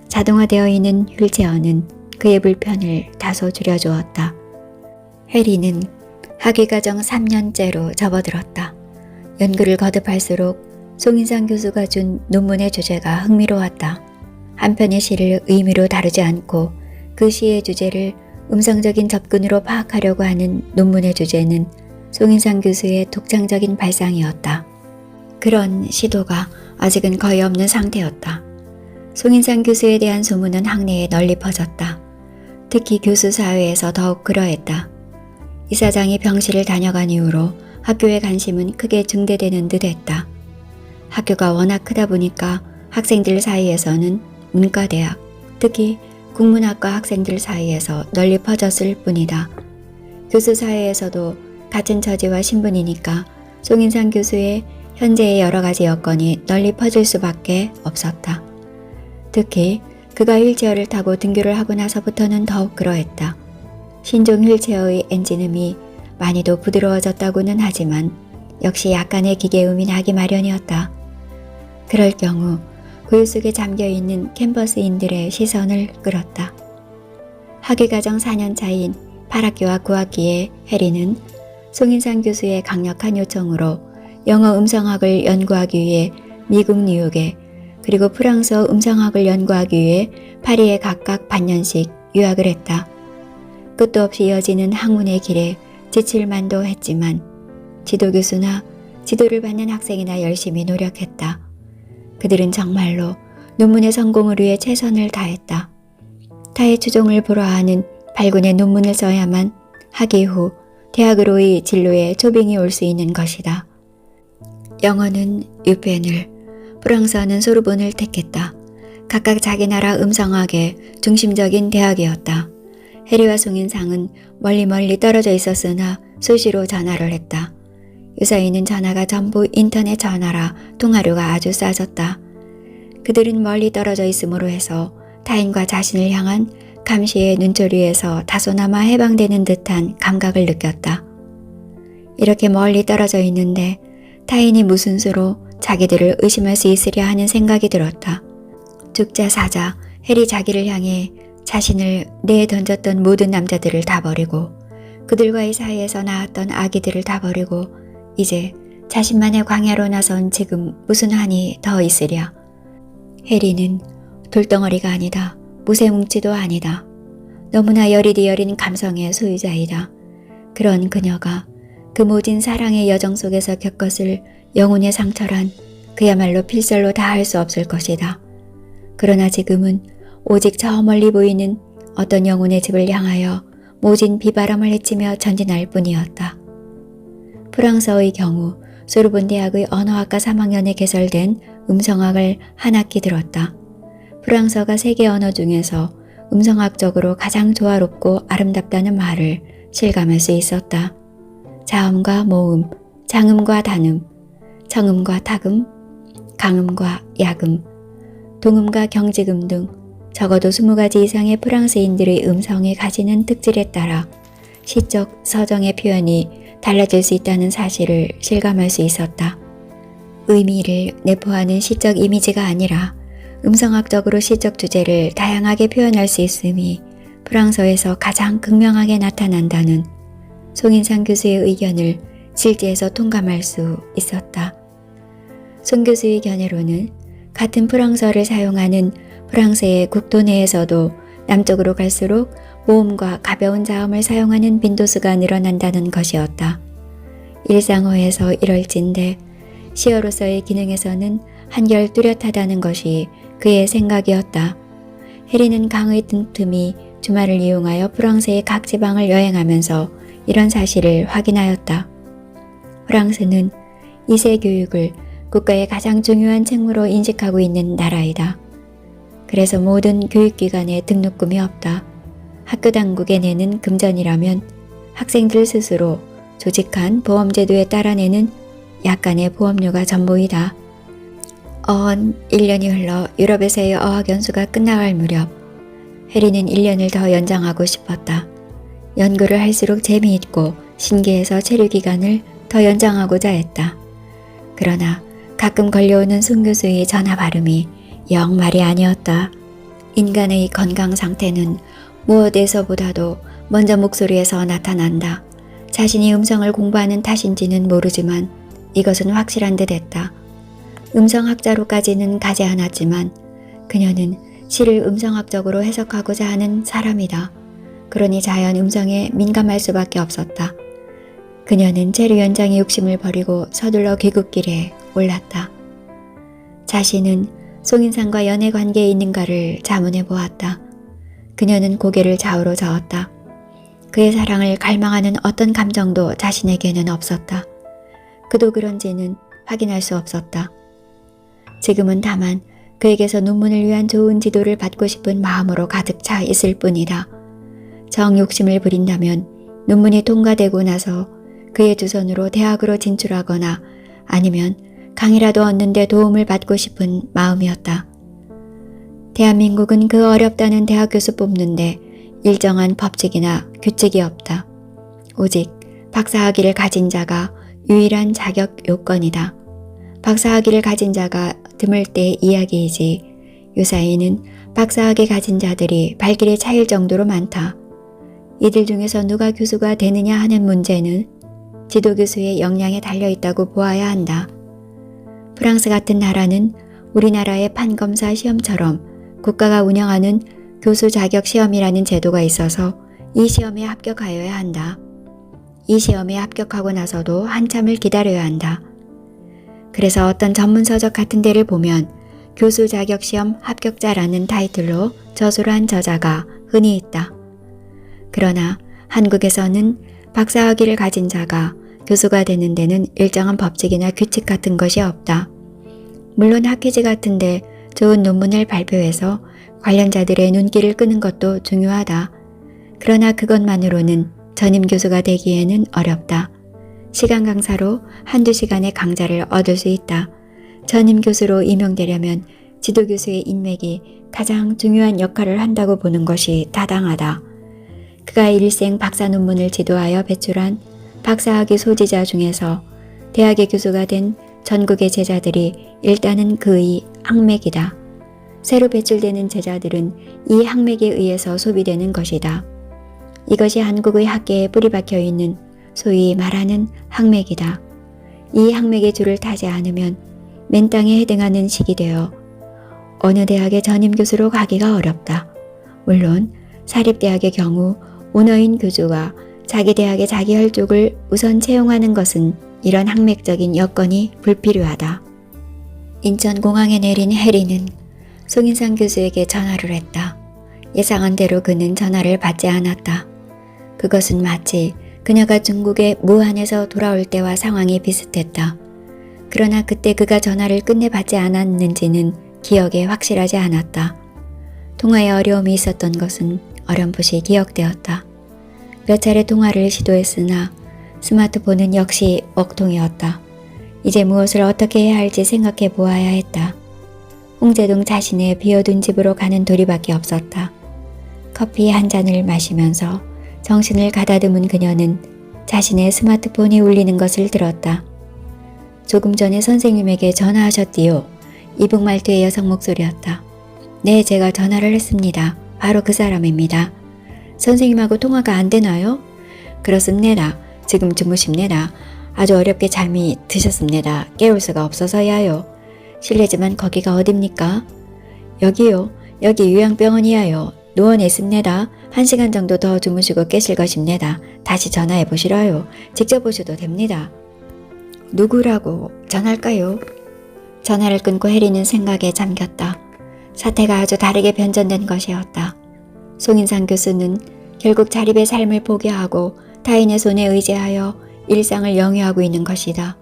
자동화되어 있는 휠체어는 그의 불편을 다소 줄여주었다. 해리는 학위과정 3년째로 접어들었다. 연구를 거듭할수록 송인상 교수가 준 논문의 주제가 흥미로웠다. 한 편의 시를 의미로 다루지 않고 그 시의 주제를 음성적인 접근으로 파악하려고 하는 논문의 주제는 송인상 교수의 독창적인 발상이었다. 그런 시도가 아직은 거의 없는 상태였다. 송인상 교수에 대한 소문은 학내에 널리 퍼졌다. 특히 교수 사회에서 더욱 그러했다. 이사장이 병실을 다녀간 이후로 학교의 관심은 크게 증대되는 듯 했다. 학교가 워낙 크다 보니까 학생들 사이에서는 문과대학, 특히 국문학과 학생들 사이에서 널리 퍼졌을 뿐이다. 교수 사회에서도 같은 처지와 신분이니까 송인상 교수의 현재의 여러 가지 여건이 널리 퍼질 수밖에 없었다. 특히 그가 휠체어를 타고 등교를 하고 나서부터는 더욱 그러했다. 신종 휠체어의 엔진음이 많이도 부드러워졌다고는 하지만 역시 약간의 기계음이 나기 마련이었다. 그럴 경우 고요 속에 잠겨있는 캠퍼스인들의 시선을 끌었다. 학예과정 4년 차인 8학기와 9학기에 해리는 송인상 교수의 강력한 요청으로 영어 음성학을 연구하기 위해 미국 뉴욕에 그리고 프랑스어 음성학을 연구하기 위해 파리에 각각 반년씩 유학을 했다. 끝도 없이 이어지는 학문의 길에 지칠만도 했지만 지도교수나 지도를 받는 학생이나 열심히 노력했다. 그들은 정말로 논문의 성공을 위해 최선을 다했다. 타의 추종을 불허하는 발군의 논문을 써야만 학위 후 대학으로의 진로에 초빙이 올 수 있는 것이다. 영어는 유펜을, 프랑스어는 소르본을 택했다. 각각 자기 나라 음성학의 중심적인 대학이었다. 해리와 송인상은 멀리 떨어져 있었으나 수시로 전화를 했다. 유사이는 전화가 전부 인터넷 전화라 통화료가 아주 싸졌다. 그들은 멀리 떨어져 있음으로 해서 타인과 자신을 향한 감시의 눈초리에서 다소나마 해방되는 듯한 감각을 느꼈다. 이렇게 멀리 떨어져 있는데 타인이 무슨 수로 자기들을 의심할 수 있으랴 하는 생각이 들었다. 죽자 사자 해리 자기를 향해 자신을 내에 던졌던 모든 남자들을 다 버리고 그들과의 사이에서 낳았던 아기들을 다 버리고 이제 자신만의 광야로 나선 지금 무슨 한이 더 있으랴. 해리는 돌덩어리가 아니다. 무쇠뭉치도 아니다. 너무나 여리디 여린 감성의 소유자이다. 그런 그녀가 그 모진 사랑의 여정 속에서 겪었을 영혼의 상처란 그야말로 필설로 다 할 수 없을 것이다. 그러나 지금은 오직 저 멀리 보이는 어떤 영혼의 집을 향하여 모진 비바람을 헤치며 전진할 뿐이었다. 프랑스어의 경우 소르본 대학의 언어학과 3학년에 개설된 음성학을 한 학기 들었다. 프랑스어가 세계 언어 중에서 음성학적으로 가장 조화롭고 아름답다는 말을 실감할 수 있었다. 자음과 모음, 장음과 단음, 정음과 타금, 강음과 야금, 동음과 경직음 등 적어도 20가지 이상의 프랑스인들의 음성이 가지는 특질에 따라 시적, 서정의 표현이 달라질 수 있다는 사실을 실감할 수 있었다. 의미를 내포하는 시적 이미지가 아니라 음성학적으로 시적 주제를 다양하게 표현할 수 있음이 프랑스어에서 가장 극명하게 나타난다는 송인상 교수의 의견을 실제에서 통감할 수 있었다. 송 교수의 견해로는 같은 프랑스어를 사용하는 프랑스의 국도 내에서도 남쪽으로 갈수록 모음과 가벼운 자음을 사용하는 빈도수가 늘어난다는 것이었다. 일상어에서 이럴진데 시어로서의 기능에서는 한결 뚜렷하다는 것이 그의 생각이었다. 해리는 강의 틈틈이 주말을 이용하여 프랑스의 각 지방을 여행하면서 이런 사실을 확인하였다. 프랑스는 2세 교육을 국가의 가장 중요한 책무로 인식하고 있는 나라이다. 그래서 모든 교육기관에 등록금이 없다. 학교 당국에 내는 금전이라면 학생들 스스로 조직한 보험제도에 따라 내는 약간의 보험료가 전부이다. 어언 1년이 흘러 유럽에서의 어학연수가 끝나갈 무렵 해리는 1년을 더 연장하고 싶었다. 연구를 할수록 재미있고 신기해서 체류기간을 더 연장하고자 했다. 그러나 가끔 걸려오는 송 교수의 전화 발음이 영 말이 아니었다. 인간의 건강 상태는 무엇에서보다도 먼저 목소리에서 나타난다. 자신이 음성을 공부하는 탓인지는 모르지만 이것은 확실한 듯 했다. 음성학자로까지는 가지 않았지만 그녀는 시를 음성학적으로 해석하고자 하는 사람이다. 그러니 자연 음성에 민감할 수밖에 없었다. 그녀는 체류 연장의 욕심을 버리고 서둘러 귀국길에 올랐다. 자신은 송인상과 연애 관계에 있는가를 자문해 보았다. 그녀는 고개를 좌우로 저었다. 그의 사랑을 갈망하는 어떤 감정도 자신에게는 없었다. 그도 그런지는 확인할 수 없었다. 지금은 다만 그에게서 논문을 위한 좋은 지도를 받고 싶은 마음으로 가득 차 있을 뿐이다. 정 욕심을 부린다면 논문이 통과되고 나서 그의 두 손으로 대학으로 진출하거나 아니면 강의라도 얻는 데 도움을 받고 싶은 마음이었다. 대한민국은 그 어렵다는 대학 교수 뽑는데 일정한 법칙이나 규칙이 없다. 오직 박사학위를 가진 자가 유일한 자격 요건이다. 박사학위를 가진 자가 드물 때의 이야기이지 요사이는 박사학위 가진 자들이 발길이 차일 정도로 많다. 이들 중에서 누가 교수가 되느냐 하는 문제는 지도교수의 역량에 달려있다고 보아야 한다. 프랑스 같은 나라는 우리나라의 판검사 시험처럼 국가가 운영하는 교수 자격 시험이라는 제도가 있어서 이 시험에 합격하여야 한다. 이 시험에 합격하고 나서도 한참을 기다려야 한다. 그래서 어떤 전문서적 같은 데를 보면 교수 자격 시험 합격자라는 타이틀로 저술을 한 저자가 흔히 있다. 그러나 한국에서는 박사학위를 가진 자가 교수가 되는 데는 일정한 법칙이나 규칙 같은 것이 없다. 물론 학회지 같은데 좋은 논문을 발표해서 관련자들의 눈길을 끄는 것도 중요하다. 그러나 그것만으로는 전임 교수가 되기에는 어렵다. 시간 강사로 한두 시간의 강좌를 얻을 수 있다. 전임 교수로 임용되려면 지도교수의 인맥이 가장 중요한 역할을 한다고 보는 것이 타당하다. 그가 일생 박사 논문을 지도하여 배출한 박사학위 소지자 중에서 대학의 교수가 된 전국의 제자들이 일단은 그의 학맥이다. 새로 배출되는 제자들은 이 학맥에 의해서 소비되는 것이다. 이것이 한국의 학계에 뿌리박혀 있는 소위 말하는 학맥이다. 이 학맥의 줄을 타지 않으면 맨땅에 해당하는 식이 되어 어느 대학의 전임 교수로 가기가 어렵다. 물론 사립대학의 경우 오너인 교주가 자기 대학의 자기 혈족을 우선 채용하는 것은 이런 학맥적인 여건이 불필요하다. 인천공항에 내린 해리는 송인상 교수에게 전화를 했다. 예상한 대로 그는 전화를 받지 않았다. 그것은 마치 그녀가 중국의 무한에서 돌아올 때와 상황이 비슷했다. 그러나 그때 그가 전화를 끝내 받지 않았는지는 기억에 확실하지 않았다. 통화에 어려움이 있었던 것은 어렴풋이 기억되었다. 몇 차례 통화를 시도했으나 스마트폰은 역시 먹통이었다. 이제 무엇을 어떻게 해야 할지 생각해 보아야 했다. 홍제동 자신의 비어둔 집으로 가는 도리밖에 없었다. 커피 한 잔을 마시면서 정신을 가다듬은 그녀는 자신의 스마트폰이 울리는 것을 들었다. 조금 전에 선생님에게 전화하셨디요. 이북말투의 여성 목소리였다. 네, 제가 전화를 했습니다. 바로 그 사람입니다. 선생님하고 통화가 안 되나요? 그렇습니다. 지금 주무십니다. 아주 어렵게 잠이 드셨습니다. 깨울 수가 없어서야요. 실례지만 거기가 어딥니까? 여기요. 여기 요양병원이야요. 노원에 있습니다. 1시간 정도 더 주무시고 깨실 것입니다. 다시 전화해 보시라요. 직접 오셔도 됩니다. 누구라고 전할까요? 전화를 끊고 해리는 생각에 잠겼다. 사태가 아주 다르게 변전된 것이었다. 송인상 교수는 결국 자립의 삶을 포기하고 타인의 손에 의지하여 일상을 영위하고 있는 것이다.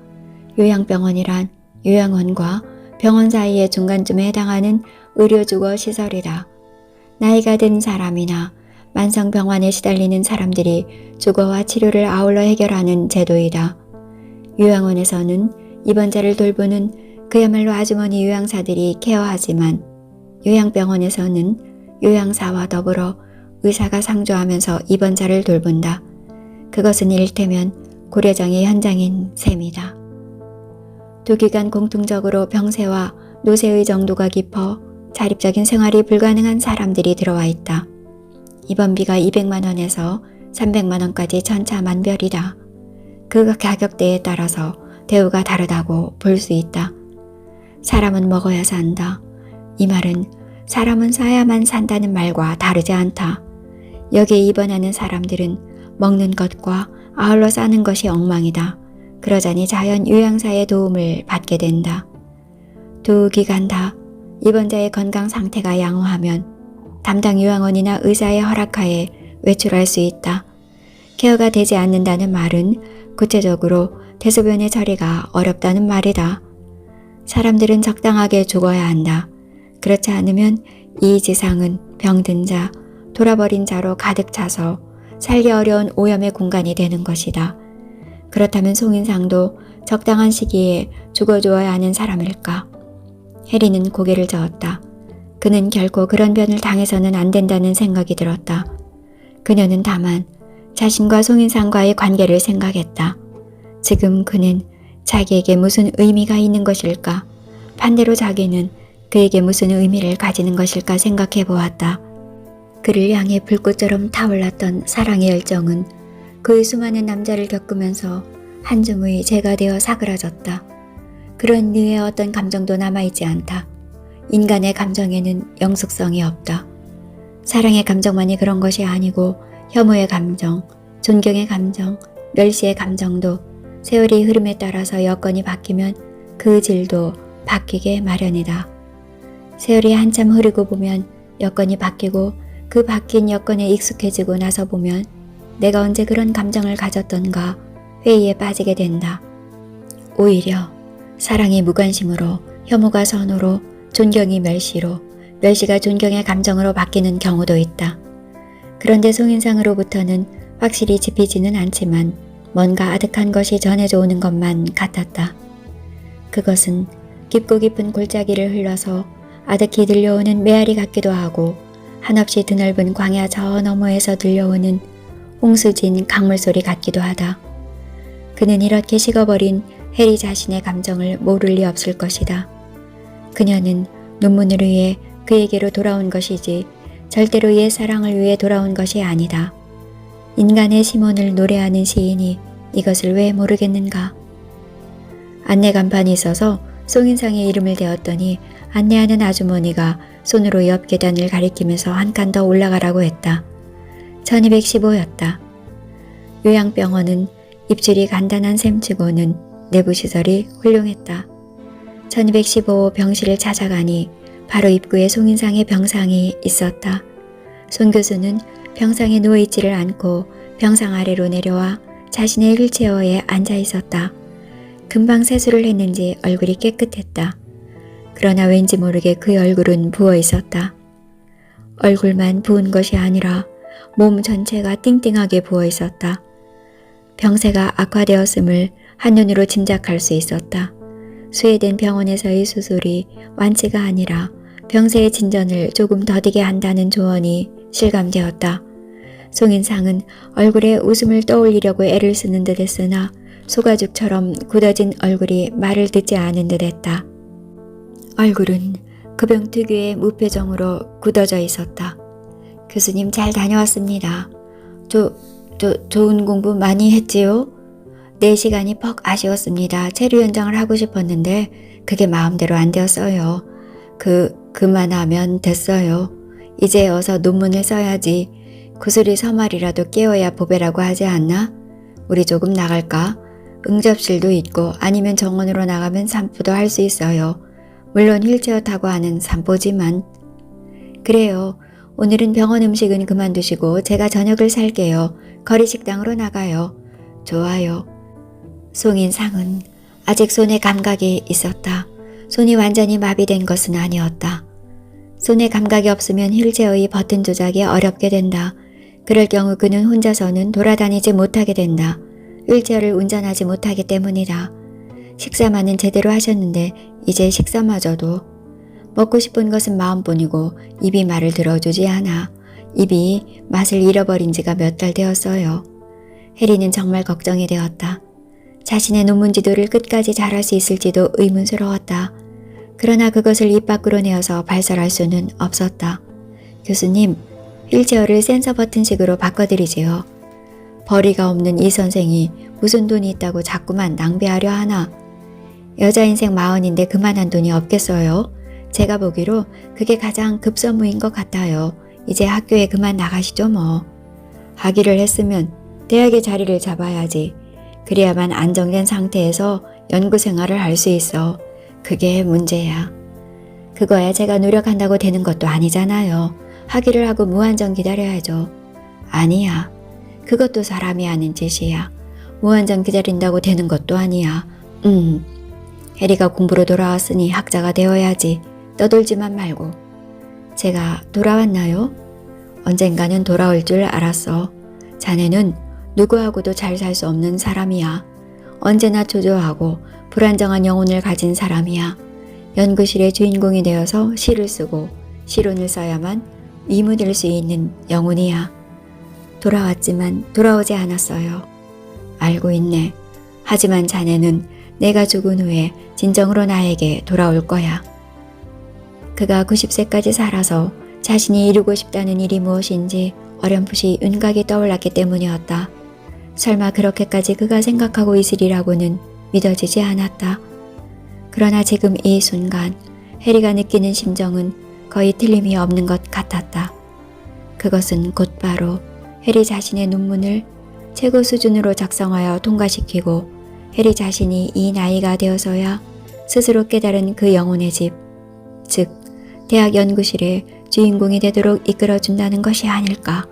요양병원이란 요양원과 병원 사이의 중간쯤에 해당하는 의료주거 시설이다. 나이가 든 사람이나 만성병환에 시달리는 사람들이 주거와 치료를 아울러 해결하는 제도이다. 요양원에서는 입원자를 돌보는 그야말로 아주머니 요양사들이 케어하지만 요양병원에서는 요양사와 더불어 의사가 상주하면서 입원자를 돌본다. 그것은 이를테면 고려장의 현장인 셈이다. 두 기관 공통적으로 병세와 노쇠의 정도가 깊어 자립적인 생활이 불가능한 사람들이 들어와 있다. 입원비가 200만 원에서 300만 원까지 천차만별이다. 그 가격대에 따라서 대우가 다르다고 볼 수 있다. 사람은 먹어야 산다. 이 말은 사람은 사야만 산다는 말과 다르지 않다. 여기에 입원하는 사람들은 먹는 것과 아울러 사는 것이 엉망이다. 그러자니 자연 요양사의 도움을 받게 된다. 두 기관 다 입원자의 건강 상태가 양호하면 담당 요양원이나 의사의 허락하에 외출할 수 있다. 케어가 되지 않는다는 말은 구체적으로 대소변의 처리가 어렵다는 말이다. 사람들은 적당하게 죽어야 한다. 그렇지 않으면 이 지상은 병든 자, 돌아버린 자로 가득 차서 살기 어려운 오염의 공간이 되는 것이다. 그렇다면 송인상도 적당한 시기에 죽어주어야 하는 사람일까? 해리는 고개를 저었다. 그는 결코 그런 변을 당해서는 안 된다는 생각이 들었다. 그녀는 다만 자신과 송인상과의 관계를 생각했다. 지금 그는 자기에게 무슨 의미가 있는 것일까? 반대로 자기는 그에게 무슨 의미를 가지는 것일까 생각해 보았다. 그를 향해 불꽃처럼 타올랐던 사랑의 열정은 그의 수많은 남자를 겪으면서 한 줌의 재가 되어 사그라졌다. 그런 류의 어떤 감정도 남아있지 않다. 인간의 감정에는 영속성이 없다. 사랑의 감정만이 그런 것이 아니고 혐오의 감정, 존경의 감정, 멸시의 감정도 세월의 흐름에 따라서 여건이 바뀌면 그 질도 바뀌게 마련이다. 세월이 한참 흐르고 보면 여건이 바뀌고 그 바뀐 여건에 익숙해지고 나서 보면 내가 언제 그런 감정을 가졌던가 회의에 빠지게 된다. 오히려 사랑이 무관심으로, 혐오가 선호로, 존경이 멸시로, 멸시가 존경의 감정으로 바뀌는 경우도 있다. 그런데 송인상으로부터는 확실히 짚이지는 않지만 뭔가 아득한 것이 전해져 오는 것만 같았다. 그것은 깊고 깊은 골짜기를 흘러서 아득히 들려오는 메아리 같기도 하고 한없이 드넓은 광야 저 너머에서 들려오는 홍수진 강물 소리 같기도 하다. 그는 이렇게 식어버린 해리 자신의 감정을 모를 리 없을 것이다. 그녀는 논문을 위해 그에게로 돌아온 것이지 절대로 옛 사랑을 위해 돌아온 것이 아니다. 인간의 심원을 노래하는 시인이 이것을 왜 모르겠는가? 안내 간판이 있어서 송인상의 이름을 대었더니 안내하는 아주머니가 손으로 옆 계단을 가리키면서 한 칸 더 올라가라고 했다. 1215였다. 요양병원은 입줄이 간단한 셈치고는 내부 시설이 훌륭했다. 1215 병실을 찾아가니 바로 입구에 송인상의 병상이 있었다. 손 교수는 병상에 누워있지를 않고 병상 아래로 내려와 자신의 휠체어에 앉아 있었다. 금방 세수를 했는지 얼굴이 깨끗했다. 그러나 왠지 모르게 그의 얼굴은 부어 있었다. 얼굴만 부은 것이 아니라 몸 전체가 띵띵하게 부어 있었다. 병세가 악화되었음을 한눈으로 짐작할 수 있었다. 스웨덴 병원에서의 수술이 완치가 아니라 병세의 진전을 조금 더디게 한다는 조언이 실감되었다. 송인상은 얼굴에 웃음을 떠올리려고 애를 쓰는 듯 했으나 소가죽처럼 굳어진 얼굴이 말을 듣지 않은 듯 했다. 얼굴은 그 병 특유의 무표정으로 굳어져 있었다. 교수님 잘 다녀왔습니다. 좋은 공부 많이 했지요? 내 시간이 퍽 아쉬웠습니다. 체류 연장을 하고 싶었는데 그게 마음대로 안 되었어요. 그만하면 됐어요. 이제 어서 논문을 써야지. 구슬이 서말이라도 깨워야 보배라고 하지 않나? 우리 조금 나갈까? 응접실도 있고 아니면 정원으로 나가면 산보도 할 수 있어요. 물론 휠체어 타고 하는 산보지만. 그래요. 오늘은 병원 음식은 그만두시고 제가 저녁을 살게요. 거리 식당으로 나가요. 좋아요. 송인상은 아직 손에 감각이 있었다. 손이 완전히 마비된 것은 아니었다. 손에 감각이 없으면 휠체어의 버튼 조작이 어렵게 된다. 그럴 경우 그는 혼자서는 돌아다니지 못하게 된다. 휠체어를 운전하지 못하기 때문이다. 식사만은 제대로 하셨는데 이제 식사마저도 먹고 싶은 것은 마음뿐이고 입이 말을 들어주지 않아. 입이 맛을 잃어버린 지가 몇 달 되었어요. 해리는 정말 걱정이 되었다. 자신의 논문 지도를 끝까지 잘할 수 있을지도 의문스러웠다. 그러나 그것을 입 밖으로 내어서 발설할 수는 없었다. 교수님, 휠체어를 센서 버튼식으로 바꿔드리지요. 벌이가 없는 이 선생이 무슨 돈이 있다고 자꾸만 낭비하려 하나. 여자 인생 40인데 그만한 돈이 없겠어요? 제가 보기로 그게 가장 급선무인 것 같아요. 이제 학교에 그만 나가시죠 뭐. 학위를 했으면 대학의 자리를 잡아야지. 그래야만 안정된 상태에서 연구 생활을 할 수 있어. 그게 문제야. 그거야 제가 노력한다고 되는 것도 아니잖아요. 학위를 하고 무한정 기다려야죠. 아니야. 그것도 사람이 하는 짓이야. 무한정 기다린다고 되는 것도 아니야. 해리가 공부로 돌아왔으니 학자가 되어야지. 떠돌지만 말고. 제가 돌아왔나요? 언젠가는 돌아올 줄 알았어. 자네는 누구하고도 잘 살 수 없는 사람이야. 언제나 초조하고 불안정한 영혼을 가진 사람이야. 연구실의 주인공이 되어서 시를 쓰고 시론을 써야만 위무될 수 있는 영혼이야. 돌아왔지만 돌아오지 않았어요. 알고 있네. 하지만 자네는 내가 죽은 후에 진정으로 나에게 돌아올 거야. 그가 90세까지 살아서 자신이 이루고 싶다는 일이 무엇인지 어렴풋이 윤곽이 떠올랐기 때문이었다. 설마 그렇게까지 그가 생각하고 있으리라고는 믿어지지 않았다. 그러나 지금 이 순간 해리가 느끼는 심정은 거의 틀림이 없는 것 같았다. 그것은 곧바로 해리 자신의 논문을 최고 수준으로 작성하여 통과시키고 해리 자신이 이 나이가 되어서야 스스로 깨달은 그 영혼의 집, 즉 대학 연구실의 주인공이 되도록 이끌어준다는 것이 아닐까.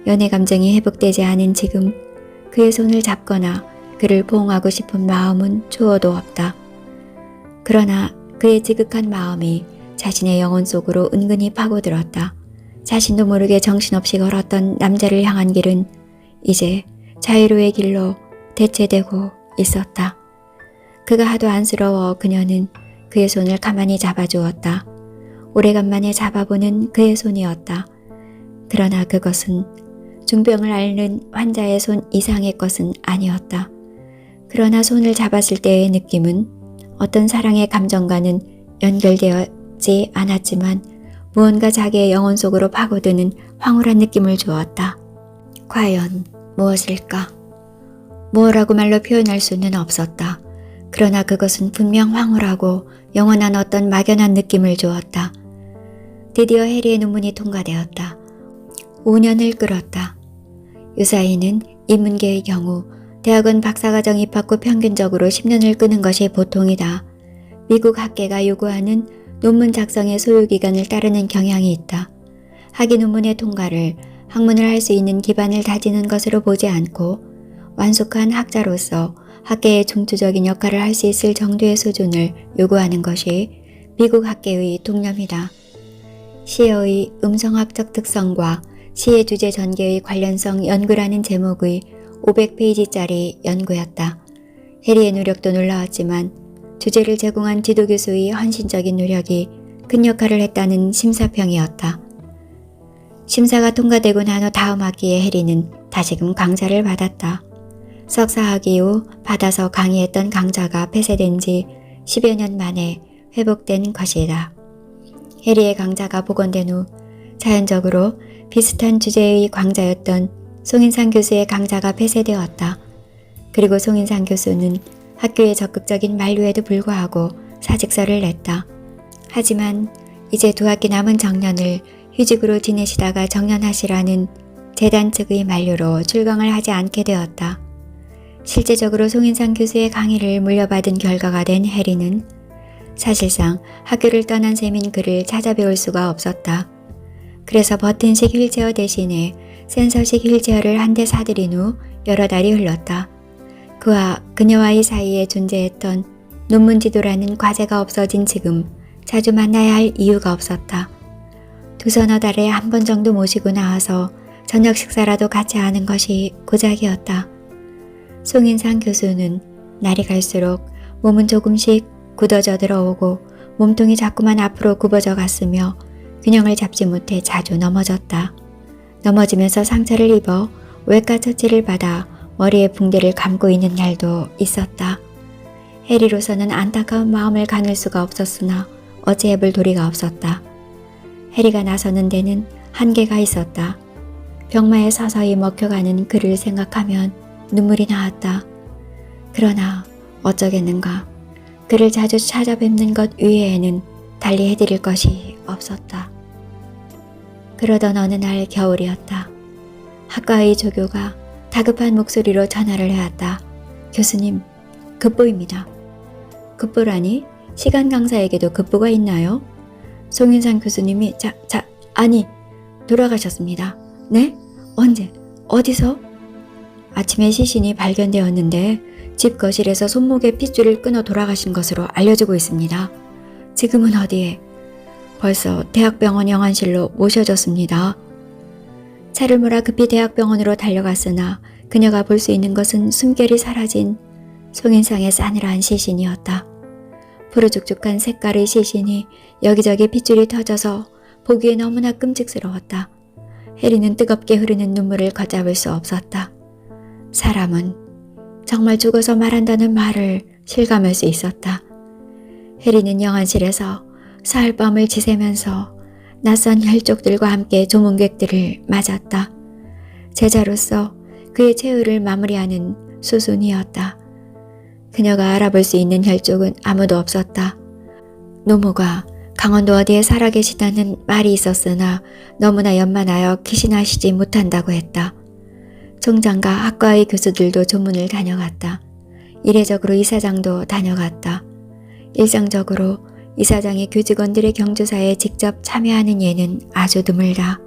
연애 감정이 회복되지 않은 지금 그의 손을 잡거나 그를 포옹하고 싶은 마음은 추워도 없다. 그러나 그의 지극한 마음이 자신의 영혼 속으로 은근히 파고들었다. 자신도 모르게 정신없이 걸었던 남자를 향한 길은 이제 자유로의 길로 대체되고 있었다. 그가 하도 안쓰러워 그녀는 그의 손을 가만히 잡아주었다. 오래간만에 잡아보는 그의 손이었다. 그러나 그것은 중병을 앓는 환자의 손 이상의 것은 아니었다. 그러나 손을 잡았을 때의 느낌은 어떤 사랑의 감정과는 연결되었지 않았지만 무언가 자기의 영혼 속으로 파고드는 황홀한 느낌을 주었다. 과연 무엇일까? 무엇라고 말로 표현할 수는 없었다. 그러나 그것은 분명 황홀하고 영원한 어떤 막연한 느낌을 주었다. 드디어 해리의 논문이 통과되었다. 5년을 끌었다. 유사히는 인문계의 경우 대학원 박사과정 입학 후 평균적으로 10년을 끄는 것이 보통이다. 미국 학계가 요구하는 논문 작성의 소요기간을 따르는 경향이 있다. 학위 논문의 통과를 학문을 할 수 있는 기반을 다지는 것으로 보지 않고 완숙한 학자로서 학계의 중추적인 역할을 할 수 있을 정도의 수준을 요구하는 것이 미국 학계의 통념이다. 시의 음성학적 특성과 시의 주제 전개의 관련성 연구라는 제목의 500페이지짜리 연구였다. 해리의 노력도 놀라웠지만 주제를 제공한 지도교수의 헌신적인 노력이 큰 역할을 했다는 심사평이었다. 심사가 통과되고 난 후 다음 학기에 해리는 다시금 강좌를 받았다. 석사학위 후 받아서 강의했던 강좌가 폐쇄된 지 10여 년 만에 회복된 것이다. 해리의 강좌가 복원된 후 자연적으로 비슷한 주제의 강좌였던 송인상 교수의 강좌가 폐쇄되었다. 그리고 송인상 교수는 학교의 적극적인 만류에도 불구하고 사직서를 냈다. 하지만 이제 2학기 남은 정년을 휴직으로 지내시다가 정년하시라는 재단 측의 만류로 출강을 하지 않게 되었다. 실제적으로 송인상 교수의 강의를 물려받은 결과가 된 해리는 사실상 학교를 떠난 셈인 그를 찾아뵈올 수가 없었다. 그래서 버튼식 휠체어 대신에 센서식 휠체어를 한 대 사들인 후 여러 달이 흘렀다. 그와 그녀와의 사이에 존재했던 논문 지도라는 과제가 없어진 지금 자주 만나야 할 이유가 없었다. 두서너 달에 한 번 정도 모시고 나와서 저녁 식사라도 같이 하는 것이 고작이었다. 송인상 교수는 날이 갈수록 몸은 조금씩 굳어져 들어오고 몸통이 자꾸만 앞으로 굽어져 갔으며 균형을 잡지 못해 자주 넘어졌다. 넘어지면서 상처를 입어 외과 처치를 받아 머리에 붕대를 감고 있는 날도 있었다. 해리로서는 안타까운 마음을 가눌 수가 없었으나 어찌해볼 도리가 없었다. 해리가 나서는 데는 한계가 있었다. 병마에 서서히 먹혀가는 그를 생각하면 눈물이 나왔다. 그러나 어쩌겠는가. 그를 자주 찾아뵙는 것 외에는 달리 해드릴 것이 없었다. 그러던 어느 날 겨울이었다. 학과의 조교가 다급한 목소리로 전화를 해왔다. 교수님, 급보입니다. 급보라니? 시간 강사에게도 급보가 있나요? 송인상 교수님이 아니, 돌아가셨습니다. 네? 언제? 어디서? 아침에 시신이 발견되었는데 집 거실에서 손목에 핏줄을 끊어 돌아가신 것으로 알려지고 있습니다. 지금은 어디에? 벌써 대학병원 영안실로 모셔졌습니다. 차를 몰아 급히 대학병원으로 달려갔으나 그녀가 볼 수 있는 것은 숨결이 사라진 송인상의 싸늘한 시신이었다. 푸르죽죽한 색깔의 시신이 여기저기 핏줄이 터져서 보기에 너무나 끔찍스러웠다. 혜리는 뜨겁게 흐르는 눈물을 걷잡을 수 없었다. 사람은 정말 죽어서 말한다는 말을 실감할 수 있었다. 혜리는 영안실에서 사흘밤을 지새면서 낯선 혈족들과 함께 조문객들을 맞았다. 제자로서 그의 최후를 마무리하는 수순이었다. 그녀가 알아볼 수 있는 혈족은 아무도 없었다. 노모가 강원도 어디에 살아계시다는 말이 있었으나 너무나 연만하여 기신하시지 못한다고 했다. 총장과 학과의 교수들도 조문을 다녀갔다. 이례적으로 이사장도 다녀갔다. 일상적으로 이사장이 교직원들의 경조사에 직접 참여하는 예는 아주 드물다.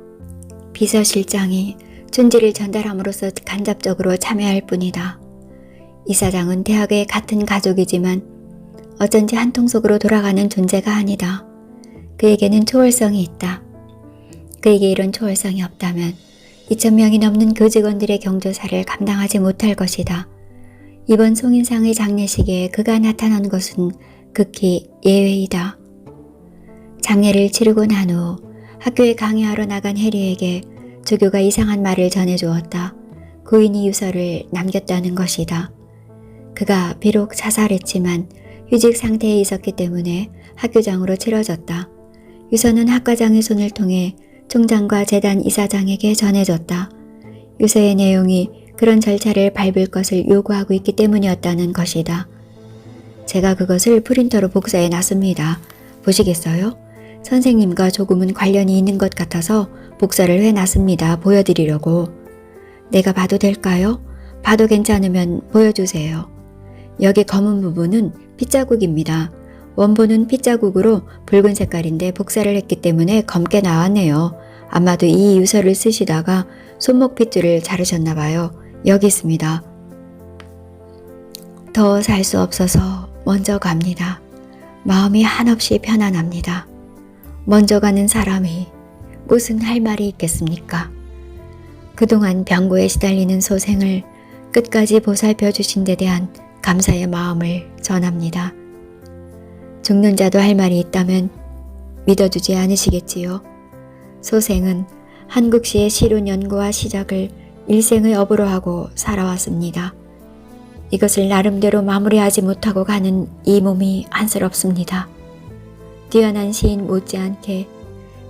비서실장이 촌지를 전달함으로써 간접적으로 참여할 뿐이다. 이사장은 대학의 같은 가족이지만 어쩐지 한 통속으로 돌아가는 존재가 아니다. 그에게는 초월성이 있다. 그에게 이런 초월성이 없다면 2,000명이 넘는 교직원들의 경조사를 감당하지 못할 것이다. 이번 송인상의 장례식에 그가 나타난 것은 극히 예외이다. 장례를 치르고 난 후 학교에 강의하러 나간 해리에게 조교가 이상한 말을 전해주었다. 고인이 유서를 남겼다는 것이다. 그가 비록 자살했지만 휴직 상태에 있었기 때문에 학교장으로 치러졌다. 유서는 학과장의 손을 통해 총장과 재단 이사장에게 전해졌다. 유서의 내용이 그런 절차를 밟을 것을 요구하고 있기 때문이었다는 것이다. 제가 그것을 프린터로 복사해 놨습니다. 보시겠어요? 선생님과 조금은 관련이 있는 것 같아서 복사를 해놨습니다. 보여드리려고. 내가 봐도 될까요? 봐도 괜찮으면 보여주세요. 여기 검은 부분은 핏자국입니다. 원본은 핏자국으로 붉은 색깔인데 복사를 했기 때문에 검게 나왔네요. 아마도 이 유서를 쓰시다가 손목 핏줄을 자르셨나봐요. 여기 있습니다. 더 살 수 없어서 먼저 갑니다. 마음이 한없이 편안합니다. 먼저 가는 사람이 무슨 할 말이 있겠습니까? 그동안 병고에 시달리는 소생을 끝까지 보살펴 주신 데 대한 감사의 마음을 전합니다. 죽는 자도 할 말이 있다면 믿어주지 않으시겠지요? 소생은 한국시의 실온 연구와 시작을 일생의 업으로 하고 살아왔습니다. 이것을 나름대로 마무리하지 못하고 가는 이 몸이 안쓰럽습니다. 뛰어난 시인 못지않게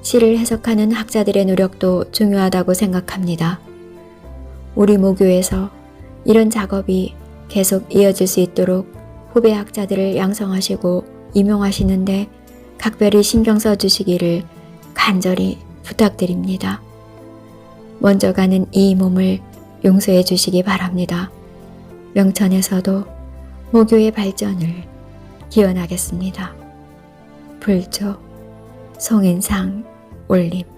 시를 해석하는 학자들의 노력도 중요하다고 생각합니다. 우리 모교에서 이런 작업이 계속 이어질 수 있도록 후배 학자들을 양성하시고 임용하시는데 각별히 신경 써주시기를 간절히 부탁드립니다. 먼저 가는 이 몸을 용서해 주시기 바랍니다. 명천에서도 모교의 발전을 기원하겠습니다. 불조 송인상 올림.